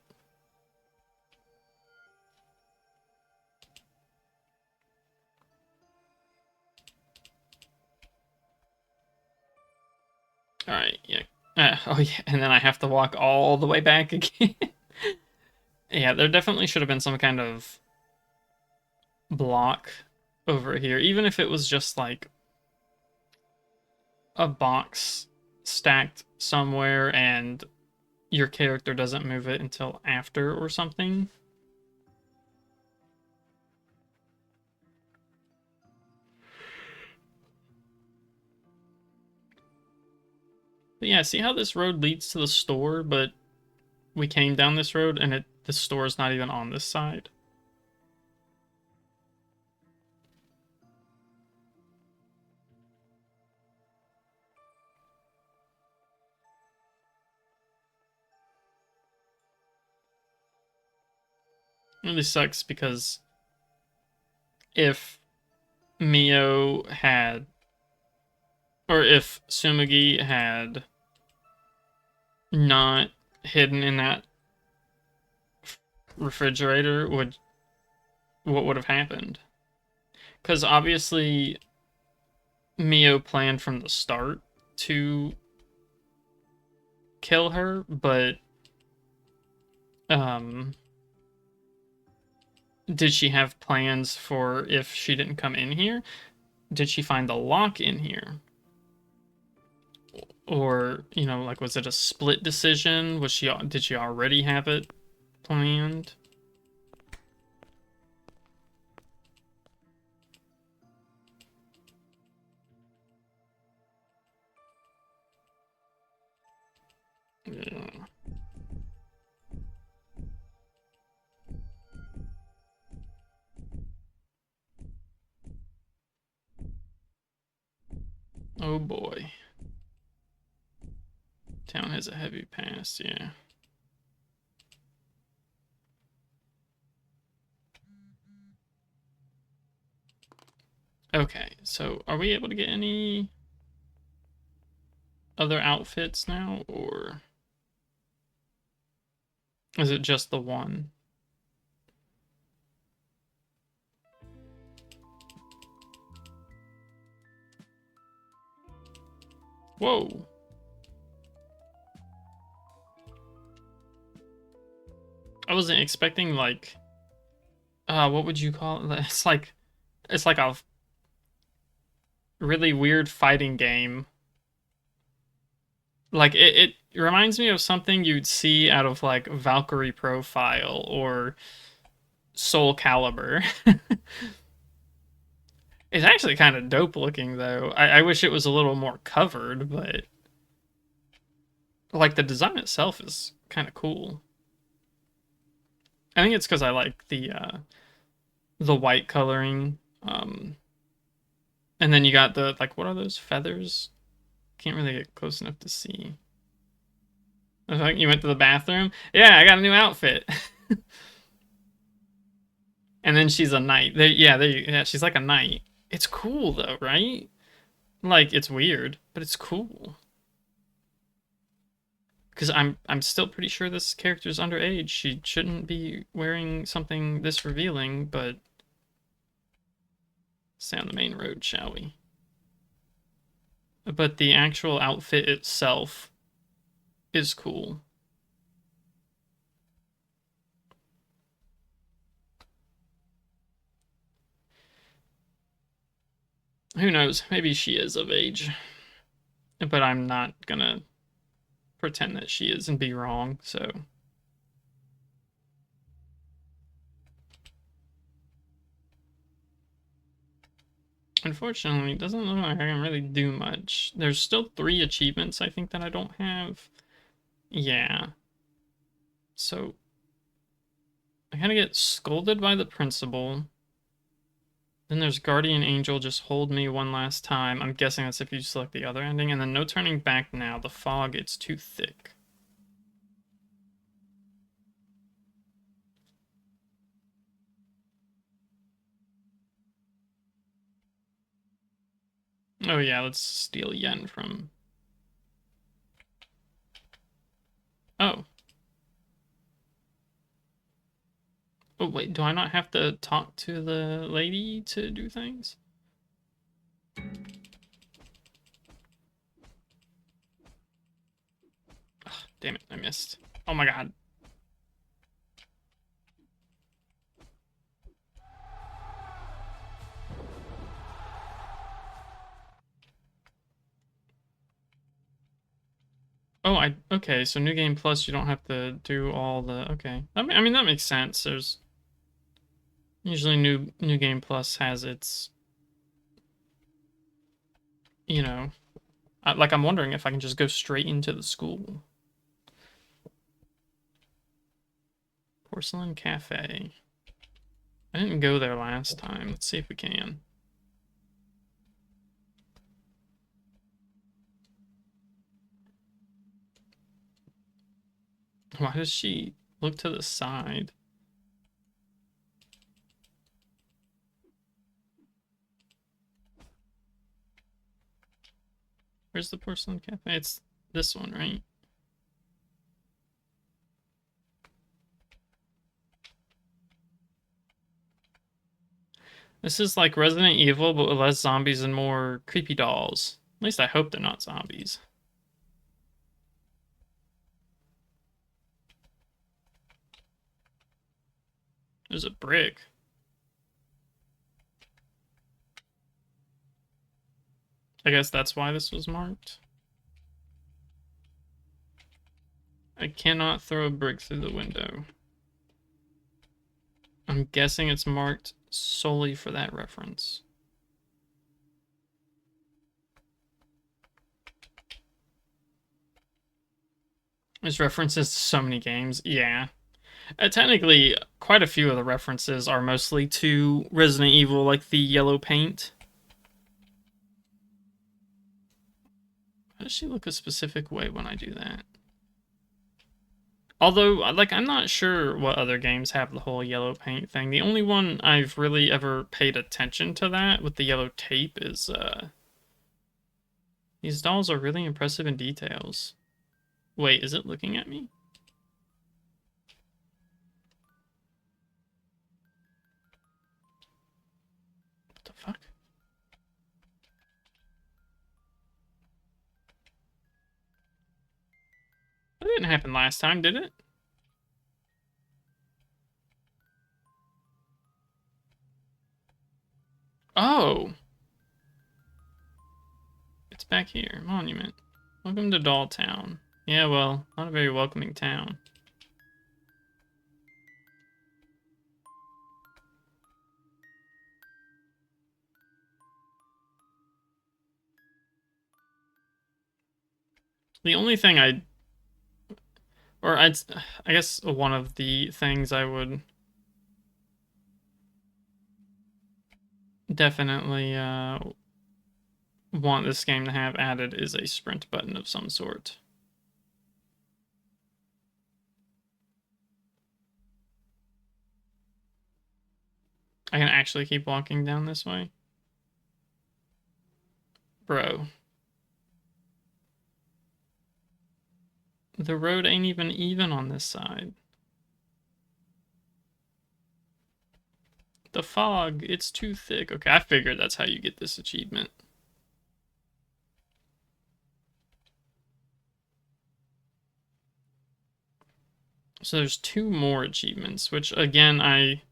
Alright, yeah. Oh, yeah, and then I have to walk all the way back again. Yeah, there definitely should have been some kind of block over here, even if it was just like a box stacked somewhere and your character doesn't move it until after or something. But yeah, see how this road leads to the store, but we came down this road and the store is not even on this side. It really sucks because if Mio had, or if Sumugi had not hidden in that refrigerator, what would have happened? Because obviously Mio planned from the start to kill her, but did she have plans for if she didn't come in here? Did she find the lock in here? Or, you know, like, was it a split decision? Did she already have it planned? Yeah. Oh boy. Town has a heavy past, yeah. Okay, so are we able to get any other outfits now, or is it just the one? Whoa. I wasn't expecting, like, what would you call it? It's like a really weird fighting game. Like, it reminds me of something you'd see out of, like, Valkyrie Profile or Soul Calibur. It's actually kind of dope looking, though. I wish it was a little more covered, but like the design itself is kind of cool. I think it's because I like the white coloring. And then you got the like, what are those feathers? Can't really get close enough to see. I was like, you went to the bathroom? Yeah, I got a new outfit. And then she's a knight. Yeah, she's like a knight. It's cool though, right? Like it's weird, but it's cool. Because I'm still pretty sure this character's underage. She shouldn't be wearing something this revealing, but stay on the main road, shall we? But the actual outfit itself is cool. Who knows? Maybe she is of age. But I'm not gonna pretend that she is and be wrong, so. Unfortunately, it doesn't look like I can really do much. There's still 3 achievements I think that I don't have. Yeah. So, I kind of get scolded by the principal. Then there's Guardian Angel, just hold me one last time. I'm guessing that's if you select the other ending. And then no turning back now. The fog, it's too thick. Oh yeah, let's steal yen from... Oh. Oh wait, do I not have to talk to the lady to do things? Ugh, damn it, I missed. Oh my god. Oh, okay, so New Game Plus, you don't have to do all the... Okay. I mean, that makes sense. There's... Usually New Game Plus has its... You know... Like, I'm wondering if I can just go straight into the school. Porcelain Cafe. I didn't go there last time. Let's see if we can. Why does she look to the side? Where's the Porcelain Cafe? It's this one, right? This is like Resident Evil, but with less zombies and more creepy dolls. At least I hope they're not zombies. There's a brick. I guess that's why this was marked. I cannot throw a brick through the window. I'm guessing it's marked solely for that reference. There's references to so many games. Yeah. Technically, quite a few of the references are mostly to Resident Evil, like the yellow paint. How does she look a specific way when I do that? Although, like, I'm not sure what other games have the whole yellow paint thing. The only one I've really ever paid attention to that with the yellow tape is, these dolls are really impressive in details. Wait, is it looking at me? What the fuck? That didn't happen last time, did it? Oh! It's back here. Monument. Welcome to Doll Town. Yeah, well, not a very welcoming town. The only thing Or I guess one of the things I would definitely want this game to have added is a sprint button of some sort. I can actually keep walking down this way. Bro. The road ain't even on this side. The fog, it's too thick. Okay, I figured that's how you get this achievement. So there's 2 more achievements, which again, I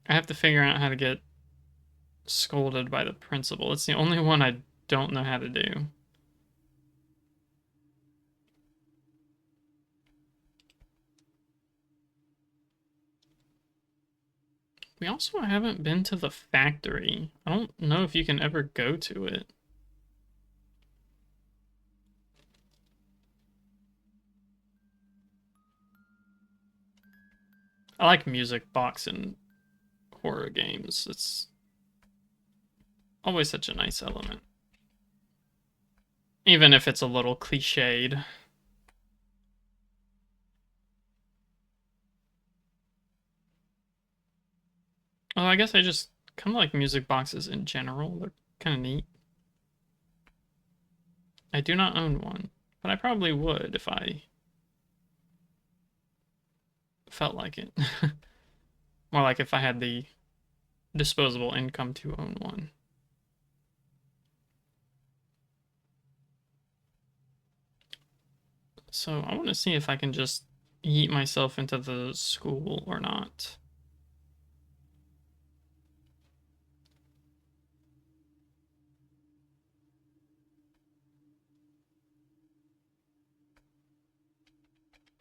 have to figure out how to get scolded by the principal. It's the only one I don't know how to do. We also haven't been to the factory. I don't know if you can ever go to it. I like music box in horror games. It's always such a nice element. Even if it's a little cliched. Oh, I guess I just kind of like music boxes in general. They're kind of neat. I do not own one, but I probably would if I felt like it. More like if I had the disposable income to own one. So I want to see if I can just yeet myself into the school or not.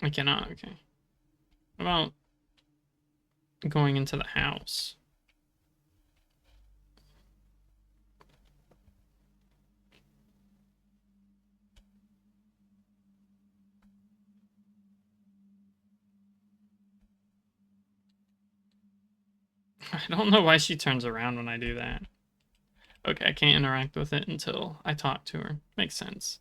I cannot, okay. What about going into the house? I don't know why she turns around when I do that. Okay, I can't interact with it until I talk to her. Makes sense.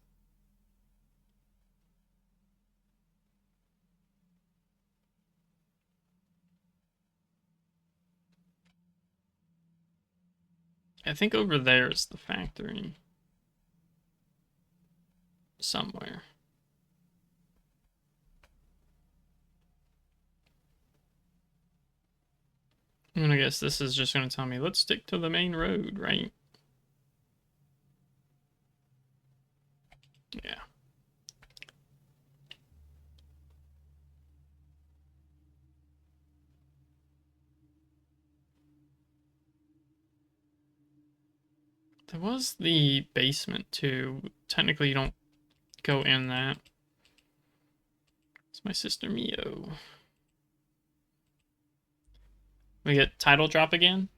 I think over there is the factory. Somewhere. I'm gonna guess this is just gonna tell me, let's stick to the main road, right? Yeah. There was the basement too. Technically, you don't go in that. It's my sister Mio. We get title drop again.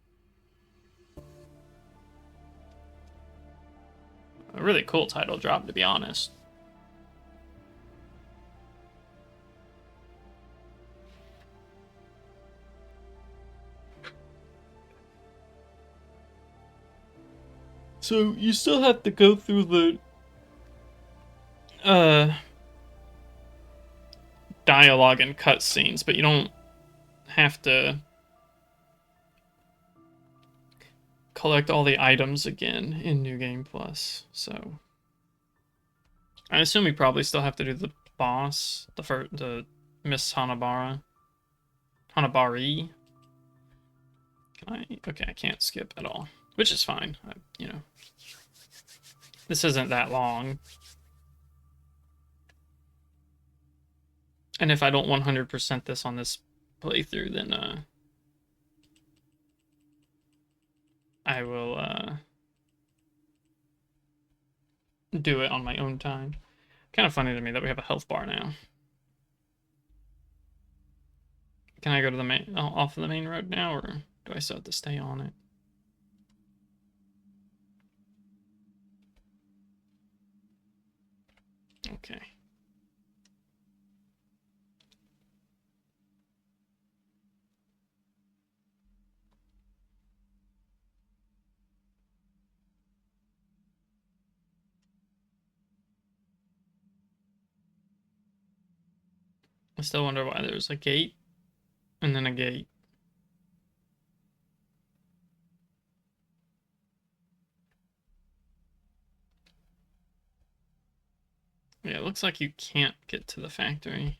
A really cool title drop, to be honest. So you still have to go through the dialogue and cutscenes, but you don't have to collect all the items again in New Game Plus. So I assume we probably still have to do the boss, the Miss Hanabari. Can I? Okay, I can't skip at all, which is fine. This isn't that long. And if I don't 100% this on this playthrough, then I will do it on my own time. Kind of funny to me that we have a health bar now. Can I go to the off of the main road now, or do I still have to stay on it? Okay. still wonder why there's a gate and then a gate. Yeah, it looks like you can't get to the factory.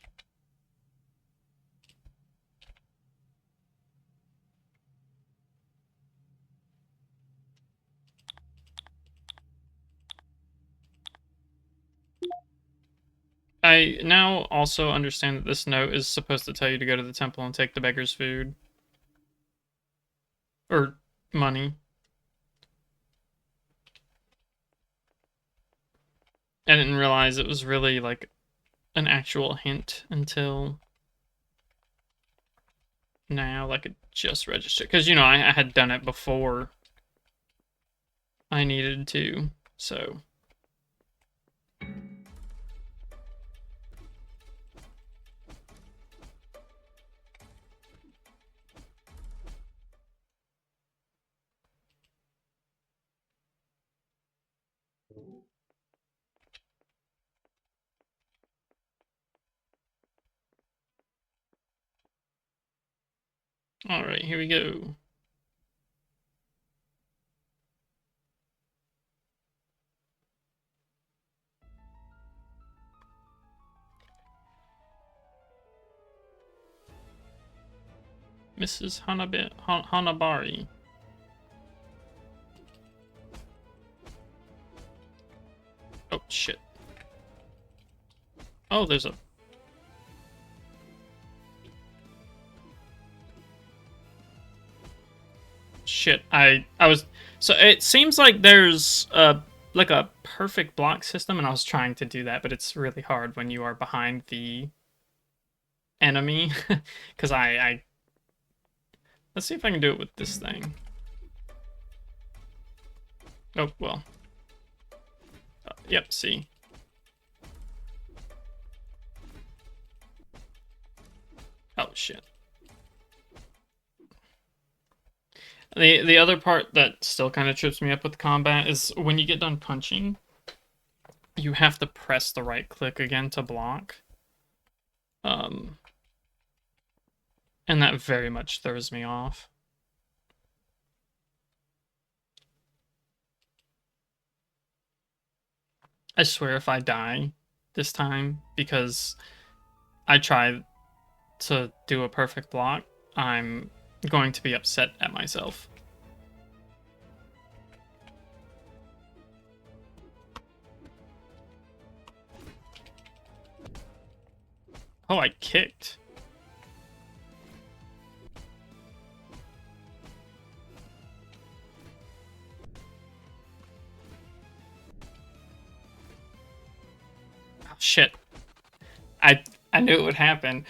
I now also understand that this note is supposed to tell you to go to the temple and take the beggar's food. Or money. I didn't realize it was really like an actual hint until now, like it just registered. Because, you know, I had done it before I needed to, so. Alright, here we go. Mrs. Hanabari. Oh, shit. Oh, there's a... Shit, I was... So it seems like there's like a perfect block system, and I was trying to do that, but it's really hard when you are behind the enemy. Because I... Let's see if I can do it with this thing. Oh, well. Yep, see. Oh, shit. The other part that still kind of trips me up with combat is when you get done punching, you have to press the right click again to block. And that very much throws me off. I swear if I die this time because I try to do a perfect block, I'm going to be upset at myself. Oh, I kicked. Oh, shit. I knew it would happen.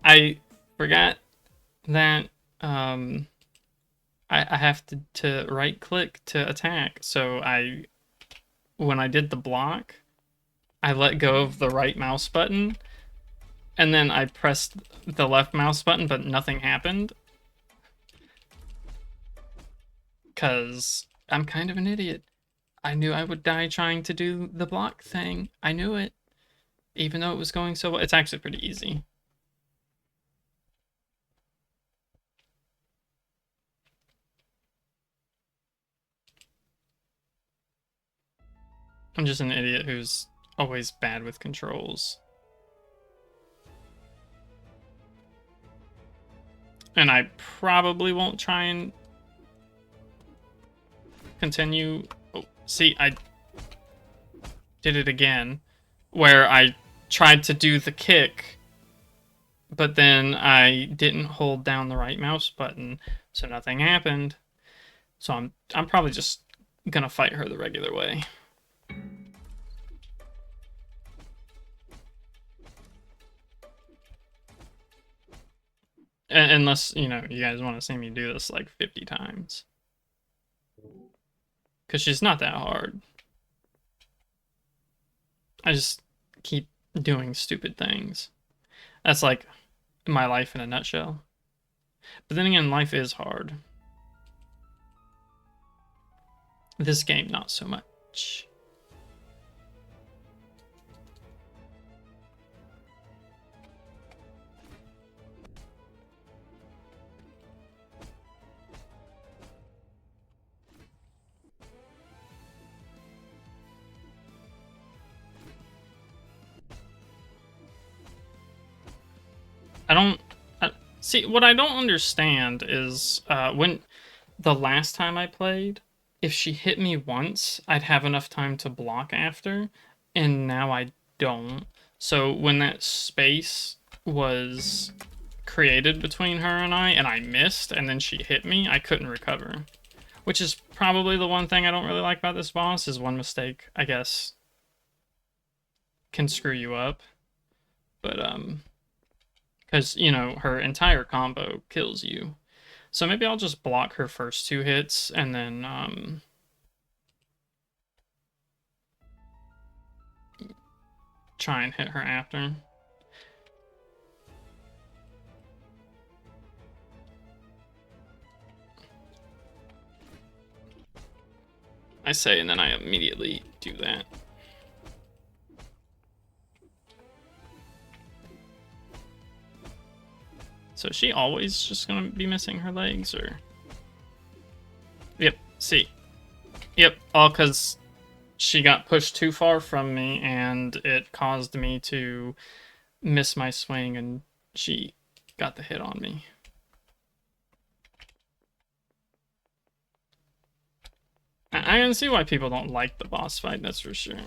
I forgot that I have to right click to attack. So when I did the block, I let go of the right mouse button, and then I pressed the left mouse button, but nothing happened. Because I'm kind of an idiot. I knew I would die trying to do the block thing. I knew it. Even though it was going so well. It's actually pretty easy. I'm just an idiot who's always bad with controls. And I probably won't try and continue. Oh, see, I did it again. Where I tried to do the kick, but then I didn't hold down the right mouse button, so nothing happened. So I'm probably just gonna fight her the regular way. Unless, you know, you guys want to see me do this like 50 times. Because she's not that hard. I just keep doing stupid things. That's like my life in a nutshell. But then again, life is hard. This game, not so much. See, what I don't understand is when the last time I played, if she hit me once, I'd have enough time to block after, and now I don't. So when that space was created between her and I missed, and then she hit me, I couldn't recover. Which is probably the one thing I don't really like about this boss, is one mistake, I guess, can screw you up. But, because, you know, her entire combo kills you. So maybe I'll just block her first 2 hits, and then, try and hit her after. I say, and then I immediately do that. So is she always just gonna be missing her legs, or? Yep, see. Yep, all because she got pushed too far from me, and it caused me to miss my swing, and she got the hit on me. I can see why people don't like the boss fight, that's for sure.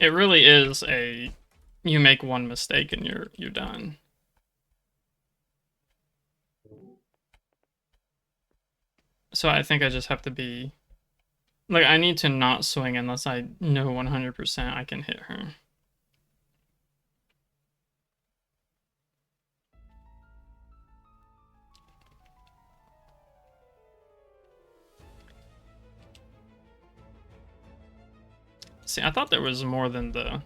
It really is a, you make one mistake and you're done. So I think I just have to be, like, I need to not swing unless I know 100% I can hit her. See, I thought there was more than the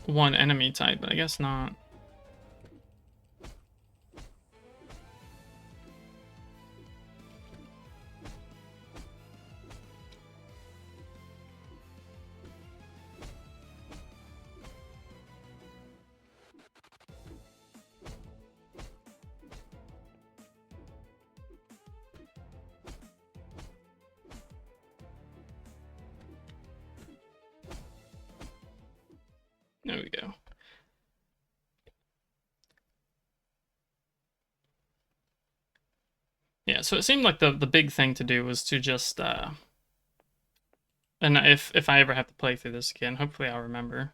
one enemy type, but I guess not. There we go. Yeah, so it seemed like the big thing to do was to just and if I ever have to play through this again, hopefully I'll remember.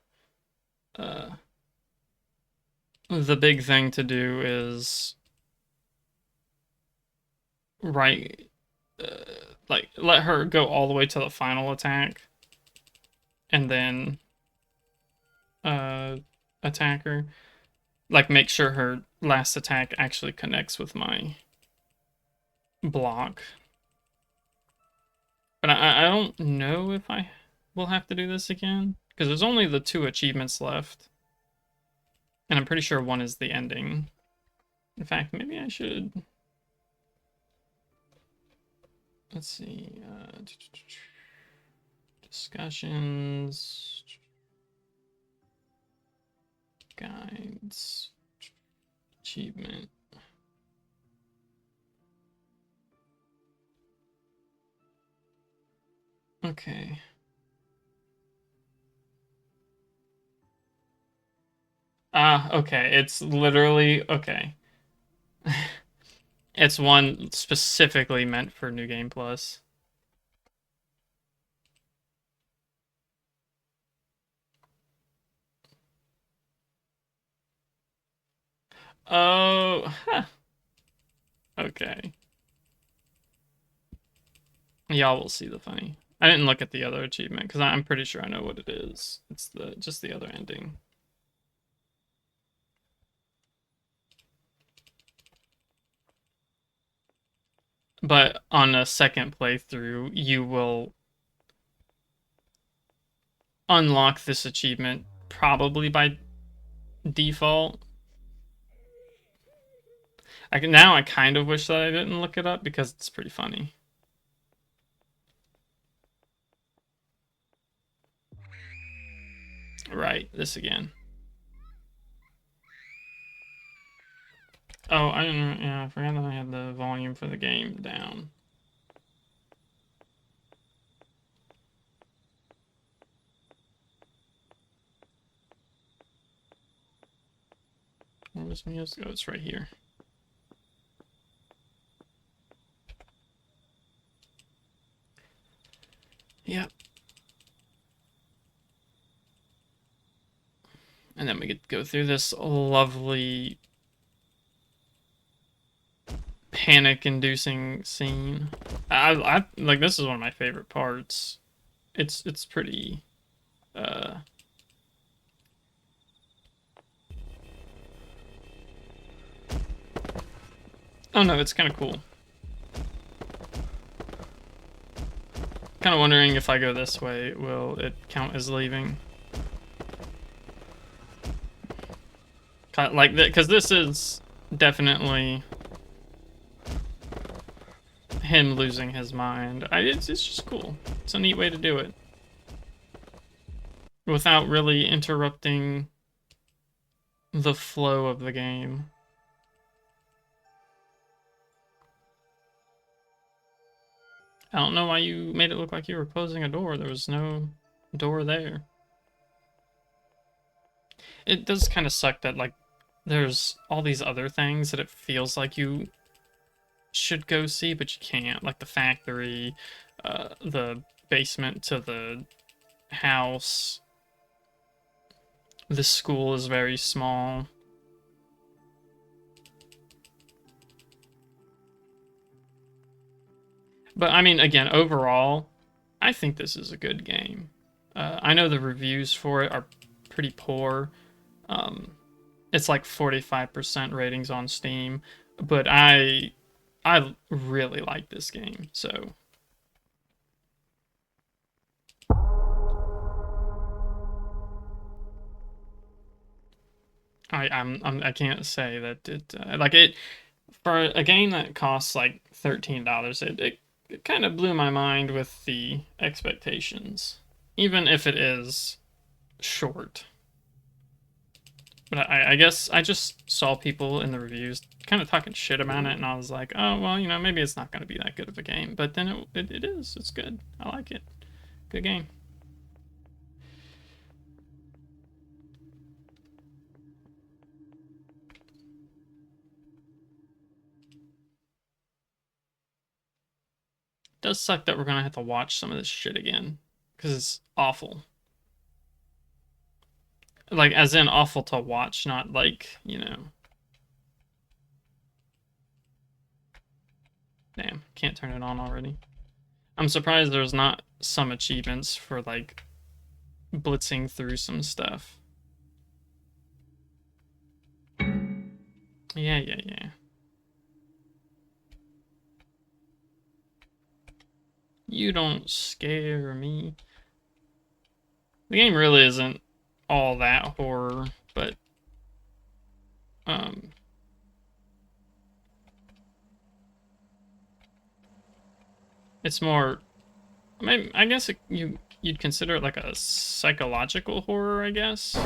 The big thing to do is right, like let her go all the way to the final attack, and then attack her. Like make sure her last attack actually connects with my block. But I don't know if I will have to do this again, because there's only the 2 achievements left. And I'm pretty sure one is the ending. In fact, maybe I should... Let's see. Discussions. Guides. Achievement. Okay. Ah, okay. It's literally... Okay. It's one specifically meant for New Game Plus. Oh, huh. Okay. Y'all will see the funny. I didn't look at the other achievement because I'm pretty sure I know what it is. It's just the other ending. But on a second playthrough, you will unlock this achievement probably by default. Now I kind of wish that I didn't look it up because it's pretty funny. Right, this again. Oh, I didn't. Yeah, I forgot that I had the volume for the game down. enormous music. Oh, it's right here. Yep. And then we get to go through this lovely panic-inducing scene. I like, this is one of my favorite parts. It's pretty oh no, it's kind of cool. Kind of wondering if I go this way, will it count as leaving? Like that, because this is definitely him losing his mind. It's just cool. It's a neat way to do it without really interrupting the flow of the game. I don't know why you made it look like you were closing a door. There was no door there. It does kind of suck that, like, there's all these other things that it feels like you should go see, but you can't. Like the factory, the basement to the house. The school is very small. But I mean, again, overall, I think this is a good game. I know the reviews for it are pretty poor. It's like 45% ratings on Steam, but I really like this game. So I can't say that it like it for a game that costs like $13. It kind of blew my mind with the expectations, even if it is short. But I guess I just saw people in the reviews kind of talking shit about it, and I was like, oh, well, you know, maybe it's not going to be that good of a game. But then it is. It's good. I like it. Good game. It does suck that we're going to have to watch some of this shit again, because it's awful. Like, as in awful to watch, not like, you know. Damn, can't turn it on already. I'm surprised there's not some achievements for, like, blitzing through some stuff. Yeah. You don't scare me. The game really isn't all that horror, but it's more. I mean, I guess you'd consider it like a psychological horror, I guess.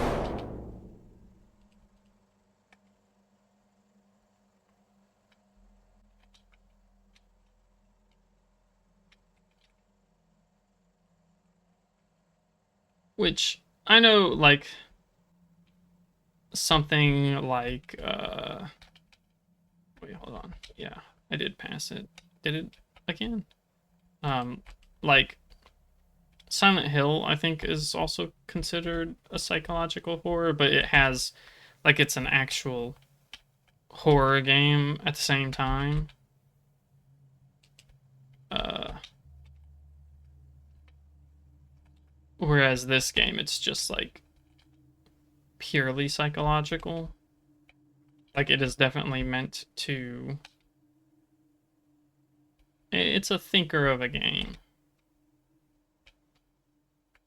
Which I know, like something like wait, hold on. Yeah, I did pass it. Did it again? Like Silent Hill, I think, is also considered a psychological horror, but it has, like, it's an actual horror game at the same time. Whereas this game, it's just like purely psychological. Like, it is definitely meant to. It's a thinker of a game.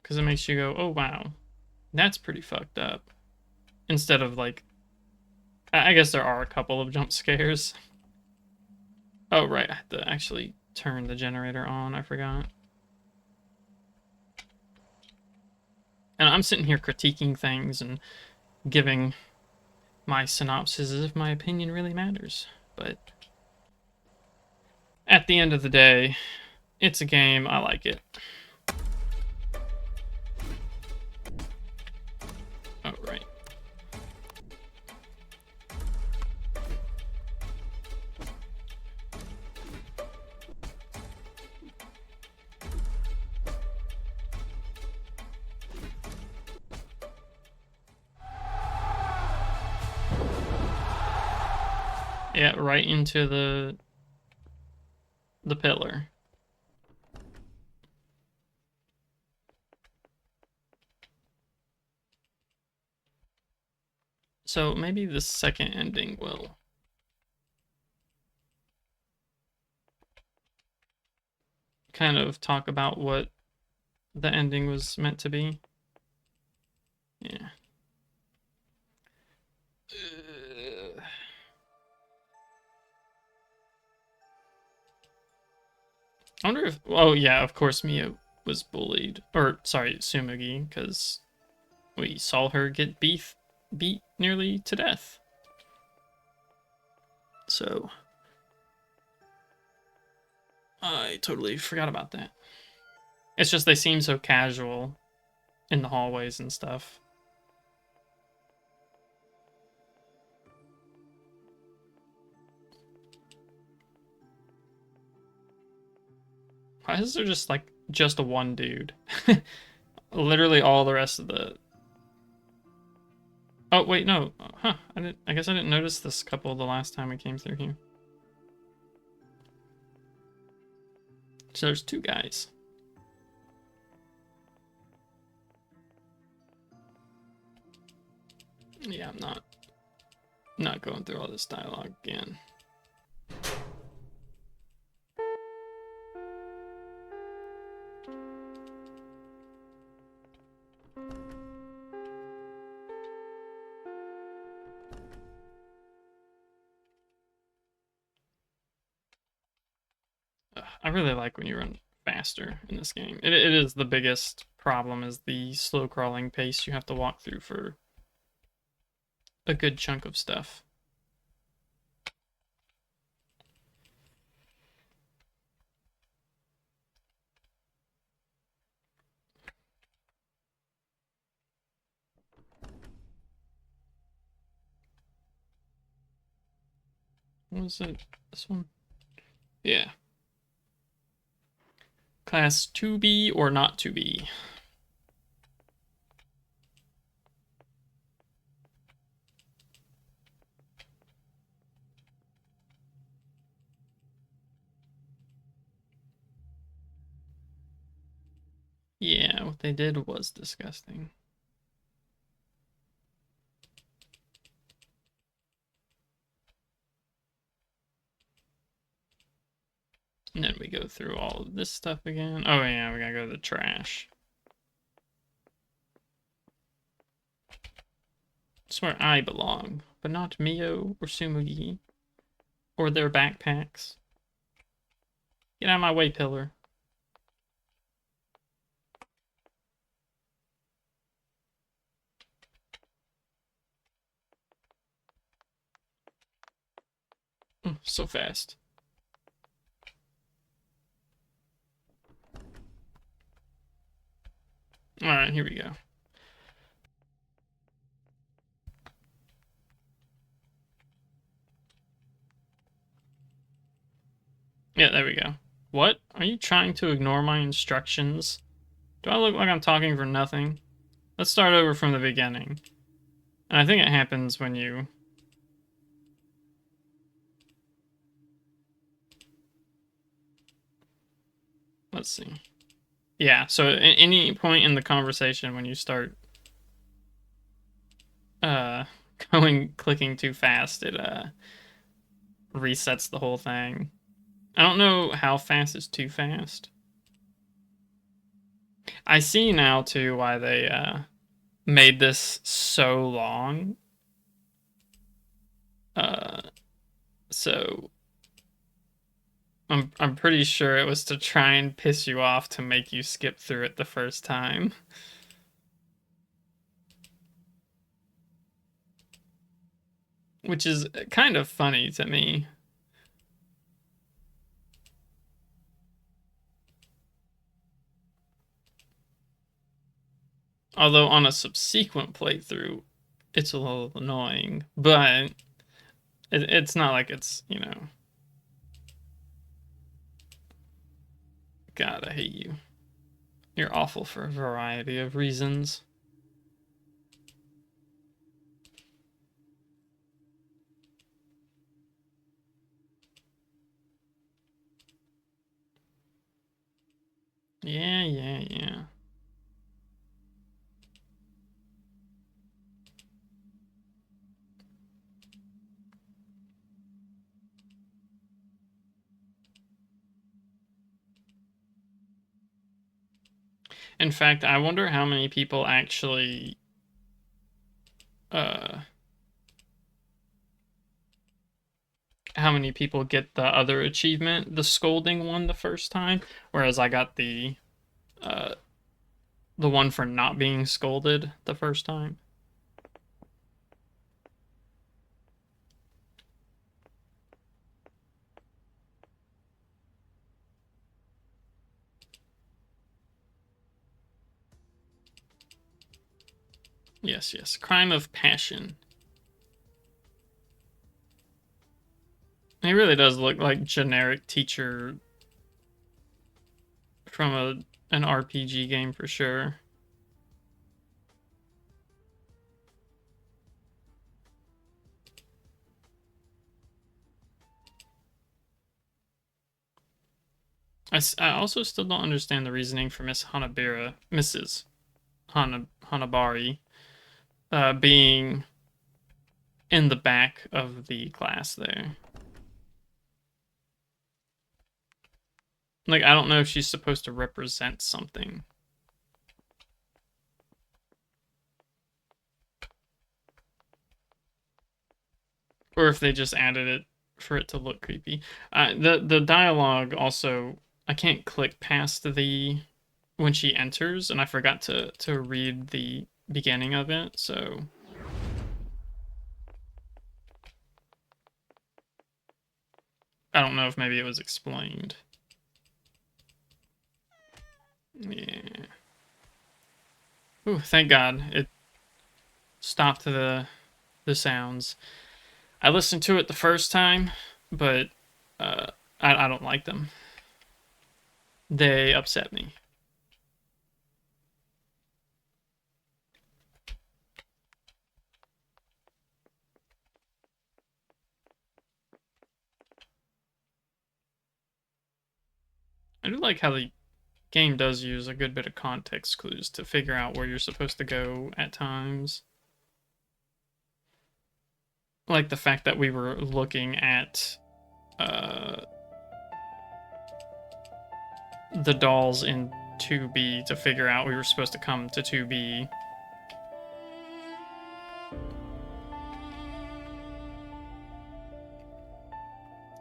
Because it makes you go, oh wow, that's pretty fucked up. Instead of like, I guess there are a couple of jump scares. Oh right, I have to actually turn the generator on, I forgot. And I'm sitting here critiquing things and giving my synopsis as if my opinion really matters. But at the end of the day, it's a game, I like it. Oh, right. Yeah, right into the pillar. So maybe the second ending will kind of talk about what the ending was meant to be. Yeah. I wonder if. Oh yeah, of course Mia was bullied, or sorry, Sumugi, because we saw her get beat nearly to death. So I totally forgot about that. It's just they seem so casual in the hallways and stuff. Why is there just like just a one dude? Literally all the rest of the. Oh wait, no. Huh. I guess I didn't notice this couple the last time we came through here. So there's two guys. Yeah, I'm not going through all this dialogue again. I really like when you run faster in this game. It is the biggest problem is the slow crawling pace you have to walk through for a good chunk of stuff. What was it? This one? Yeah. Class 2B or not 2B? Yeah, what they did was disgusting. And then we go through all of this stuff again. Oh yeah, we gotta go to the trash. It's where I belong, but not Mio or Sumugi or their backpacks. Get out of my way, pillar. So fast. Alright, here we go. Yeah, there we go. What? Are you trying to ignore my instructions? Do I look like I'm talking for nothing? Let's start over from the beginning. And I think it happens when you... Let's see. Yeah, so at any point in the conversation when you start uh clicking too fast, it resets the whole thing. I don't know how fast is too fast. I see now too why they made this so long. So I'm pretty sure it was to try and piss you off to make you skip through it the first time. Which is kind of funny to me. Although on a subsequent playthrough, it's a little annoying, but it's not like it's, you know. God, I hate you. You're awful for a variety of reasons. Yeah. In fact, I wonder how many people actually how many people get the other achievement, the scolding one, the first time, whereas I got uh the one for not being scolded the first time. Yes. Crime of passion. He really does look like generic teacher from an RPG game for sure. I also still don't understand the reasoning for Mrs. Hanabari, being in the back of the class there. Like, I don't know if she's supposed to represent something. Or if they just added it for it to look creepy. The dialogue also, I can't click past the when she enters, and I forgot to read the beginning of it, so I don't know if maybe it was explained. Yeah. Ooh, thank God it stopped the sounds. I listened to it the first time, but I don't like them. They upset me. I do like how the game does use a good bit of context clues to figure out where you're supposed to go at times. Like the fact that we were looking at the dolls in 2B to figure out we were supposed to come to 2B.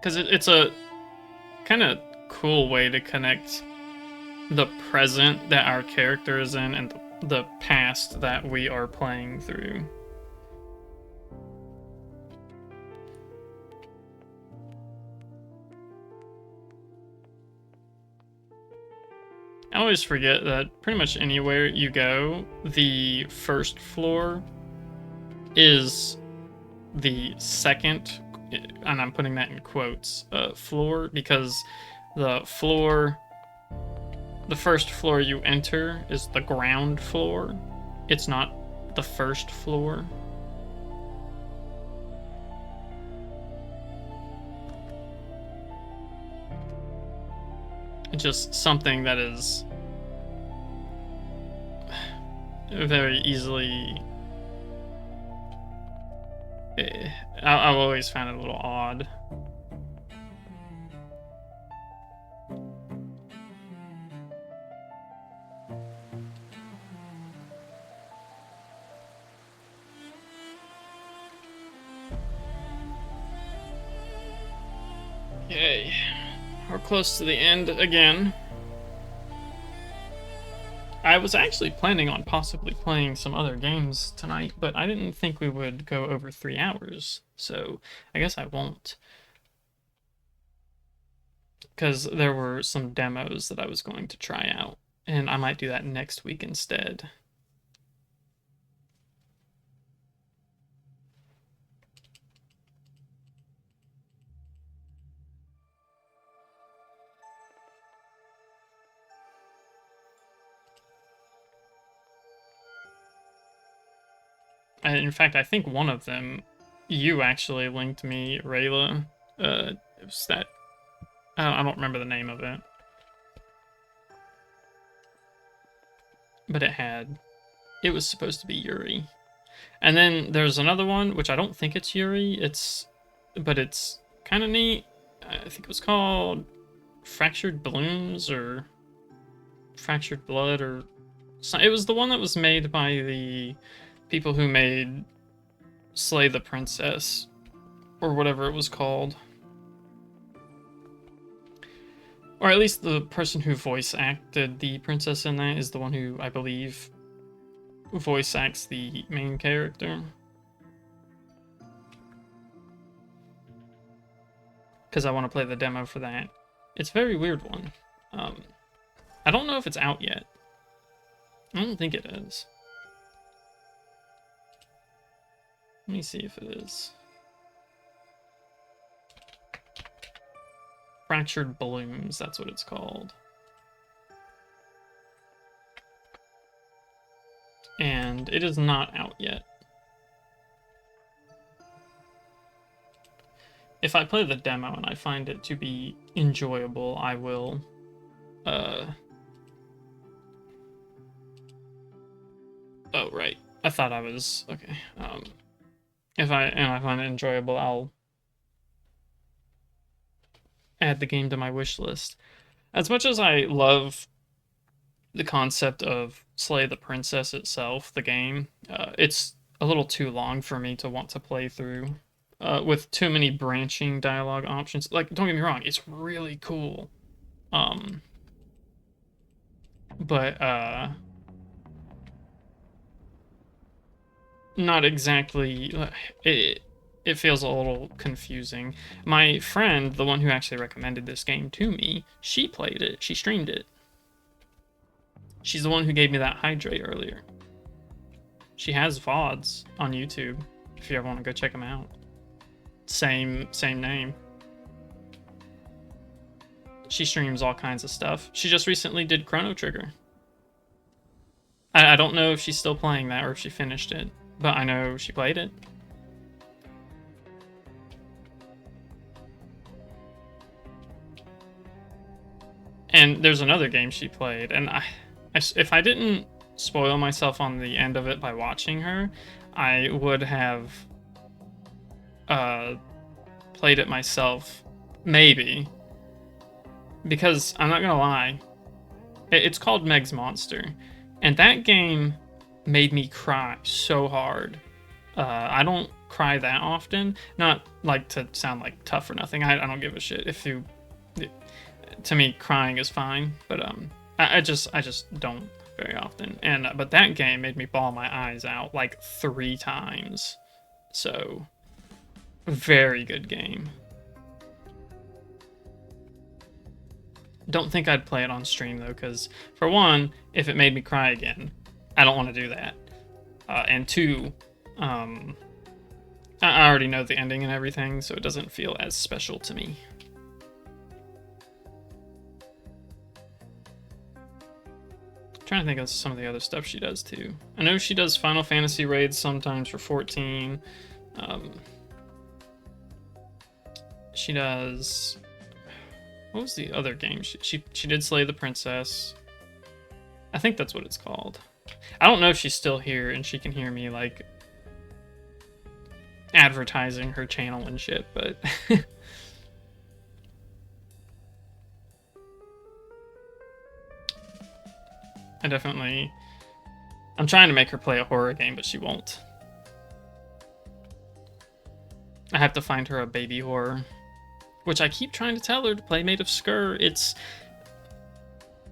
Because it's a kind of cool way to connect the present that our character is in and the past that we are playing through. I always forget that pretty much anywhere you go, the first floor is the second, and I'm putting that in quotes, floor, because the floor, the first floor you enter is the ground floor. It's not the first floor. It's just something that is very easily. I've always found it a little odd. Okay, we're close to the end again. I was actually planning on possibly playing some other games tonight, but I didn't think we would go over 3 hours, so I guess I won't. Because there were some demos that I was going to try out, and I might do that next week instead. In fact, I think one of them, you actually linked me, Rayla. It was that. I don't remember the name of it. but it was supposed to be Yuri. And then there's another one, which I don't think it's Yuri, but it's kind of neat. I think it was called Fractured Blooms or Fractured Blood, or it was the one that was made by the people who made Slay the Princess, or whatever it was called. Or at least the person who voice acted the princess in that is the one who, I believe, voice acts the main character. Because I want to play the demo for that. It's a very weird one. I don't know if it's out yet. I don't think it is. Let me see if it is. Fractured Blooms, that's what it's called. And it is not out yet. If I play the demo and I find it to be enjoyable, I will oh right. I thought I was okay. If I find it enjoyable, I'll add the game to my wish list. As much as I love the concept of Slay the Princess itself, the game, it's a little too long for me to want to play through with too many branching dialogue options. Like, don't get me wrong, it's really cool. But not exactly. It feels a little confusing. My friend, the one who actually recommended this game to me, she played it. She streamed it. She's the one who gave me that hydrate earlier. She has VODs on YouTube, if you ever want to go check them out. Same name. She streams all kinds of stuff. She just recently did Chrono Trigger. I don't know if she's still playing that or if she finished it, but I know she played it. And there's another game she played, and if I didn't spoil myself on the end of it by watching her, I would have played it myself, maybe. Because, I'm not gonna lie, it's called Meg's Monster, and that game made me cry so hard. I don't cry that often, not like to sound like tough or nothing, I don't give a shit. To me, crying is fine, but I just don't very often. And but that game made me bawl my eyes out like 3 times. So, very good game. Don't think I'd play it on stream though, because for one, if it made me cry again, I don't want to do that. And 2, I already know the ending and everything, so it doesn't feel as special to me. Trying to think of some of the other stuff she does too. I know she does Final Fantasy raids sometimes for 14. She does. What was the other game? She did Slay the Princess. I think that's what it's called. I don't know if she's still here and she can hear me like advertising her channel and shit, but I'm trying to make her play a horror game, but she won't. I have to find her a baby horror, which I keep trying to tell her to play Made of Skur. It's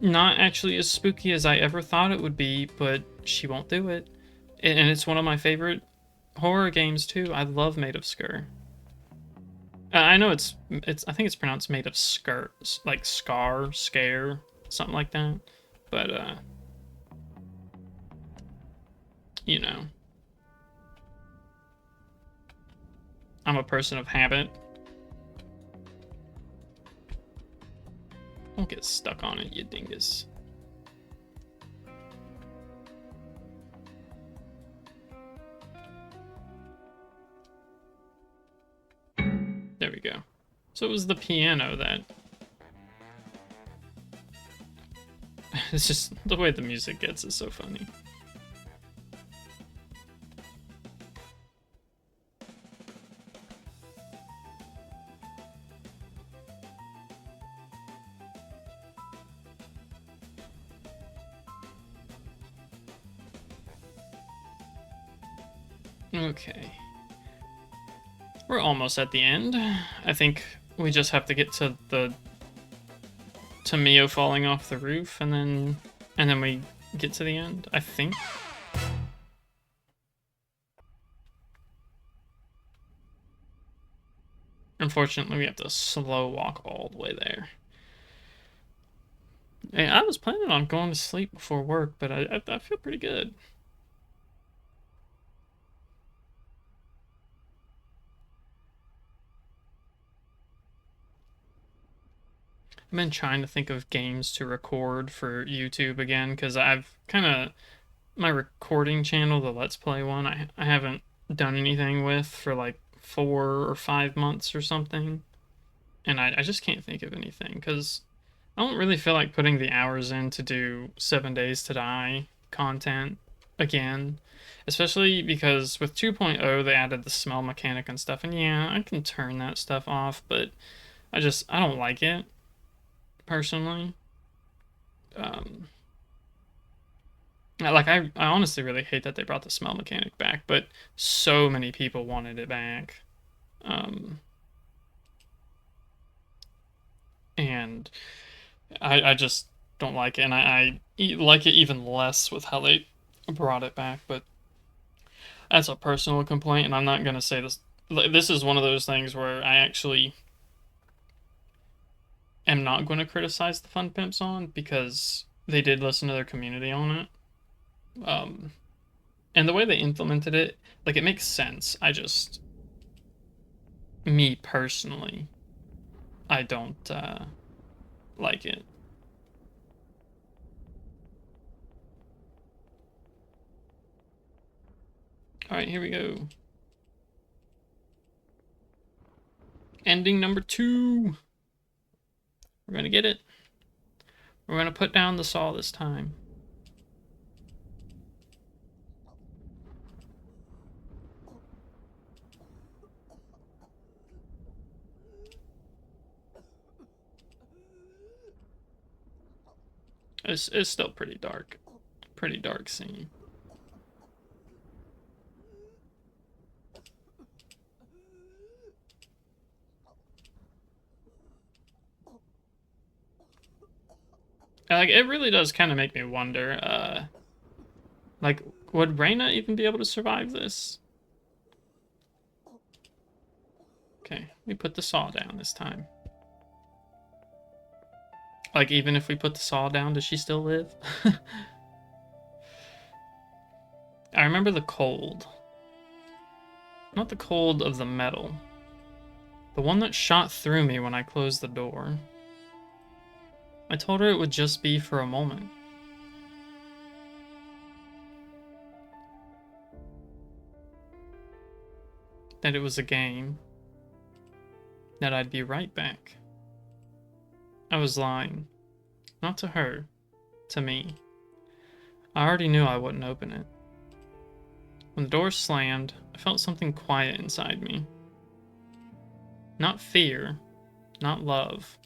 not actually as spooky as I ever thought it would be, but she won't do it. And it's one of my favorite horror games too. I love Made of Skur. I know it's I think it's pronounced Made of Skur, like scare, something like that. But you know, I'm a person of habit. Don't get stuck on it, you dingus. There we go. So it was the piano that It's just the way the music gets is so funny. Okay. We're almost at the end. I think we just have to get to the Mio falling off the roof, and then we get to the end, I think. Unfortunately, we have to slow walk all the way there. Hey, I was planning on going to sleep before work, but I feel pretty good. I've been trying to think of games to record for YouTube again, because I've kind of, my recording channel, the Let's Play one, I haven't done anything with for like 4 or 5 months or something. And I just can't think of anything, because I don't really feel like putting the hours in to do 7 Days to Die content again. Especially because with 2.0 they added the smell mechanic and stuff, and yeah, I can turn that stuff off, but I don't like it, personally. Like, I honestly really hate that they brought the smell mechanic back, but so many people wanted it back. And I just don't like it, and I like it even less with how they brought it back, but that's a personal complaint, and I'm not going to say this. This is one of those things where I actually am not going to criticize the Fun Pimps on, because they did listen to their community on it. And the way they implemented it, like, it makes sense. Me personally, I don't like it. Alright, here we go. Ending number 2. We're gonna get it. We're gonna put down the saw this time. It's still pretty dark. Pretty dark scene. Like, it really does kind of make me wonder, like, would Reyna even be able to survive this? Okay, we put the saw down this time. Like, even if we put the saw down, does she still live? I remember the cold. Not the cold of the metal. The one that shot through me when I closed the door. I told her it would just be for a moment. That it was a game. That I'd be right back. I was lying. Not to her. To me. I already knew I wouldn't open it. When the door slammed, I felt something quiet inside me. Not fear. Not love.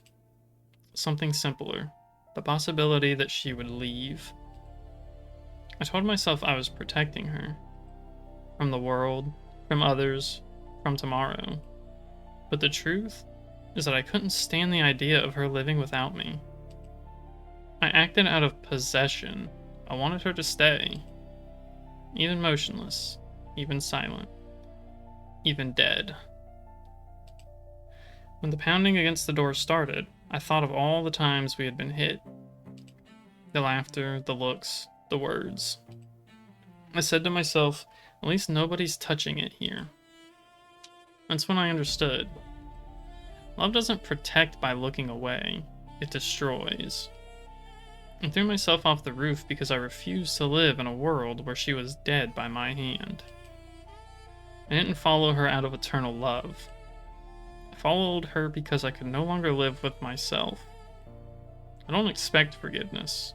Something simpler. The possibility that she would leave. I told myself I was protecting her. From the world. From others. From tomorrow. But the truth is that I couldn't stand the idea of her living without me. I acted out of possession. I wanted her to stay. Even motionless. Even silent. Even dead. When the pounding against the door started, I thought of all the times we had been hit. The laughter, the looks, the words. I said to myself, at least nobody's touching it here. That's when I understood. Love doesn't protect by looking away, it destroys. I threw myself off the roof because I refused to live in a world where she was dead by my hand. I didn't follow her out of eternal love. I followed her because I could no longer live with myself. I don't expect forgiveness.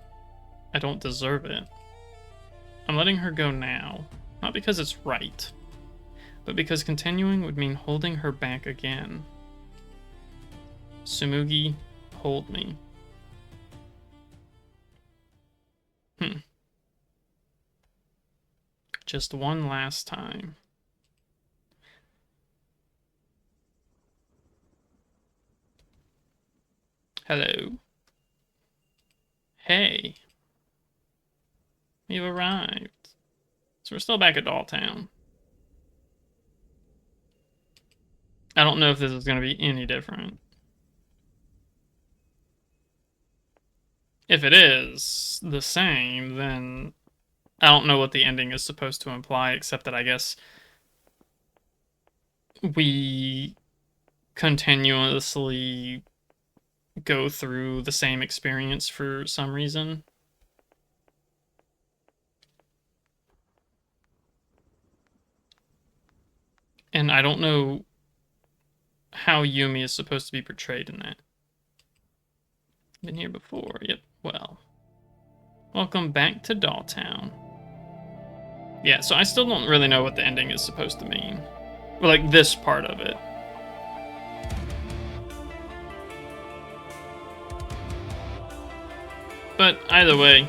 I don't deserve it. I'm letting her go now. Not because it's right, but because continuing would mean holding her back again. Tsumugi, hold me. Just one last time. Hello. Hey. We've arrived. So we're still back at Dolltown. I don't know if this is going to be any different. If it is the same, then I don't know what the ending is supposed to imply, except that I guess we continuously go through the same experience for some reason. And I don't know how Yumi is supposed to be portrayed in that. Been here before. Yep, well. Welcome back to Dolltown. Yeah, so I still don't really know what the ending is supposed to mean. Or, like, this part of it. But either way,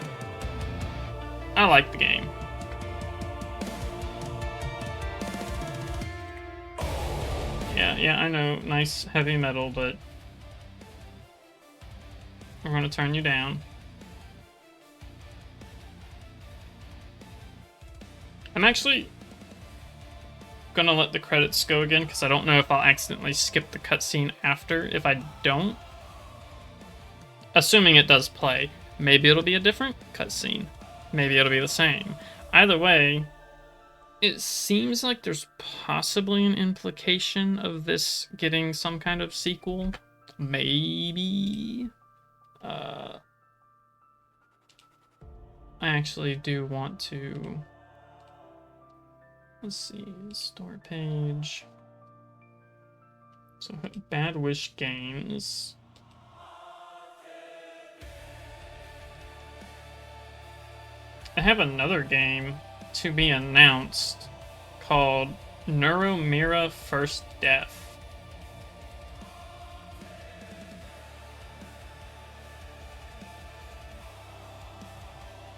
I like the game. Yeah, I know. Nice heavy metal, but we're gonna turn you down. I'm actually gonna let the credits go again, because I don't know if I'll accidentally skip the cutscene after. If I don't, assuming it does play, maybe it'll be a different cutscene. Maybe it'll be the same. Either way, it seems like there's possibly an implication of this getting some kind of sequel. Maybe. I actually do want to... Let's see, store page. So, Bad Wish Games. I have another game to be announced called Neuromira First Death.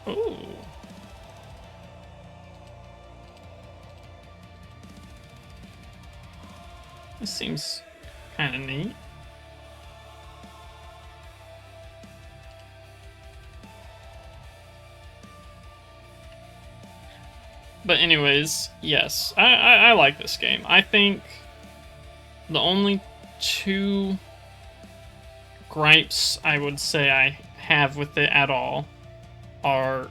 Ooh. This seems kind of neat. But anyways, yes, I like this game. I think the only two gripes I would say I have with it at all are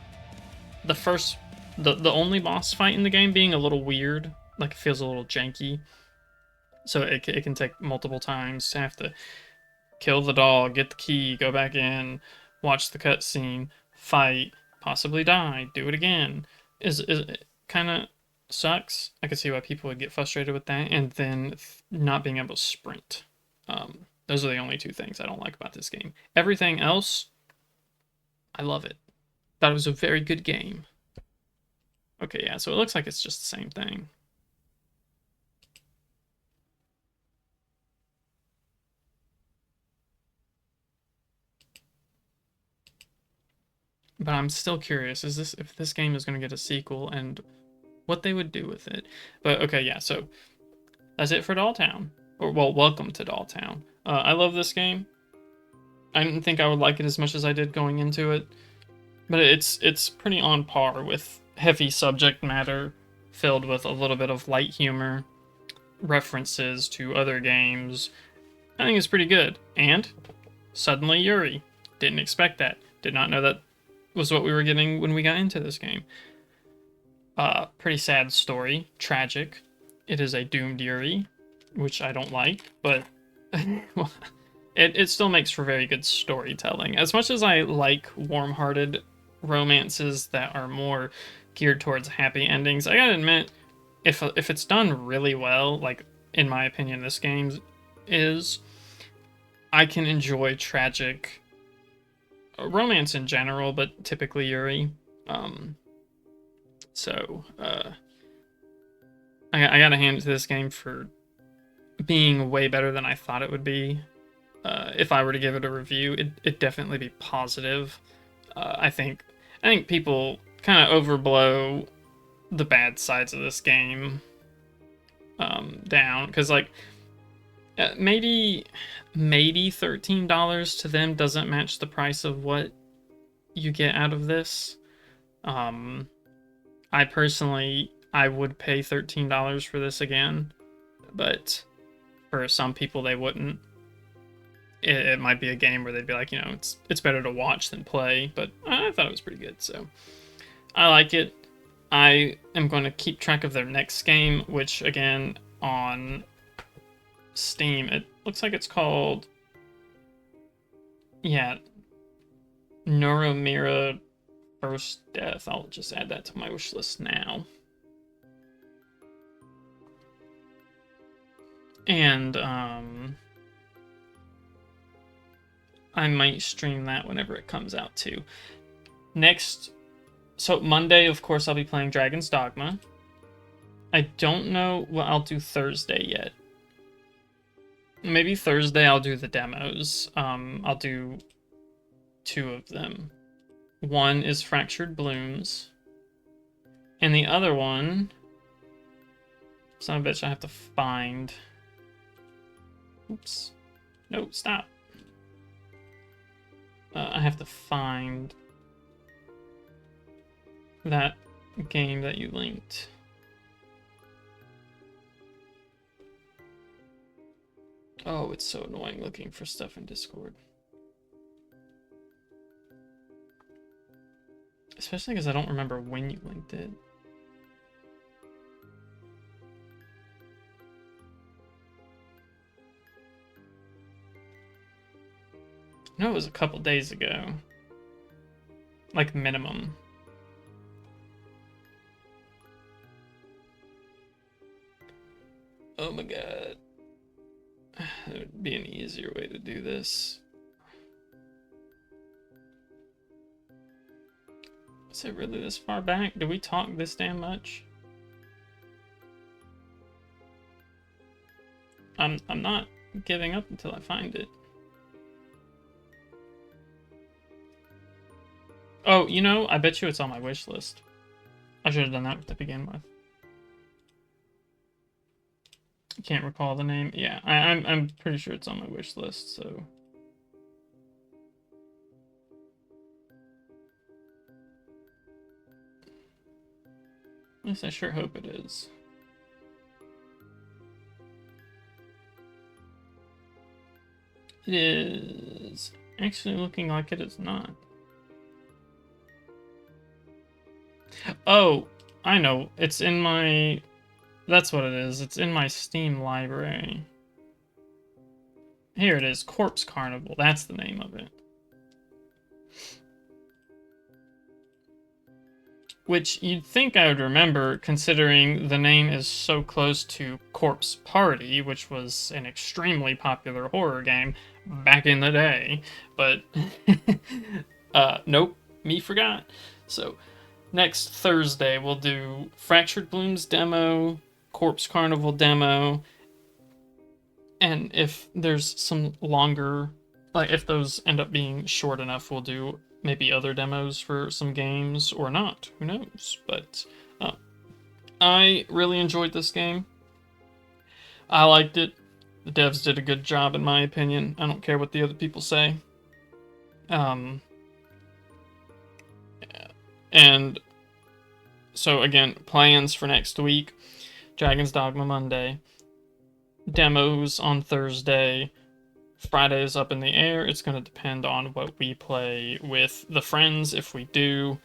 the only boss fight in the game being a little weird, like it feels a little janky. So it can take multiple times to have to kill the dog, get the key, go back in, watch the cutscene, fight, possibly die, do it again. Is kind of sucks. I could see why people would get frustrated with that, and then not being able to sprint. Those are the only two things I don't like about this game. Everything else, I love it. Thought it was a very good game. Okay, yeah, so it looks like it's just the same thing. But I'm still curious, if this game is going to get a sequel and what they would do with it. But okay, yeah, so that's it for Dolltown. Or, well, welcome to Dolltown. I love this game. I didn't think I would like it as much as I did going into it. But it's pretty on par with heavy subject matter filled with a little bit of light humor, references to other games. I think it's pretty good. And suddenly Yuri. Didn't expect that. Did not know that was what we were getting when we got into this game. Pretty sad story. Tragic. It is a doomed Yuri, which I don't like, but it still makes for very good storytelling. As much as I like warm-hearted romances that are more geared towards happy endings, I gotta admit, if it's done really well, like in my opinion this game is, I can enjoy tragic romance in general, but typically Yuri. Um, so I gotta hand it to this game for being way better than I thought it would be. If I were to give it a review, it'd definitely be positive. I think people kind of overblow the bad sides of this game down, because like maybe $13 to them doesn't match the price of what you get out of this. Um, I personally I would pay $13 for this again, but for some people they wouldn't. It might be a game where they'd be like, it's better to watch than play, but I thought it was pretty good, so I like it. I am going to keep track of their next game, which again on Steam, it looks like it's called, yeah, Neuromira First Death. I'll just add that to my wish list now. And I might stream that whenever it comes out too. So Monday, of course, I'll be playing Dragon's Dogma. I don't know what I'll do Thursday yet. Maybe Thursday I'll do the demos. I'll do 2 of them. One is Fractured Blooms, and the other one, son of a bitch, I have to find. Oops. No, stop. I have to find that game that you linked. Oh, it's so annoying looking for stuff in Discord. Especially because I don't remember when you linked it. No, it was a couple days ago. Like, minimum. Oh my god. There would be an easier way to do this. Is it really this far back? Do we talk this damn much? I'm not giving up until I find it. Oh, I bet you it's on my wish list. I should have done that to begin with. I can't recall the name. Yeah, I'm pretty sure it's on my wish list, so. At least I sure hope it is. It is actually looking like it is not. Oh, I know. It's in my... That's what it is. It's in my Steam library. Here it is. Corpse Carnival. That's the name of it. Which you'd think I would remember, considering the name is so close to Corpse Party, which was an extremely popular horror game back in the day. But, nope, me forgot. So, next Thursday, we'll do Fractured Blooms demo, Corpse Carnival demo, and if there's some longer, like if those end up being short enough, we'll do maybe other demos for some games or not. Who knows? But I really enjoyed this game. I liked it. The devs did a good job, in my opinion. I don't care what the other people say. And so again, plans for next week: Dragon's Dogma Monday, demos on Thursday, Friday is up in the air. It's going to depend on what we play with the friends. If we do,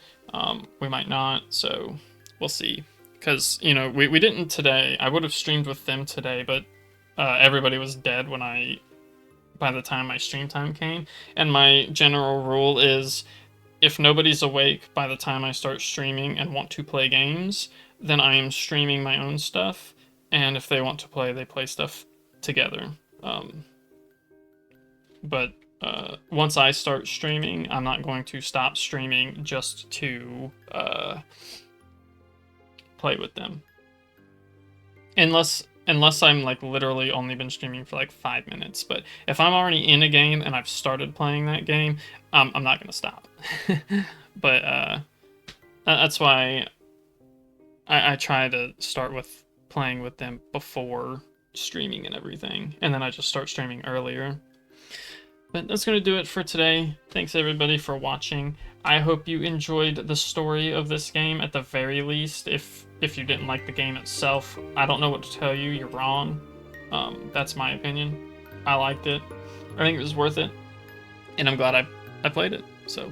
we might not, so we'll see. Because, we didn't today. I would have streamed with them today, but everybody was dead by the time my stream time came. And my general rule is, if nobody's awake by the time I start streaming and want to play games, then I am streaming my own stuff. And if they want to play, they play stuff together. But once I start streaming, I'm not going to stop streaming just to play with them. Unless I'm like literally only been streaming for like 5 minutes. But if I'm already in a game and I've started playing that game, I'm not gonna stop. But that's why I try to start with playing with them before streaming and everything, and then I just start streaming earlier. But that's going to do it for today. Thanks everybody for watching. I hope you enjoyed the story of this game at the very least. If you didn't like the game itself, I don't know what to tell you. You're wrong. That's my opinion. I liked it. I think it was worth it. And I'm glad I played it. So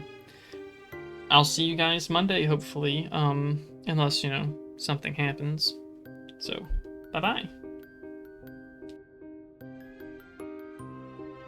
I'll see you guys Monday, hopefully. Unless, something happens. So, bye-bye.